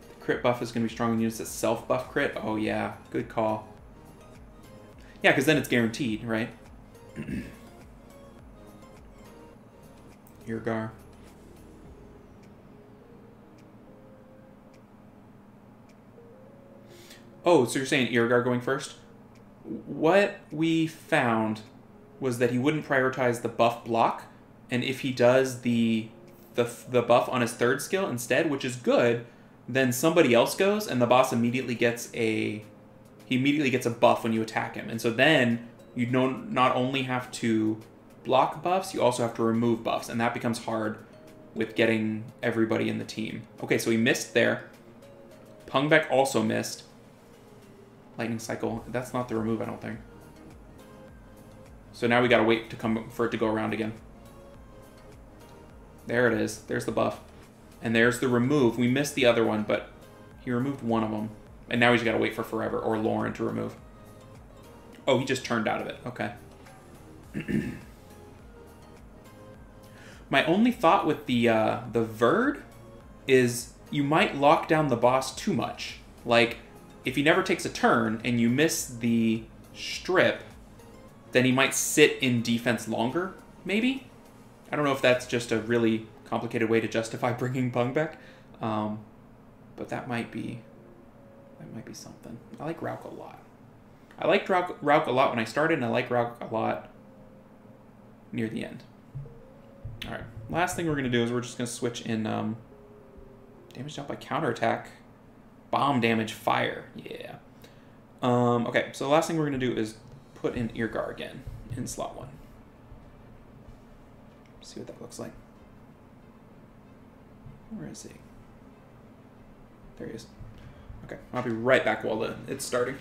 Speaker 1: The crit buff is going to be strong in units that self-buff crit. Oh yeah, good call. Yeah, because then it's guaranteed, right? Irgar. Oh, so you're saying Irgar going first? What we found was that he wouldn't prioritize the buff block, and if he does the buff on his 3rd skill instead, which is good, then somebody else goes, and the boss immediately gets a buff when you attack him. And so then you not only have to block buffs, you also have to remove buffs, and that becomes hard with getting everybody in the team. Okay, so he missed there. Pungbeck also missed. Lightning Cycle. That's not the remove, I don't think. So now we gotta wait for it to go around again. There it is. There's the buff. And there's the remove. We missed the other one, but he removed one of them. And now he's gotta wait for Forever or Lauren to remove. Oh, he just turned out of it. Okay. My only thought with the Verd is you might lock down the boss too much. Like, if he never takes a turn and you miss the strip, then he might sit in defense longer, maybe? I don't know if that's just a really complicated way to justify bringing Pung back, but that might be something. I like Rauk a lot. I liked Rauk a lot when I started, and I like Rauk a lot near the end. All right, last thing we're going to do is we're just going to switch in damage dealt by counterattack, bomb damage, fire. Yeah. Okay, so the last thing we're going to do is put in Eargar again in slot 1. See what that looks like. Where is he? There he is. Okay, I'll be right back while it's starting.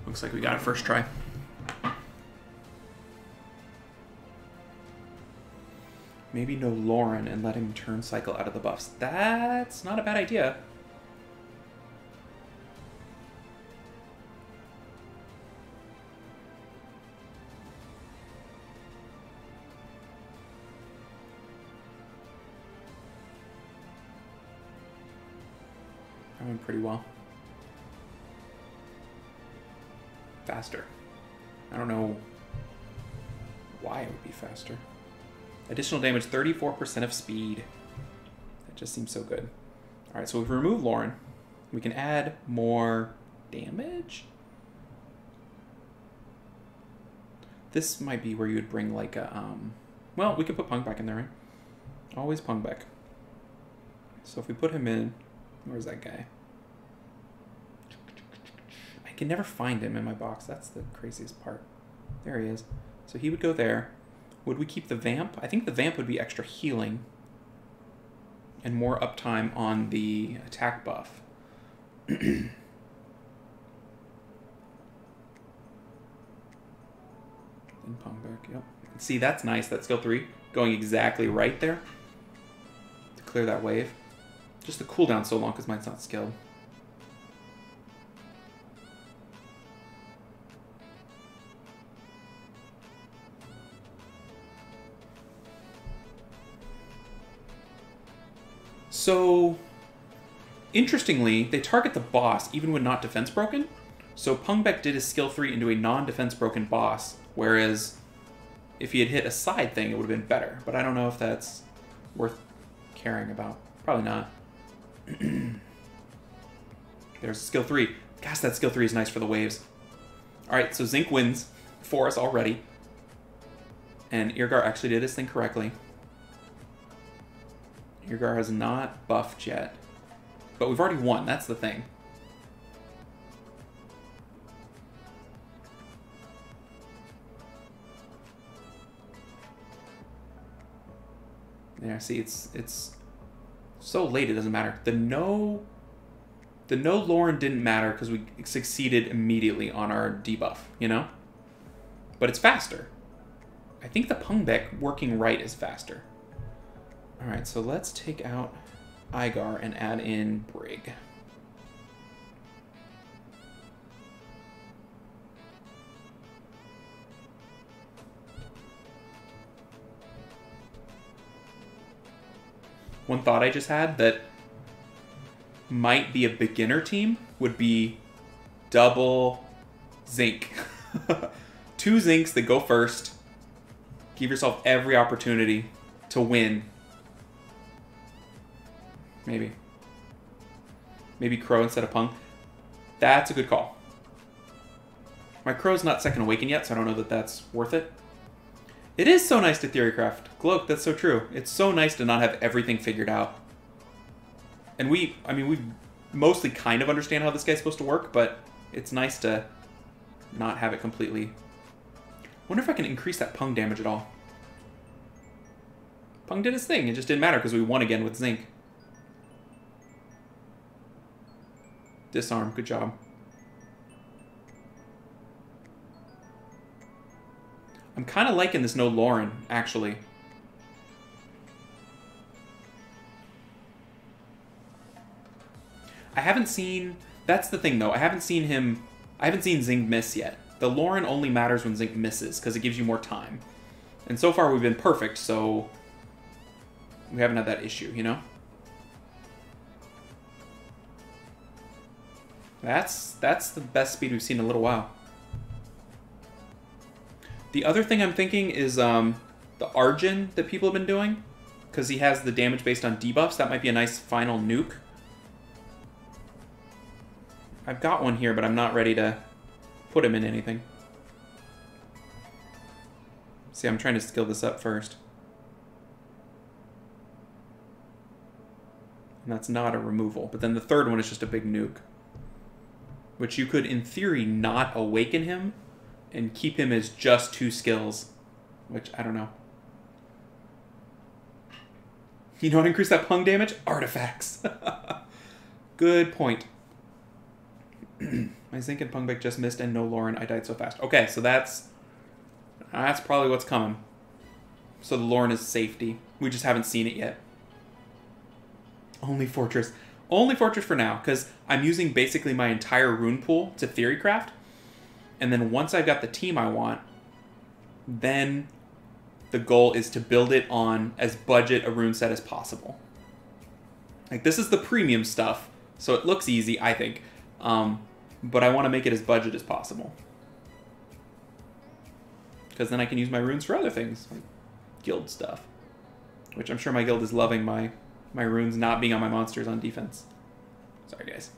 Speaker 1: Looks like we got it first try. Maybe no Lauren and let him turn cycle out of the buffs. That's not a bad idea. That went pretty well. Faster. I don't know why it would be faster. Additional damage, 34% of speed. That just seems so good. All right, so if we remove Lauren, we can add more damage. This might be where you would bring like a, well, we could put Punk back in there, right? Always Punk back. So if we put him in, where's that guy? I can never find him in my box. That's the craziest part. There he is. So he would go there. Would we keep the Vamp? I think the Vamp would be extra healing and more uptime on the attack buff. And Pong back, yep. See, that's nice, that skill 3 going exactly right there to clear that wave. Just the cooldown so long because mine's not skilled. So, interestingly, they target the boss even when not defense broken. So Pungbek did his skill 3 into a non-defense broken boss, whereas if he had hit a side thing, it would have been better. But I don't know if that's worth caring about. Probably not. There's skill 3. Gosh, that skill 3 is nice for the waves. Alright, so Zinc wins for us already. And Eargar actually did his thing correctly. Eargar has not buffed yet. But we've already won, that's the thing. Yeah, see, it's so late it doesn't matter. The no Lauren didn't matter because we succeeded immediately on our debuff, you know? But it's faster. I think the Pungbek working right is faster. Alright, so let's take out Igar and add in Brig. One thought I just had that might be a beginner team would be double Zinc. 2 Zincs that go first. Give yourself every opportunity to win. Maybe. Maybe Crow instead of Pung. That's a good call. My Crow's not second awaken yet, so I don't know that that's worth it. It is so nice to Theorycraft. Gloak, that's so true. It's so nice to not have everything figured out. And we mostly kind of understand how this guy's supposed to work, but it's nice to not have it completely. Wonder if I can increase that Pung damage at all. Pung did his thing. It just didn't matter because we won again with Zinc. Disarm. Good job. I'm kind of liking this no Lauren, actually. I haven't seen... That's the thing, though. I haven't seen Zinc miss yet. The Lauren only matters when Zinc misses, because it gives you more time. And so far, we've been perfect, so... We haven't had that issue, you know? That's the best speed we've seen in a little while. The other thing I'm thinking is the Arjun that people have been doing, because he has the damage based on debuffs. That might be a nice final nuke. I've got one here, but I'm not ready to put him in anything. See, I'm trying to skill this up first. And that's not a removal. But then the third one is just a big nuke. Which you could, in theory, not awaken him and keep him as just 2 skills. Which, I don't know. You know what increase that Pung damage? Artifacts. Good point. My Zinc and Pung Bake just missed and no Lauren. I died so fast. Okay, so that's probably what's coming. So the Lauren is safety. We just haven't seen it yet. Only Fortress. Only Fortress for now, because I'm using basically my entire rune pool to Theorycraft. And then once I've got the team I want, then the goal is to build it on as budget a rune set as possible. Like, this is the premium stuff, so it looks easy, I think. But I want to make it as budget as possible. Because then I can use my runes for other things, like guild stuff. Which I'm sure my guild is loving my runes not being on my monsters on defense. Sorry, guys.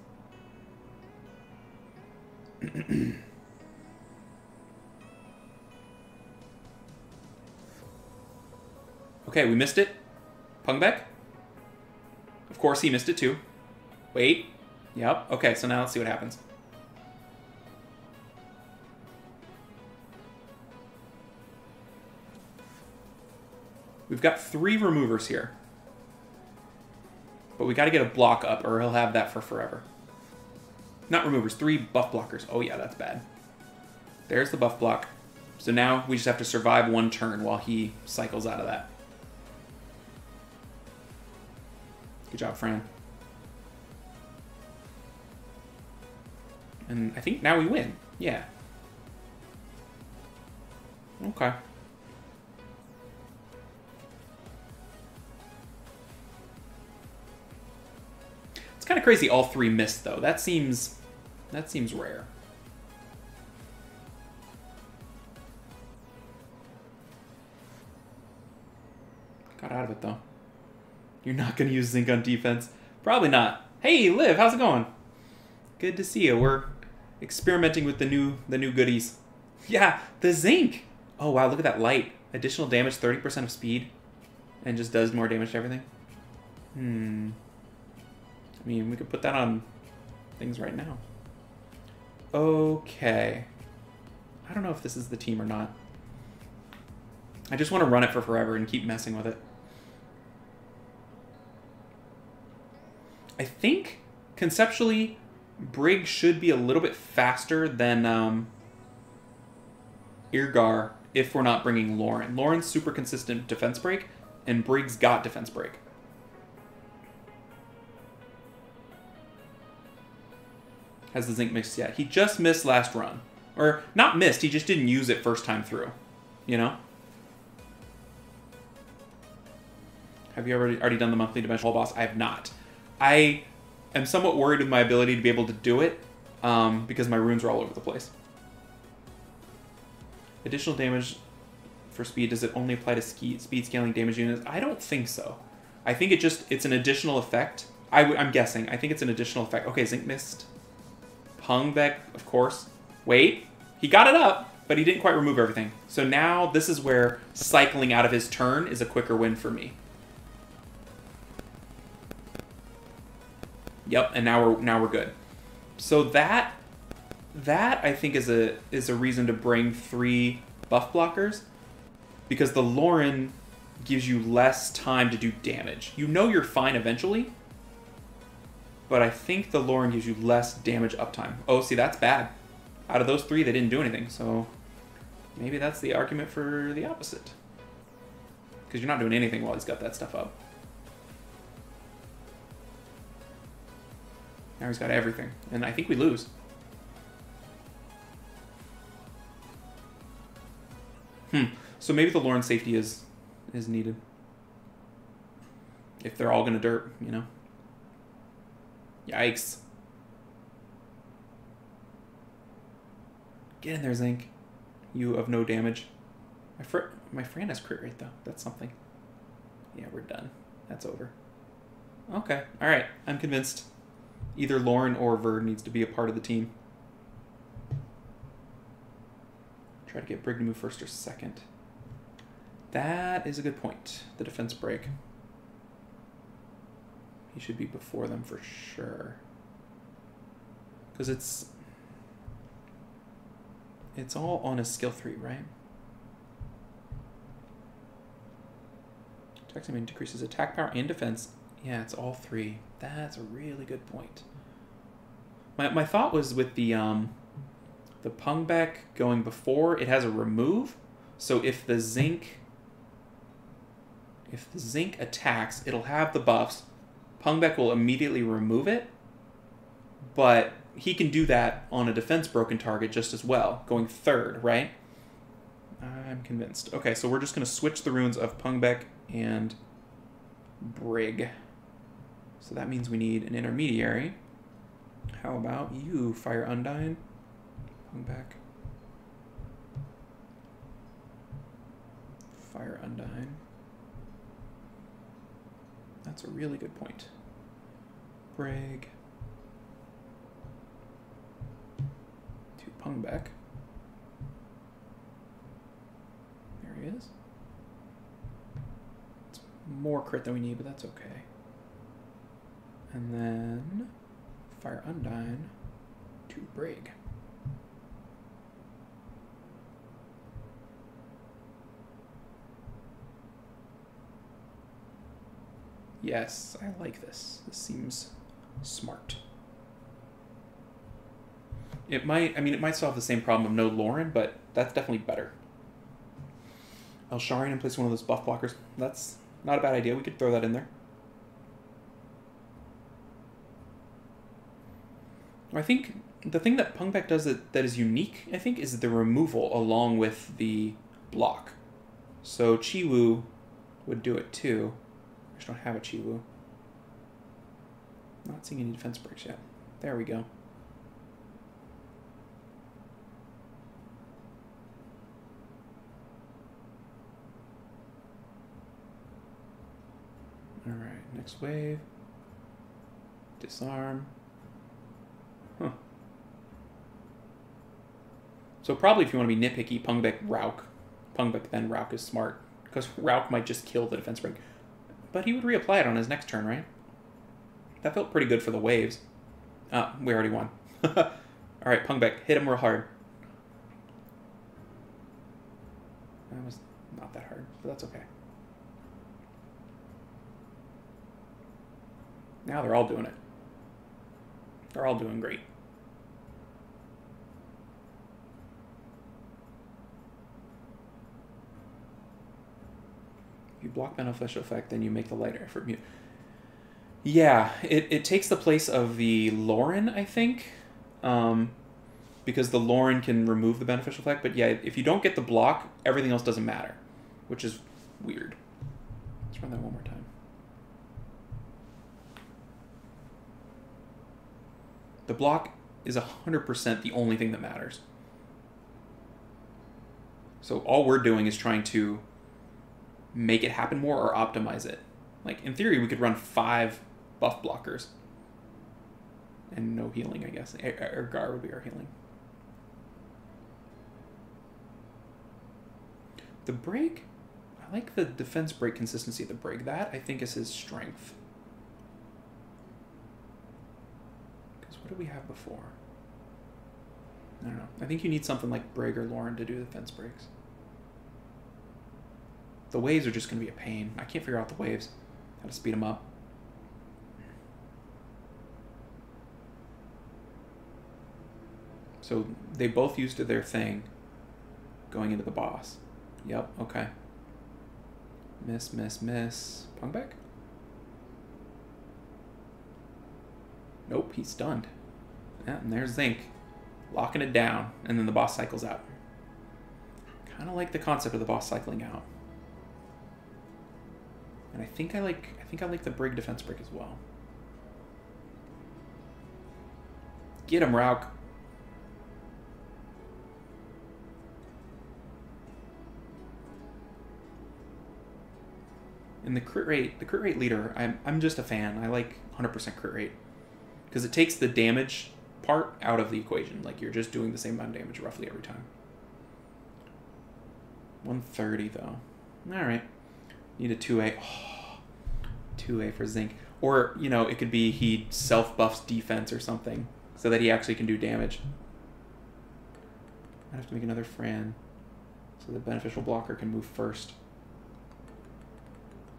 Speaker 1: Okay, we missed it. Pungbeck? Of course he missed it too. Wait. Yep. Okay, so now let's see what happens. We've got 3 removers here. But we got to get a block up or he'll have that for forever. Not removers, 3 buff blockers. Oh yeah, that's bad. There's the buff block. So now we just have to survive 1 turn while he cycles out of that. Good job, Fran. And I think now we win. Yeah. Okay. It's kind of crazy all 3 missed, though. That seems rare. Got out of it, though. You're not going to use Zinc on defense? Probably not. Hey, Liv, how's it going? Good to see you. We're experimenting with the new goodies. Yeah, the Zinc. Oh, wow, look at that light. Additional damage, 30% of speed. And just does more damage to everything. I mean, we could put that on things right now. Okay. I don't know if this is the team or not. I just want to run it for forever and keep messing with it. I think, conceptually, Brig should be a little bit faster than Irgar if we're not bringing Lauren. Lauren's super consistent defense break, and Brig's got defense break. Has the Zinc mixed yet? He just missed last run. Or, not missed, he just didn't use it first time through. You know? Have you already done the monthly dimensional boss? I have not. I am somewhat worried with my ability to be able to do it because my runes are all over the place. Additional damage for speed, does it only apply to speed scaling damage units? I don't think so. I think it's an additional effect I'm guessing. I think it's an additional effect. Okay, Zinc Mist. Pungbeck, of course. Wait. He got it up, but he didn't quite remove everything. So now this is where cycling out of his turn is a quicker win for me. Yep, and now we're good. So that I think is a reason to bring 3 buff blockers, because the Lauren gives you less time to do damage. You know you're fine eventually, but I think the Lauren gives you less damage uptime. Oh, see, that's bad. Out of those 3, they didn't do anything, so maybe that's the argument for the opposite. Because you're not doing anything while he's got that stuff up. Now he's got everything, and I think we lose. So maybe the Lauren safety is needed. If they're all gonna derp, you know. Yikes. Get in there, Zinc. You of no damage. My Fran has crit rate, though. That's something. Yeah, we're done. That's over. Okay. Alright. I'm convinced. Either Lauren or Verd needs to be a part of the team. Try to get Brig to move first or second. That is a good point. The defense break. He should be before them for sure. Because it's all on his skill 3, right? Attack speed decreases attack power and defense. Yeah, it's all 3. That's a really good point. My thought was with the Pungbeck going before, it has a remove. So if the Zinc attacks, it'll have the buffs. Pungbeck will immediately remove it, but he can do that on a defense broken target just as well, going 3rd, right? I'm convinced. Okay, so we're just going to switch the runes of Pungbeck and Brig. So that means we need an intermediary. How about you, Fire Undyne? Pungbeck. Fire Undyne. That's a really good point. Brig. To Pungbeck. There he is. It's more crit than we need, but that's okay. And then Fire Undyne to Brig. Yes, I like this. This seems smart. It might solve the same problem of no Lauren, but that's definitely better. Elsharian in place of one of those buff blockers. That's not a bad idea. We could throw that in there. I think the thing that Pungbeck does that is unique, I think, is the removal along with the block. So Chiwu would do it too. I just don't have a Chiwu. Not seeing any defense breaks yet. There we go. Alright, next wave. Disarm. Huh. So probably if you want to be nitpicky, Pungbeck, Rauk. Pungbeck, then Rauk is smart. Because Rauk might just kill the defense break. But he would reapply it on his next turn, right? That felt pretty good for the waves. We already won. Alright, Pungbeck, hit him real hard. That was not that hard, but that's okay. Now they're all doing it. They're all doing great. If you block beneficial effect, then you make the lighter effort mute. Yeah, it takes the place of the Lauren, I think. Because the Lauren can remove the beneficial effect. But yeah, if you don't get the block, everything else doesn't matter. Which is weird. Let's run that one more time. The block is 100% the only thing that matters. So all we're doing is trying to make it happen more or optimize it. Like, in theory, we could run 5 buff blockers. And no healing, I guess. Ergar would be our healing. The break, I like the defense break consistency of the break. That, I think, is his strength. Because what did we have before? I don't know. I think you need something like Brig or Lauren to do defense breaks. The waves are just going to be a pain. I can't figure out the waves. How to speed them up. So they both used their thing going into the boss. Yep, okay. Miss, miss, miss. Pong back? Nope, he's stunned. Yeah, and there's Zinc. Locking it down, and then the boss cycles out. Kind of like the concept of the boss cycling out. And I think I like the Brig defense break as well. Get him, Rauk. And the crit rate leader, I'm just a fan. I like 100% crit rate because it takes the damage part out of the equation. Like you're just doing the same amount of damage roughly every time. 130 though. All right. Need a 2A. Oh, 2A for Zinc. Or, you know, it could be he self-buffs defense or something so that he actually can do damage. I have to make another Fran so the beneficial blocker can move first.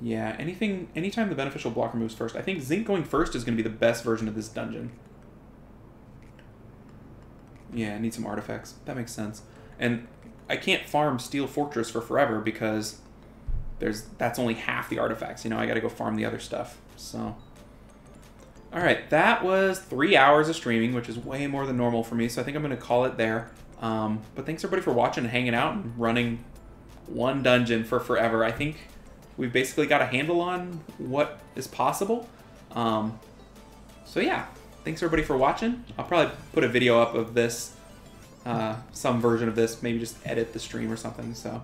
Speaker 1: Yeah, anytime the beneficial blocker moves first, I think Zinc going first is going to be the best version of this dungeon. Yeah, I need some artifacts. That makes sense. And I can't farm Steel Fortress for forever because that's only half the artifacts. You know, I got to go farm the other stuff. So, all right, that was 3 hours of streaming, which is way more than normal for me. So I think I'm going to call it there. But thanks everybody for watching and hanging out and running one dungeon for forever. I think we've basically got a handle on what is possible. So yeah, thanks everybody for watching. I'll probably put a video up of this, some version of this, maybe just edit the stream or something. So